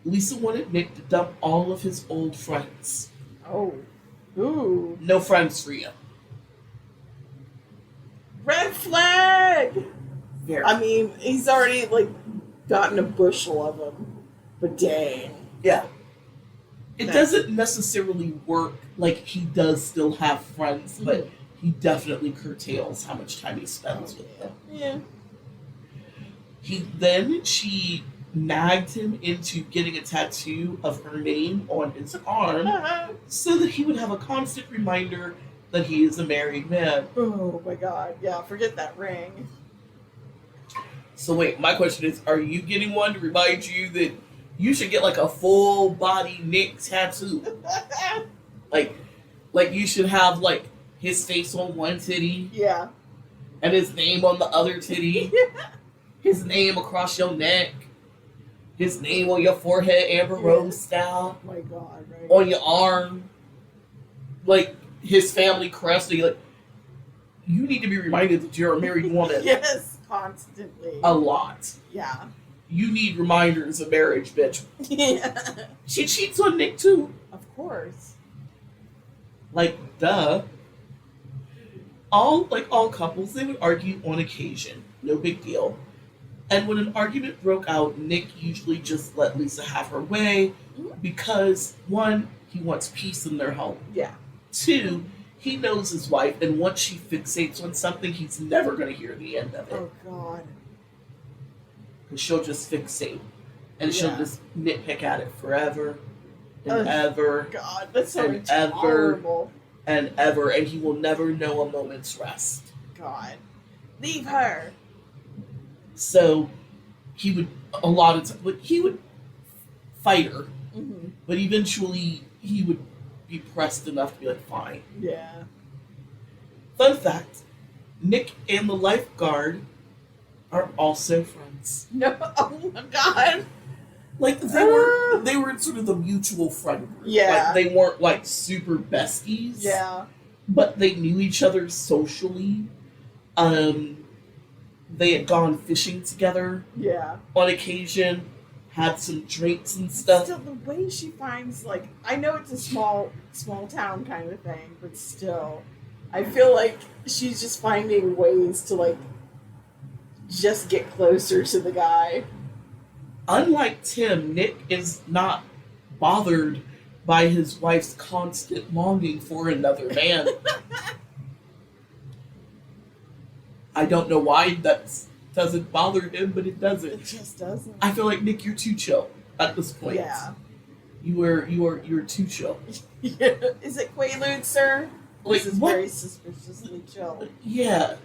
Lisa wanted Nick to dump all of his old friends. Oh. Ooh. No friends for you. Red flag! Very. I mean, he's already, like, gotten a bushel of them. But dang. Yeah. It doesn't necessarily work like he does still have friends, but he definitely curtails how much time he spends with them. Yeah. She nagged him into getting a tattoo of her name on his arm so that he would have a constant reminder that he is a married man. Oh my God. Yeah, forget that ring. So wait, my question is, are you getting one to remind you that you should get like a full body Nick tattoo? like you should have like his face on one titty. Yeah. and his name on the other titty, his name across your neck, his name on your forehead, Amber Rose style, Oh my God, right? on your arm, like his family crest. Like, you need to be reminded that you're a married woman. Yes, constantly. A lot. Yeah. You need reminders of marriage, bitch. Yeah. She cheats on Nick too. Of course. Like, duh. All couples, they would argue on occasion. No big deal. And when an argument broke out, Nick usually just let Lisa have her way because, one, he wants peace in their home. Yeah. Two, he knows his wife, and once she fixates on something, he's never going to hear the end of it. Oh God. Because she'll just fixate. And she'll Yeah. just nitpick at it forever and ever God, that's so And ever- intolerable. and ever, and he will never know a moment's rest. God. Leave her. So he would, a lot of times, he would fight her, Mm-hmm. but eventually he would be pressed enough to be like, fine. Yeah. Fun fact, Nick and the lifeguard are also friends. No. Oh my God. Like, they were sort of the mutual friend group. Yeah. Like, they weren't like super besties. Yeah. But they knew each other socially. They had gone fishing together Yeah. on occasion, had some drinks and stuff. Still, the way she finds, like, I know it's a small town kind of thing, but still, I feel like she's just finding ways to, like, just get closer to the guy. Unlike Tim, Nick is not bothered by his wife's constant longing for another man. I don't know why that doesn't bother him, but it doesn't. It just doesn't. I feel like, Nick, you're too chill at this point. Yeah. You're too chill. Yeah. Is it Quaalude, sir? Like, This is what? very suspiciously chill. Yeah.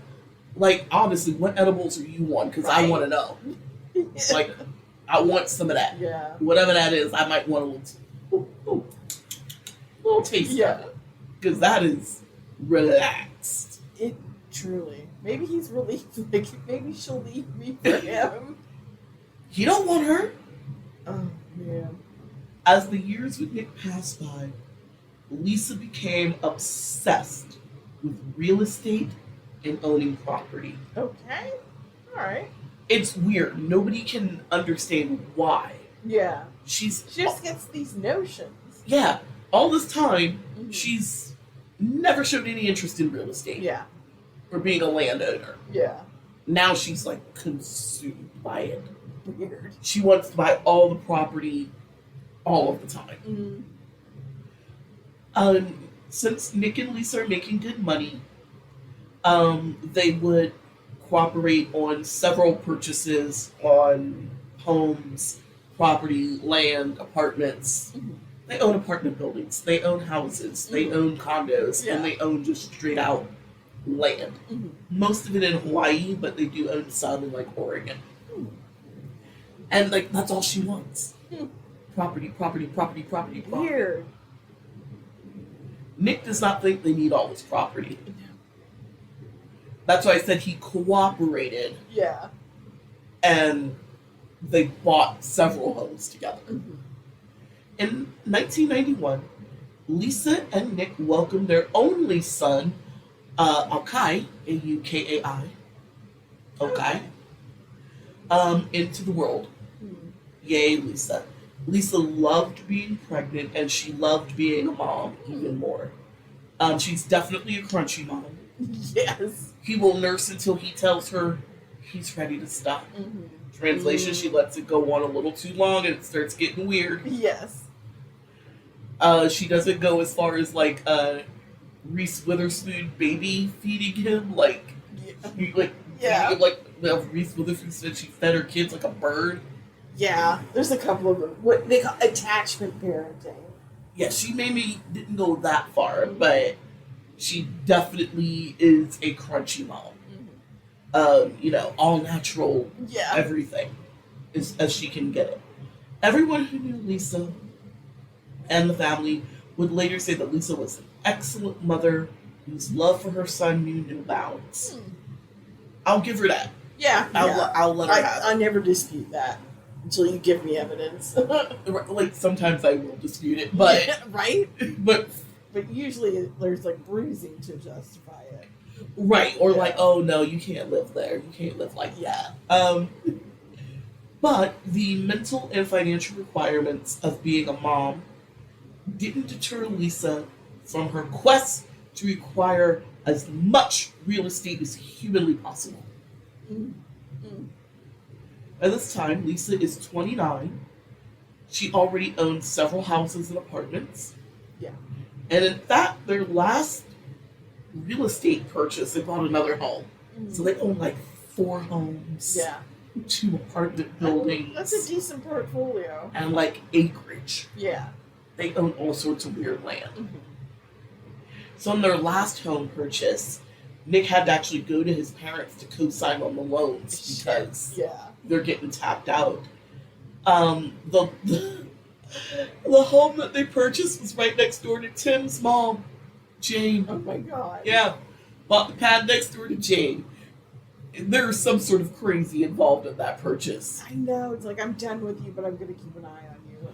Like, honestly, what edibles are you on? Because I Right. want to know. Like, I want some of that. Yeah. Whatever that is, I might want a little taste Yeah. of it. Because that is relaxed. It truly. Maybe he's relieved. Like, maybe she'll leave me for him. You don't want her. Oh, man. As the years with Nick passed by, Lisa became obsessed with real estate and owning property. Okay. All right. It's weird. Nobody can understand why. Yeah. She She just gets these notions. yeah, all this time, Mhm. she's never showed any interest in real estate Yeah. or being a landowner. Yeah. Now she's like consumed by it. Weird. She wants to buy all the property all of the time. Mm. Since Nick and Lisa are making good money, they would cooperate on several purchases on homes, property, land, apartments. Mhm. They own apartment buildings, they own houses, they own condos, Yeah. and they own just straight out land. Mhm. Most of it in Hawaii, but they do own some in like Oregon. And like, that's all she wants. Hmm. Property, property, property, property, property. Weird. Nick does not think they need all this property. That's why I said he cooperated, Yeah. and they bought several homes together. Mhm. In 1991, Lisa and Nick welcomed their only son, Aukai, Aukai, Aukai, into the world. Hmm. Yay, Lisa. Lisa loved being pregnant, and she loved being a mom even more. She's definitely a crunchy mom. Yes. He will nurse until he tells her he's ready to stop. Mhm. Translation, she lets it go on a little too long and it starts getting weird. Yes. She doesn't go as far as like Reese Witherspoon baby feeding him, like Yeah. feeding him like well, Reese Witherspoon said she fed her kids like a bird. Yeah. There's a couple of them. What they call attachment parenting. Yeah, she maybe didn't go that far, but she definitely is a crunchy mom. All natural, Yeah. everything as she can get it. Everyone who knew Lisa and the family would later say that Lisa was an excellent mother whose love for her son knew no bounds. I'll give her that. Yeah. I'll let her have I it. never dispute that until you give me evidence. Like, sometimes I will dispute it, but right? but But usually there's like bruising to justify it. right, or Yeah. like, oh no, you can't live there. You can't live like Yeah. that. But the mental and financial requirements of being a mom didn't deter Lisa from her quest to acquire as much real estate as humanly possible. Mm. Mm. By this time, Lisa is 29. She already owns several houses and apartments. Yeah. And in fact, their last real estate purchase, they bought another home. So they own like 4 homes, Yeah. 2 apartment buildings, That's a decent portfolio. and like acreage. Yeah. They own all sorts of weird land. Mm-hmm. So in their last home purchase, Nick had to actually go to his parents to co-sign on the loans because Yeah. they're getting tapped out. The home that they purchased was right next door to Tim's mom, Jane. Oh my god. Yeah, bought the pad next door to Jane. There's some sort of crazy involved in that purchase. I know. It's like, I'm done with you, but I'm going to keep an eye on you.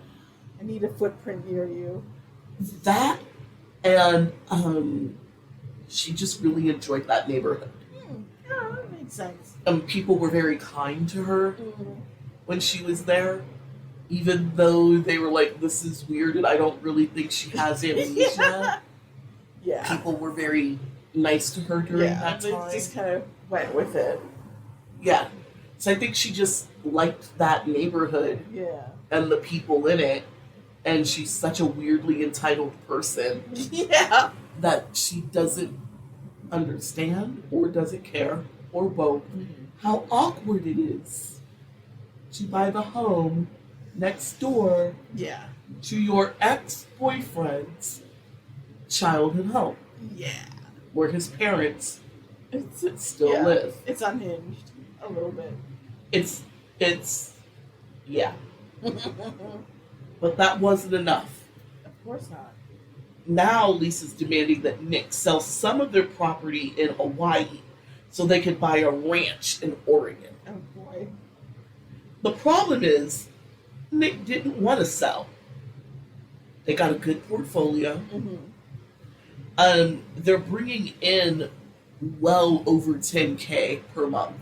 I need a footprint near you. That and she just really enjoyed that neighborhood. Yeah, that makes sense. People were very kind to her Mm. when she was there, even though they were like, "This is weird," and I don't really think she has amnesia. Yeah. People were very nice to her during that they time. just kind of went with it. Yeah. So I think she just liked that neighborhood Yeah. and the people in it. And she's such a weirdly entitled person Yeah. that she doesn't understand or doesn't care or both how awkward it is to buy the home next door Yeah. to your ex-boyfriend's childhood home Yeah. where his parents It's still yeah. live. It's unhinged a little bit. It's yeah. Of But that wasn't enough. course not. Now Lisa's demanding that Nick sell some of their property in Hawaii so they could buy a ranch in Oregon. Oh boy. The problem is, Nick didn't want to sell. They got a good portfolio. Mm-hmm. They're bringing in well over 10K per month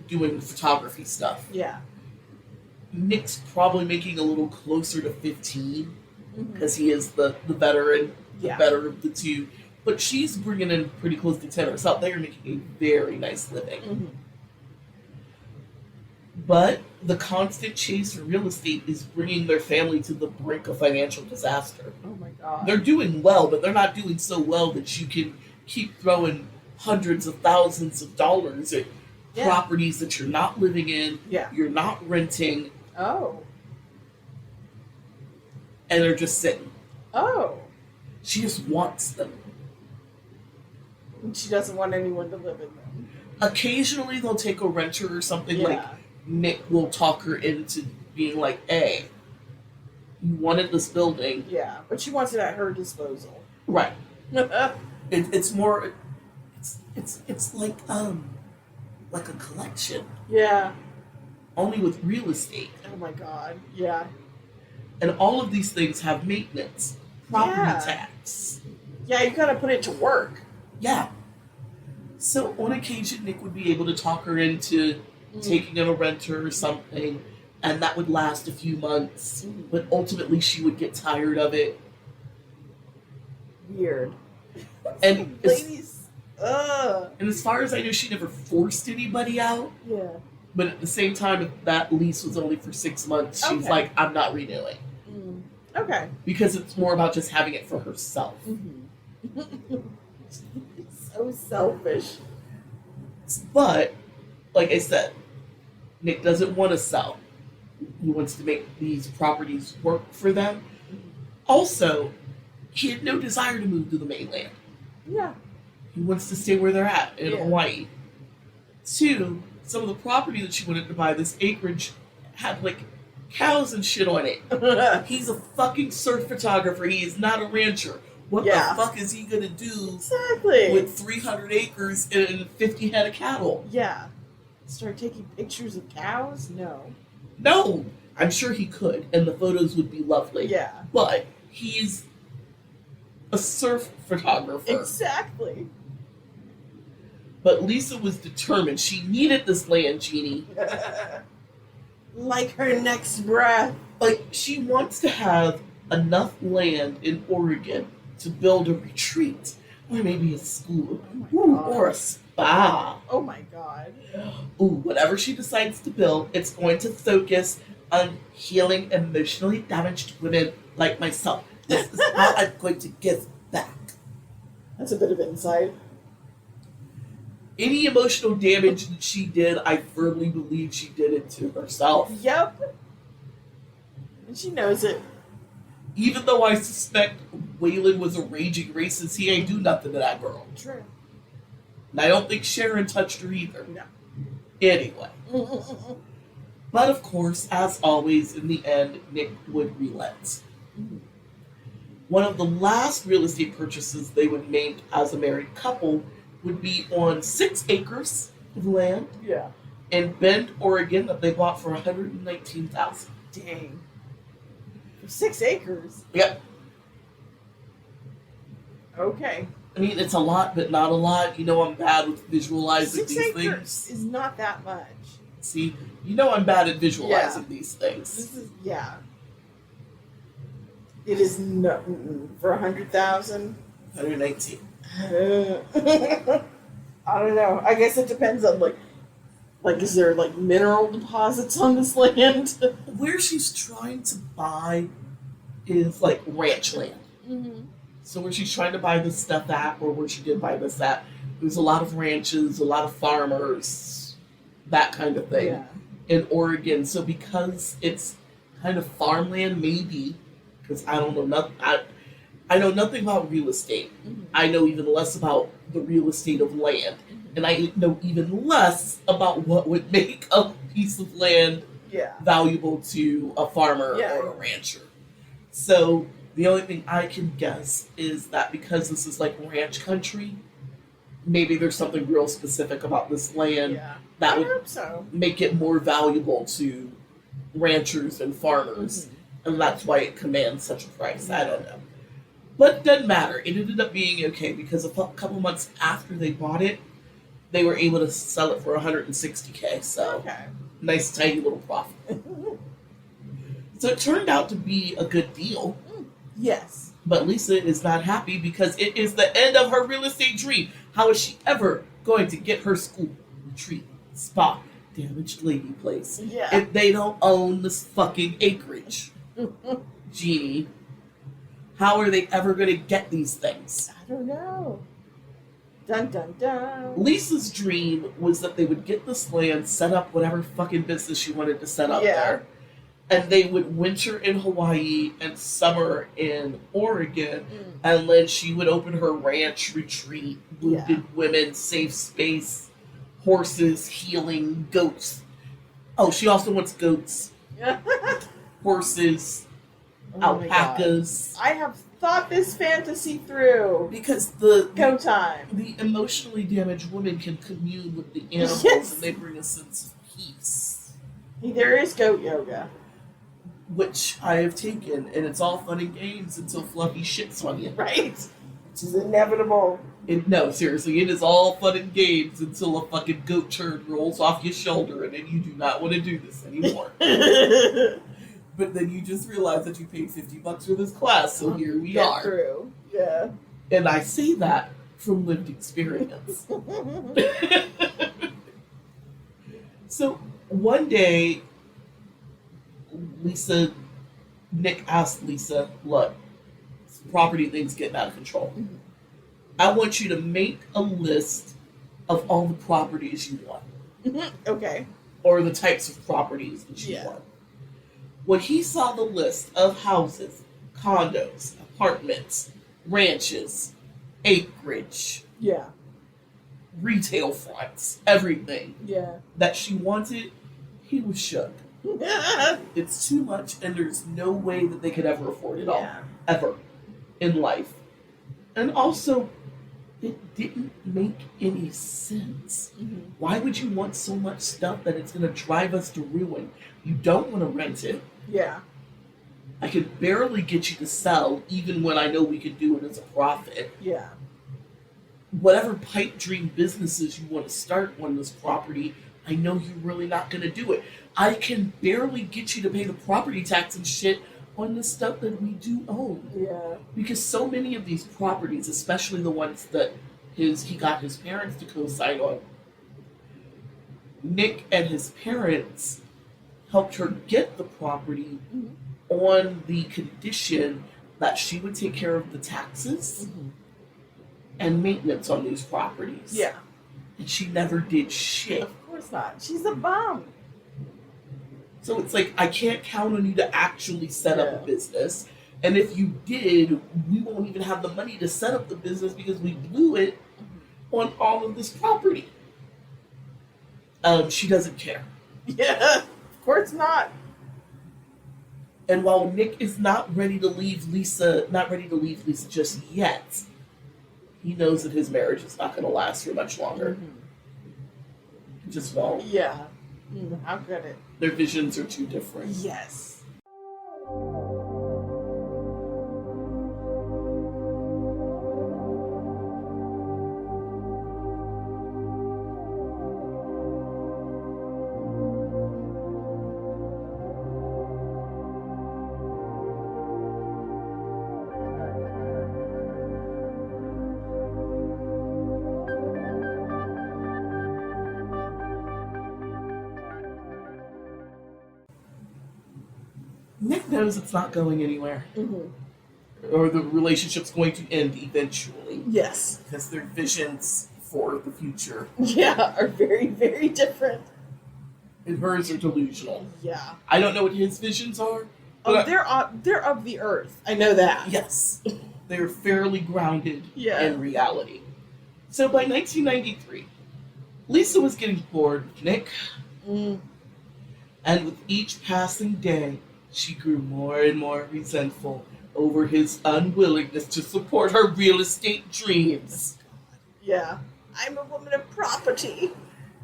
doing photography stuff. Yeah. Nick's probably making a little closer to 15 Mm-hmm. because he is the veteran, Yeah. the better of the two. But she's bringing in pretty close to 10 herself. They are making a very nice living. Mm-hmm. But the constant chase for real estate is bringing their family to the brink of financial disaster. Oh my god. They're doing well, but they're not doing so well that you can keep throwing hundreds of thousands of dollars at Yeah. properties that you're not living in, Yeah. you're not renting, Oh. and they're just sitting. Oh. She just wants them. And she doesn't want anyone to live in them. Occasionally they'll take a renter or something, Yeah. like Nick will talk her into being like, hey, you wanted this building. Yeah. But she wants it at her disposal. Right. Yeah. It's more it's like a collection. Only with real estate. Oh my god. Yeah. And all of these things have maintenance, property Yeah. tax. Yeah, you gotta put it to work. Yeah. So on occasion, Nick would be able to talk her into taking in a renter or something, and that would last a few months. Mhm. But ultimately, she would get tired of it. Weird. And as, Ladies. Ugh. and as far as I know, she never forced anybody out. Yeah. But at the same time, if that lease was only for 6 months, she's Okay. like, I'm not renewing. Mm. Okay. Because it's more about just having it for herself. Mm-hmm. So selfish. But, like I said, Nick doesn't want to sell. He wants to make these properties work for them. Also, he had no desire to move to the mainland. Yeah. He wants to stay where they're at in Yeah. Hawaii. 2, some of the property that she wanted to buy, this acreage, had like cows and shit on it. He's a fucking surf photographer. He is not a rancher. What Yeah. the fuck is he gonna do Exactly. with 300 acres and 50 head of cattle? Yeah. Start taking pictures of cows? No. No, I'm sure he could, and the photos would be lovely. Yeah. But he's a surf photographer. Exactly. But Liysa was determined. She needed this land, Jeannie. Like her next breath. Like, she wants to have enough land in Oregon to build a retreat, or maybe a school, Oh my Ooh, God. or a spa. Oh my God. Ooh, whatever she decides to build, it's going to focus on healing emotionally damaged women like myself. This is how I'm going to give back. That's a bit of insight. Any emotional damage that she did, I firmly believe she did it to herself. Yep. And she knows it. Even though I suspect Waylon was a raging racist, he ain't do nothing to that girl. True. And I don't think Sharon touched her either. No. Anyway. But of course, as always, in the end, Nick would relent. One of the last real estate purchases they would make as a married couple would be on 6 acres of land Yeah. in Bend, Oregon, that they bought for $119,000. Dang. For 6 acres. Yep. Okay. I mean, it's a lot, but not a lot. You know I'm bad with visualizing 6 these acres things. is not that much. See, you know I'm bad at visualizing these things. This is, yeah. It is no for 100,000. 119. I don't know. I guess it depends on like is there like mineral deposits on this land? Where she's trying to buy is like ranch land. Mm-hmm. So where she's trying to buy this stuff at, or where she did buy this at, there's a lot of ranches, a lot of farmers, that kind of thing Yeah. in Oregon. So because it's kind of farmland, maybe, because I don't know nothing. I know nothing about real estate. Mm-hmm. I know even less about the real estate of land. And I know even less about what would make a piece of land Yeah. valuable to a farmer Yeah. or a rancher. So the only thing I can guess is that because this is like ranch country, maybe there's something real specific about this land Yeah. that I would hope so. make it more valuable to ranchers and farmers. And that's why it commands such a price. I don't know. But it doesn't matter. It ended up being okay because a couple months after they bought it, they were able to sell it for $160K. So Okay. nice, tiny little profit. So it turned out to be a good deal. Yes. But Liysa is not happy because it is the end of her real estate dream. How is she ever going to get her school, retreat, spa, damaged lady place Yeah. if they don't own this fucking acreage? Jeannie, how are they ever going to get these things? I don't know. Dun dun dun. Lisa's dream was that they would get this land, set up whatever fucking business she wanted to set up Yeah. there, and they would winter in Hawaii and summer in Oregon, and then she would open her ranch retreat, wounded women, safe space, horses, healing, goats. Oh, she also wants goats, horses, Oh my God. alpacas. I have thought this fantasy through. Because the Go time. emotionally damaged women can commune with the animals, Yes. and they bring a sense of peace, There is goat yoga. which I have taken, and it's all fun and games until Fluffy shits on you. Right? Which is inevitable. No, seriously, it is all fun and games until a fucking goat turd rolls off your shoulder, and then you do not want to do this anymore. But then you just realize that you paid $50 for this class, so here we Get are. through. Yeah. And I say that from lived experience. So one day, Nick asked Liysa, look, this property thing's getting out of control. I want you to make a list of all the properties you want, Okay. or the types of properties that you Yeah. want. When he saw the list of houses, condos, apartments, ranches, acreage, Yeah. retail fronts, everything Yeah. that she wanted, he was shook. It's too much, and there's no way that they could ever afford it all. Yeah. Ever in life. And also, it didn't make any sense. Mm-hmm. Why would you want so much stuff that it's going to drive us to ruin? You don't want to rent it. Yeah. I could barely get you to sell, even when I know we could do it as a profit. Yeah. Whatever pipe dream businesses you want to start on this property, I know you're really not going to do it. I can barely get you to pay the property tax and shit on the stuff that we do own. Yeah. Because so many of these properties, especially the ones that he got his parents to co-sign on, Nick and his parents helped her get the property Mm-hmm. on the condition that she would take care of the taxes Mm-hmm. and maintenance on these properties. Yeah. And she never did shit. Of course not. She's a bum. So it's like, I can't count on you to actually set up Yeah. a business. And if you did, we won't even have the money to set up the business because we blew it on all of this property. She doesn't care. Yeah. Of course not. And while Nick is not ready to leave Liysa just yet, he knows that his marriage is not going to last for much longer. Mm-hmm. It just won't. Yeah. How could it? Their visions are too different. Yes. Nick knows it's not going anywhere, Mm-hmm. or the relationship's going to end eventually, Yes. because their visions for the future Yeah, are very, very different. and hers are delusional. Yeah. I don't know what his visions are, Oh, but they're of the earth. I know that. yes, they're fairly grounded Yeah. in reality. So by 1993, Liysa was getting bored with Nick, Mm. and with each passing day, she grew more and more resentful over his unwillingness to support her real estate dreams. Yeah. I'm a woman of property.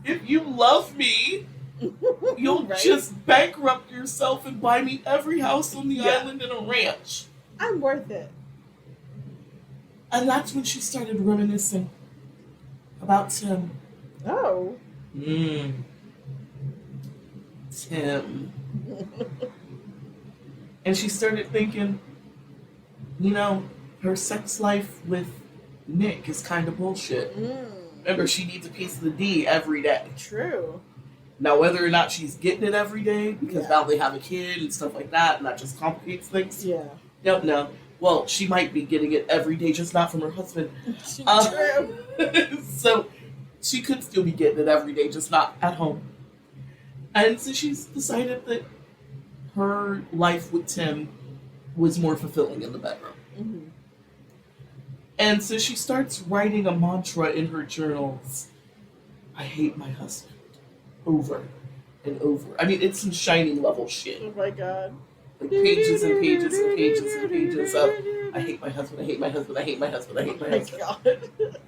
If you love me, you'll Right? just bankrupt yourself and buy me every house on the Yeah. island and a ranch. I'm worth it. And that's when she started reminiscing about Tim. Oh. Tim. And she started thinking, you know, her sex life with Nick is kind of bullshit. Remember, she needs a piece of the D every day. True. Now, whether or not she's getting it every day, because Yeah. now they have a kid and stuff like that, and that just complicates things. Yeah. Don't know. Well, she might be getting it every day, just not from her husband. True. So she could still be getting it every day, just not at home. And so she's decided that her life with Tim was more fulfilling in the bedroom. Mm-hmm. And so she starts writing a mantra in her journals. I hate my husband. Over and over. I mean, it's some Shining level shit. Oh my god. Like pages and pages and pages and pages of I hate my husband, I hate my husband, I hate my husband, I hate my Oh my husband. god.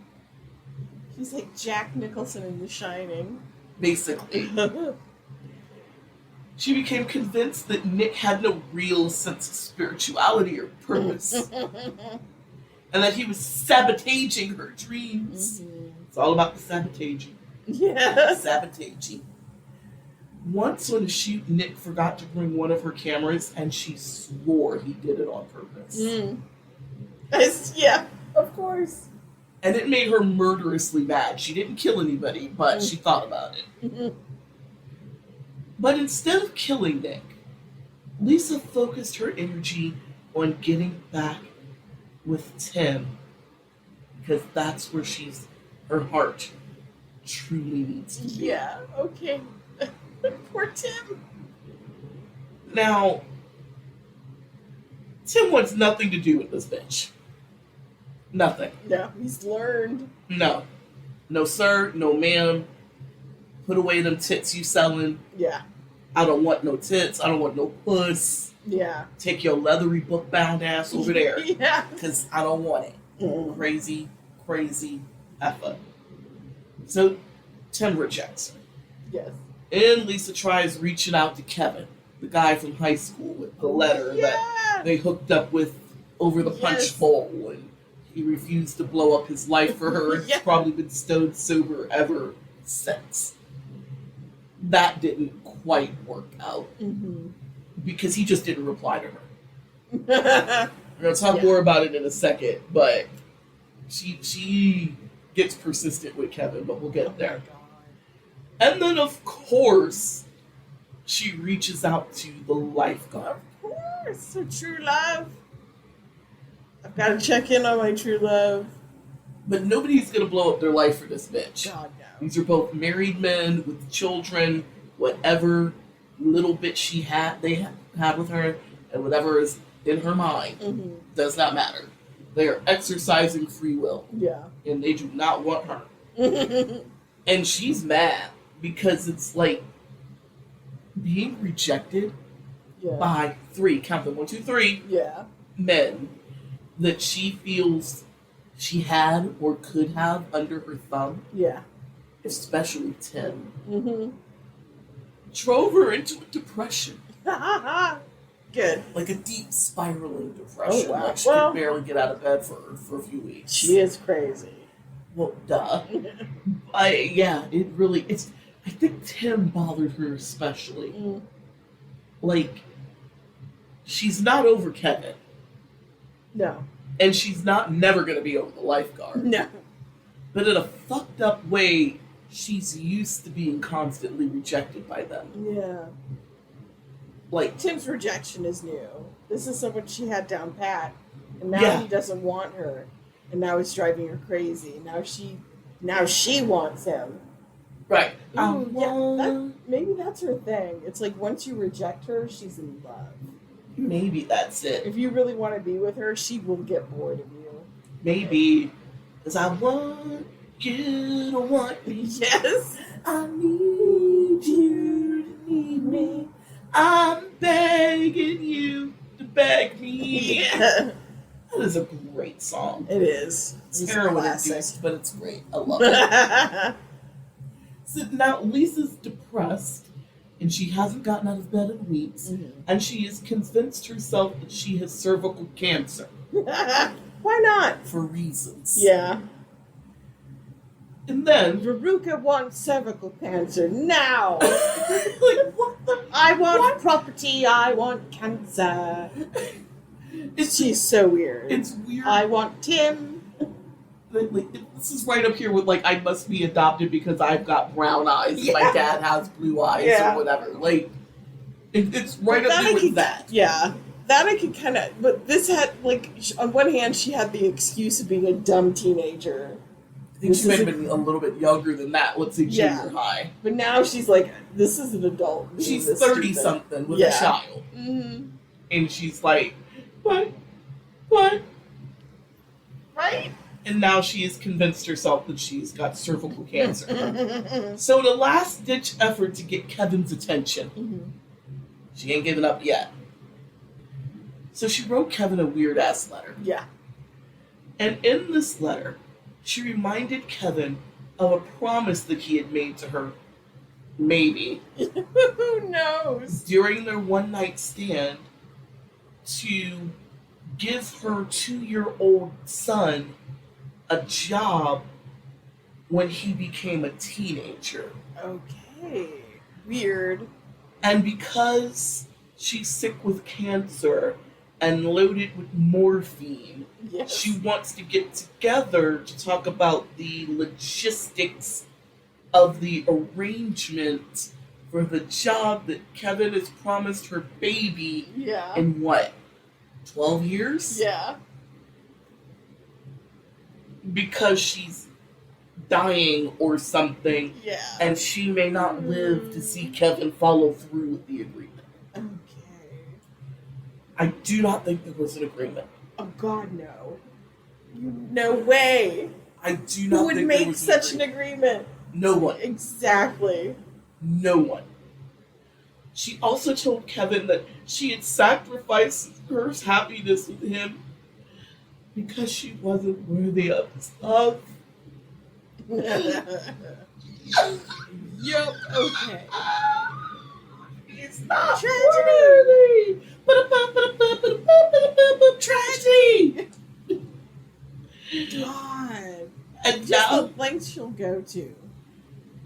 She's like Jack Nicholson in The Shining. Basically. She became convinced that Nick had no real sense of spirituality or purpose. And that he was sabotaging her dreams. Mm-hmm. It's all about the sabotaging. Yeah. Sabotaging. Once on a shoot, Nick forgot to bring one of her cameras, and she swore he did it on purpose. Yeah, of course. And it made her murderously mad. She didn't kill anybody, but she thought about it. But instead of killing Nick, Liysa focused her energy on getting back with Tim, because that's where her heart truly needs to be. Yeah, okay. Poor Tim. Now, Tim wants nothing to do with this bitch. Nothing. No, he's learned. No. No, sir. No, ma'am. Put away them tits you selling. Yeah. I don't want no tits. I don't want no puss. Yeah. Take your leathery book-bound ass over there. Yeah. Because I don't want it. Crazy, crazy effort. So Tim rejects her. Yes. And Lisa tries reaching out to Kevin, the guy from high school with the letter that they hooked up with over the punch bowl, and he refused to blow up his life for her, and he's probably been stone sober ever since. That didn't quite work out because he just didn't reply to her. We're gonna talk more about it in a second, but she gets persistent with Kevin, but we'll get there. And then, of course, she reaches out to the lifeguard. Of course, a true love. I've got to check in on my true love. But nobody's going to blow up their life for this bitch. God, no. These are both married men with children. Whatever little bit they had with her, and whatever is in her mind, does not matter. They are exercising free will. Yeah. And they do not want her. And she's mad because it's like being rejected by 3, count them, 1, 2, 3 men that she feels she had or could have under her thumb. Yeah. Especially Tim. Drove her into a depression. Good. Like a deep spiraling depression. Oh, wow. Like she could barely get out of bed for a few weeks. She is crazy. Well, duh. I think Tim bothered her especially. Like, she's not over Kevin. No. And she's never going to be over the lifeguard. No. But in a fucked up way, she's used to being constantly rejected by them. Yeah. Like, Tim's rejection is new. This is someone she had down pat, and now he doesn't want her, and now it's driving her crazy. Now she wants him. Right. Maybe that's her thing. It's like once you reject her, she's in love. Maybe that's it. If you really want to be with her, she will get bored of you. Maybe. Because I want you to want me. Yes. I need you to need me. I'm begging you to beg me. Yeah. That is a great song. It is. It's heroin-induced, but it's great. I love it. So now Lisa's depressed, and she hasn't gotten out of bed in weeks, and she has convinced herself that she has cervical cancer. Why not? For reasons. Yeah. And then Veruca wants cervical cancer now. Like, what the? I want property. I want cancer. She's so weird. It's weird. I want Tim. Like, this is right up here with, like, I must be adopted because I've got brown eyes and my dad has blue eyes or whatever. Like, it's right up there with that. Yeah. That I could kind of... But this had, like, on one hand, she had the excuse of being a dumb teenager. I think she might have been a little bit younger than that. Let's say junior high. But now she's like, this is an adult. She's 30-something with a child. Mm-hmm. And she's like, what? Right? And now she has convinced herself that she's got cervical cancer. So in a last-ditch effort to get Kevin's attention, she ain't given up yet. So she wrote Kevin a weird-ass letter. Yeah. And in this letter, she reminded Kevin of a promise that he had made to her, maybe. Who knows? During their one-night stand, to give her 2-year-old son a job when he became a teenager. Okay. Weird. And because she's sick with cancer and loaded with morphine, she wants to get together to talk about the logistics of the arrangement for the job that Kevin has promised her baby in what, 12 years? Yeah. Because she's dying or something, and she may not live to see Kevin follow through with the agreement. Okay. I do not think there was an agreement. Oh God, no. No way. I do not Who would think make there was such an agreement? No one. Exactly. No one. She also told Kevin that she had sacrificed her happiness with him because she wasn't worthy of his love. Yup. Okay. He's not Tragedy. worthy. Tragedy. God. And Just the now, lengths she'll go to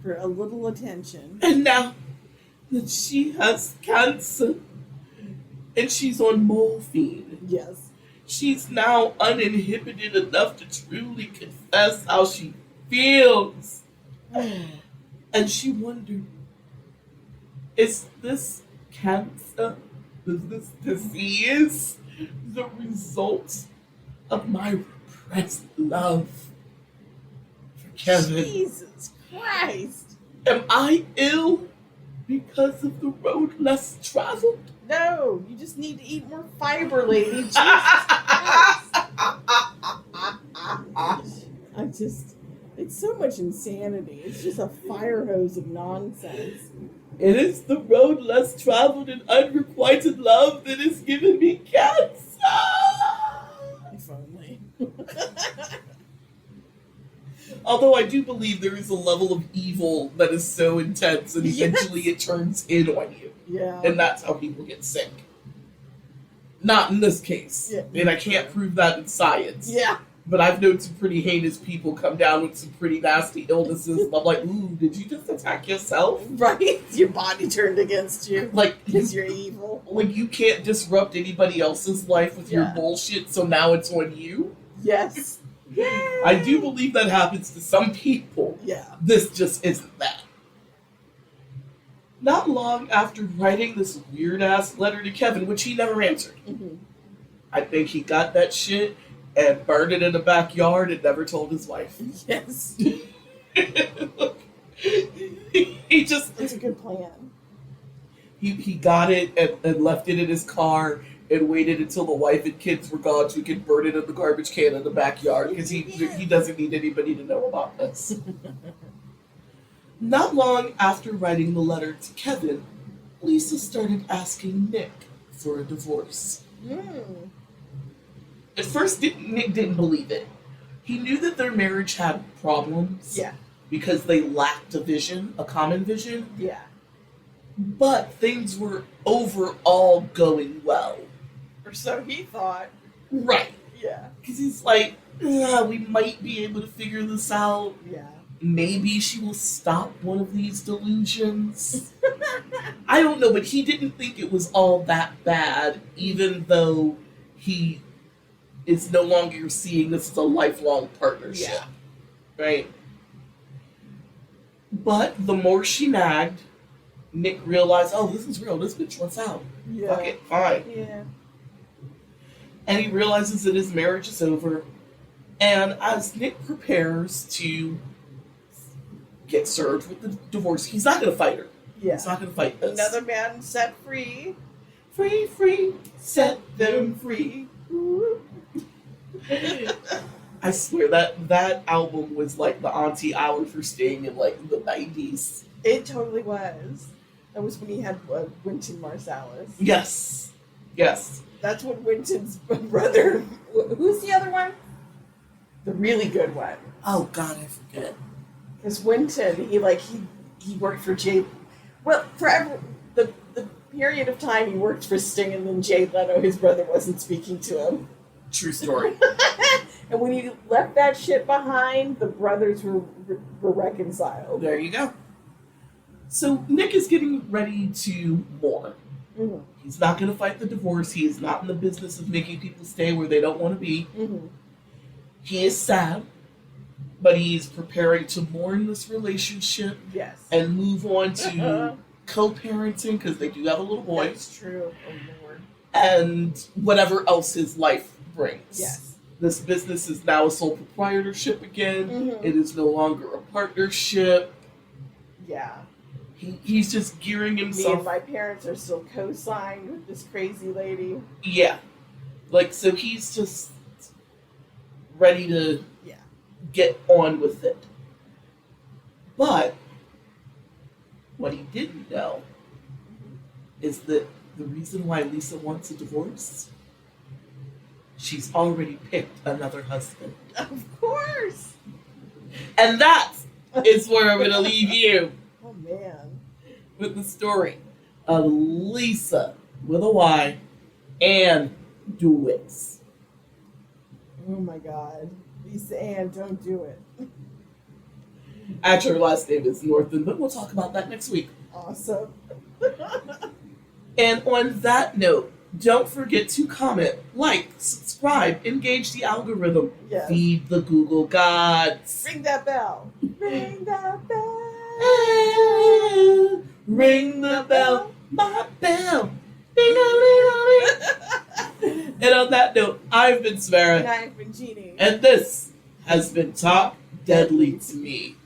for a little attention. now that she has cancer and she's on morphine, Yes. she's now uninhibited enough to truly confess how she feels. And she wondered, is this cancer, is this disease the result of my repressed love for Kevin? Jesus Christ. Am I ill because of the road less traveled? No, you just need to eat more fiber, lady. Jesus Christ. It's so much insanity. It's just a fire hose of nonsense. It is the road less traveled and unrequited love that has given me cancer. If only. Although I do believe there is a level of evil that is so intense and eventually it turns in on you. Yeah. And that's how people get sick. Not in this case. Yeah. And I can't prove that in science. Yeah. But I've known some pretty heinous people come down with some pretty nasty illnesses. And I'm like, ooh, did you just attack yourself? Right? Your body turned against you. Like, Because you're evil. like you can't disrupt anybody else's life with your Yeah. bullshit, so now it's on you? Yes. Yeah. I do believe that happens to some people. Yeah. This just isn't that. Not long after writing this weird-ass letter to Kevin, which he never answered, Mm-hmm. I think he got that shit and burned it in the backyard and never told his wife. Yes. He just... That's a good plan. He got it and left it in his car and waited until the wife and kids were gone so he could burn it in the garbage can in the backyard because he doesn't need anybody to know about this. Not long after writing the letter to Kevin, Lisa started asking Nick for a divorce. Mm. At first, Nick didn't believe it. He knew that their marriage had problems Yeah. because they lacked a common vision, Yeah. but things were overall going well. Or so he thought. Right. Yeah. Because he's like, yeah, we might be able to figure this out. Yeah. Maybe she will stop one of these delusions. I don't know, but he didn't think it was all that bad, even though he is no longer seeing this as a lifelong partnership. Yeah. Right? But the more she nagged, Nick realized, oh, this is real. This bitch wants out. Yeah. Fuck it, fine. Yeah. And he realizes that his marriage is over. And as Nick prepares to get served with the divorce, he's not going to fight her. Yeah. He's not going to fight this. Another man set free. Free, free, set them free. I swear that album was like the auntie hour for staying in like the 90s. It totally was. That was when he had Wynton Marsalis. Yes. Yes. That's what Wynton's brother. Who's the other one? The really good one. Oh God, I forget. Because Wynton, he worked for Jay. Well, forever the period of time he worked for Sting, and then Jay Leno, his brother, wasn't speaking to him. True story. And when he left that shit behind, the brothers were reconciled. There you go. So Nick is getting ready to mourn. Mm-hmm. He's not going to fight the divorce. He is not in the business of making people stay where they don't want to be. Mm-hmm. He is sad, but he's preparing to mourn this relationship Yes. and move on to co-parenting, because they do have a little boy, That's true. Oh, Lord. and whatever else his life brings. Yes. This business is now a sole proprietorship again. Mhm. It is no longer a partnership. Yeah. He's just gearing Me himself. and my parents are still co-signed with this crazy lady. Yeah. Like, so he's just ready to Yeah. get on with it. But what he didn't know is that the reason why Lisa wants a divorce, she's already picked another husband. Of course. And that is where I'm going to leave you Oh man. with the story of Liysa, with a Y, and Dewitt. Oh my God. Lisa Ann, don't do it. Actually, her last name is Northern, but we'll talk about that next week. Awesome. And on that note, don't forget to comment, like, subscribe, engage the algorithm, Yes. feed the Google gods. Ring that bell. Ring that bell. Ring the bell, my bell. Ding, ding, ding, ding. And on that note, I've been And Samara, I've been Jeannie. and this has been Talk Deadly to Me.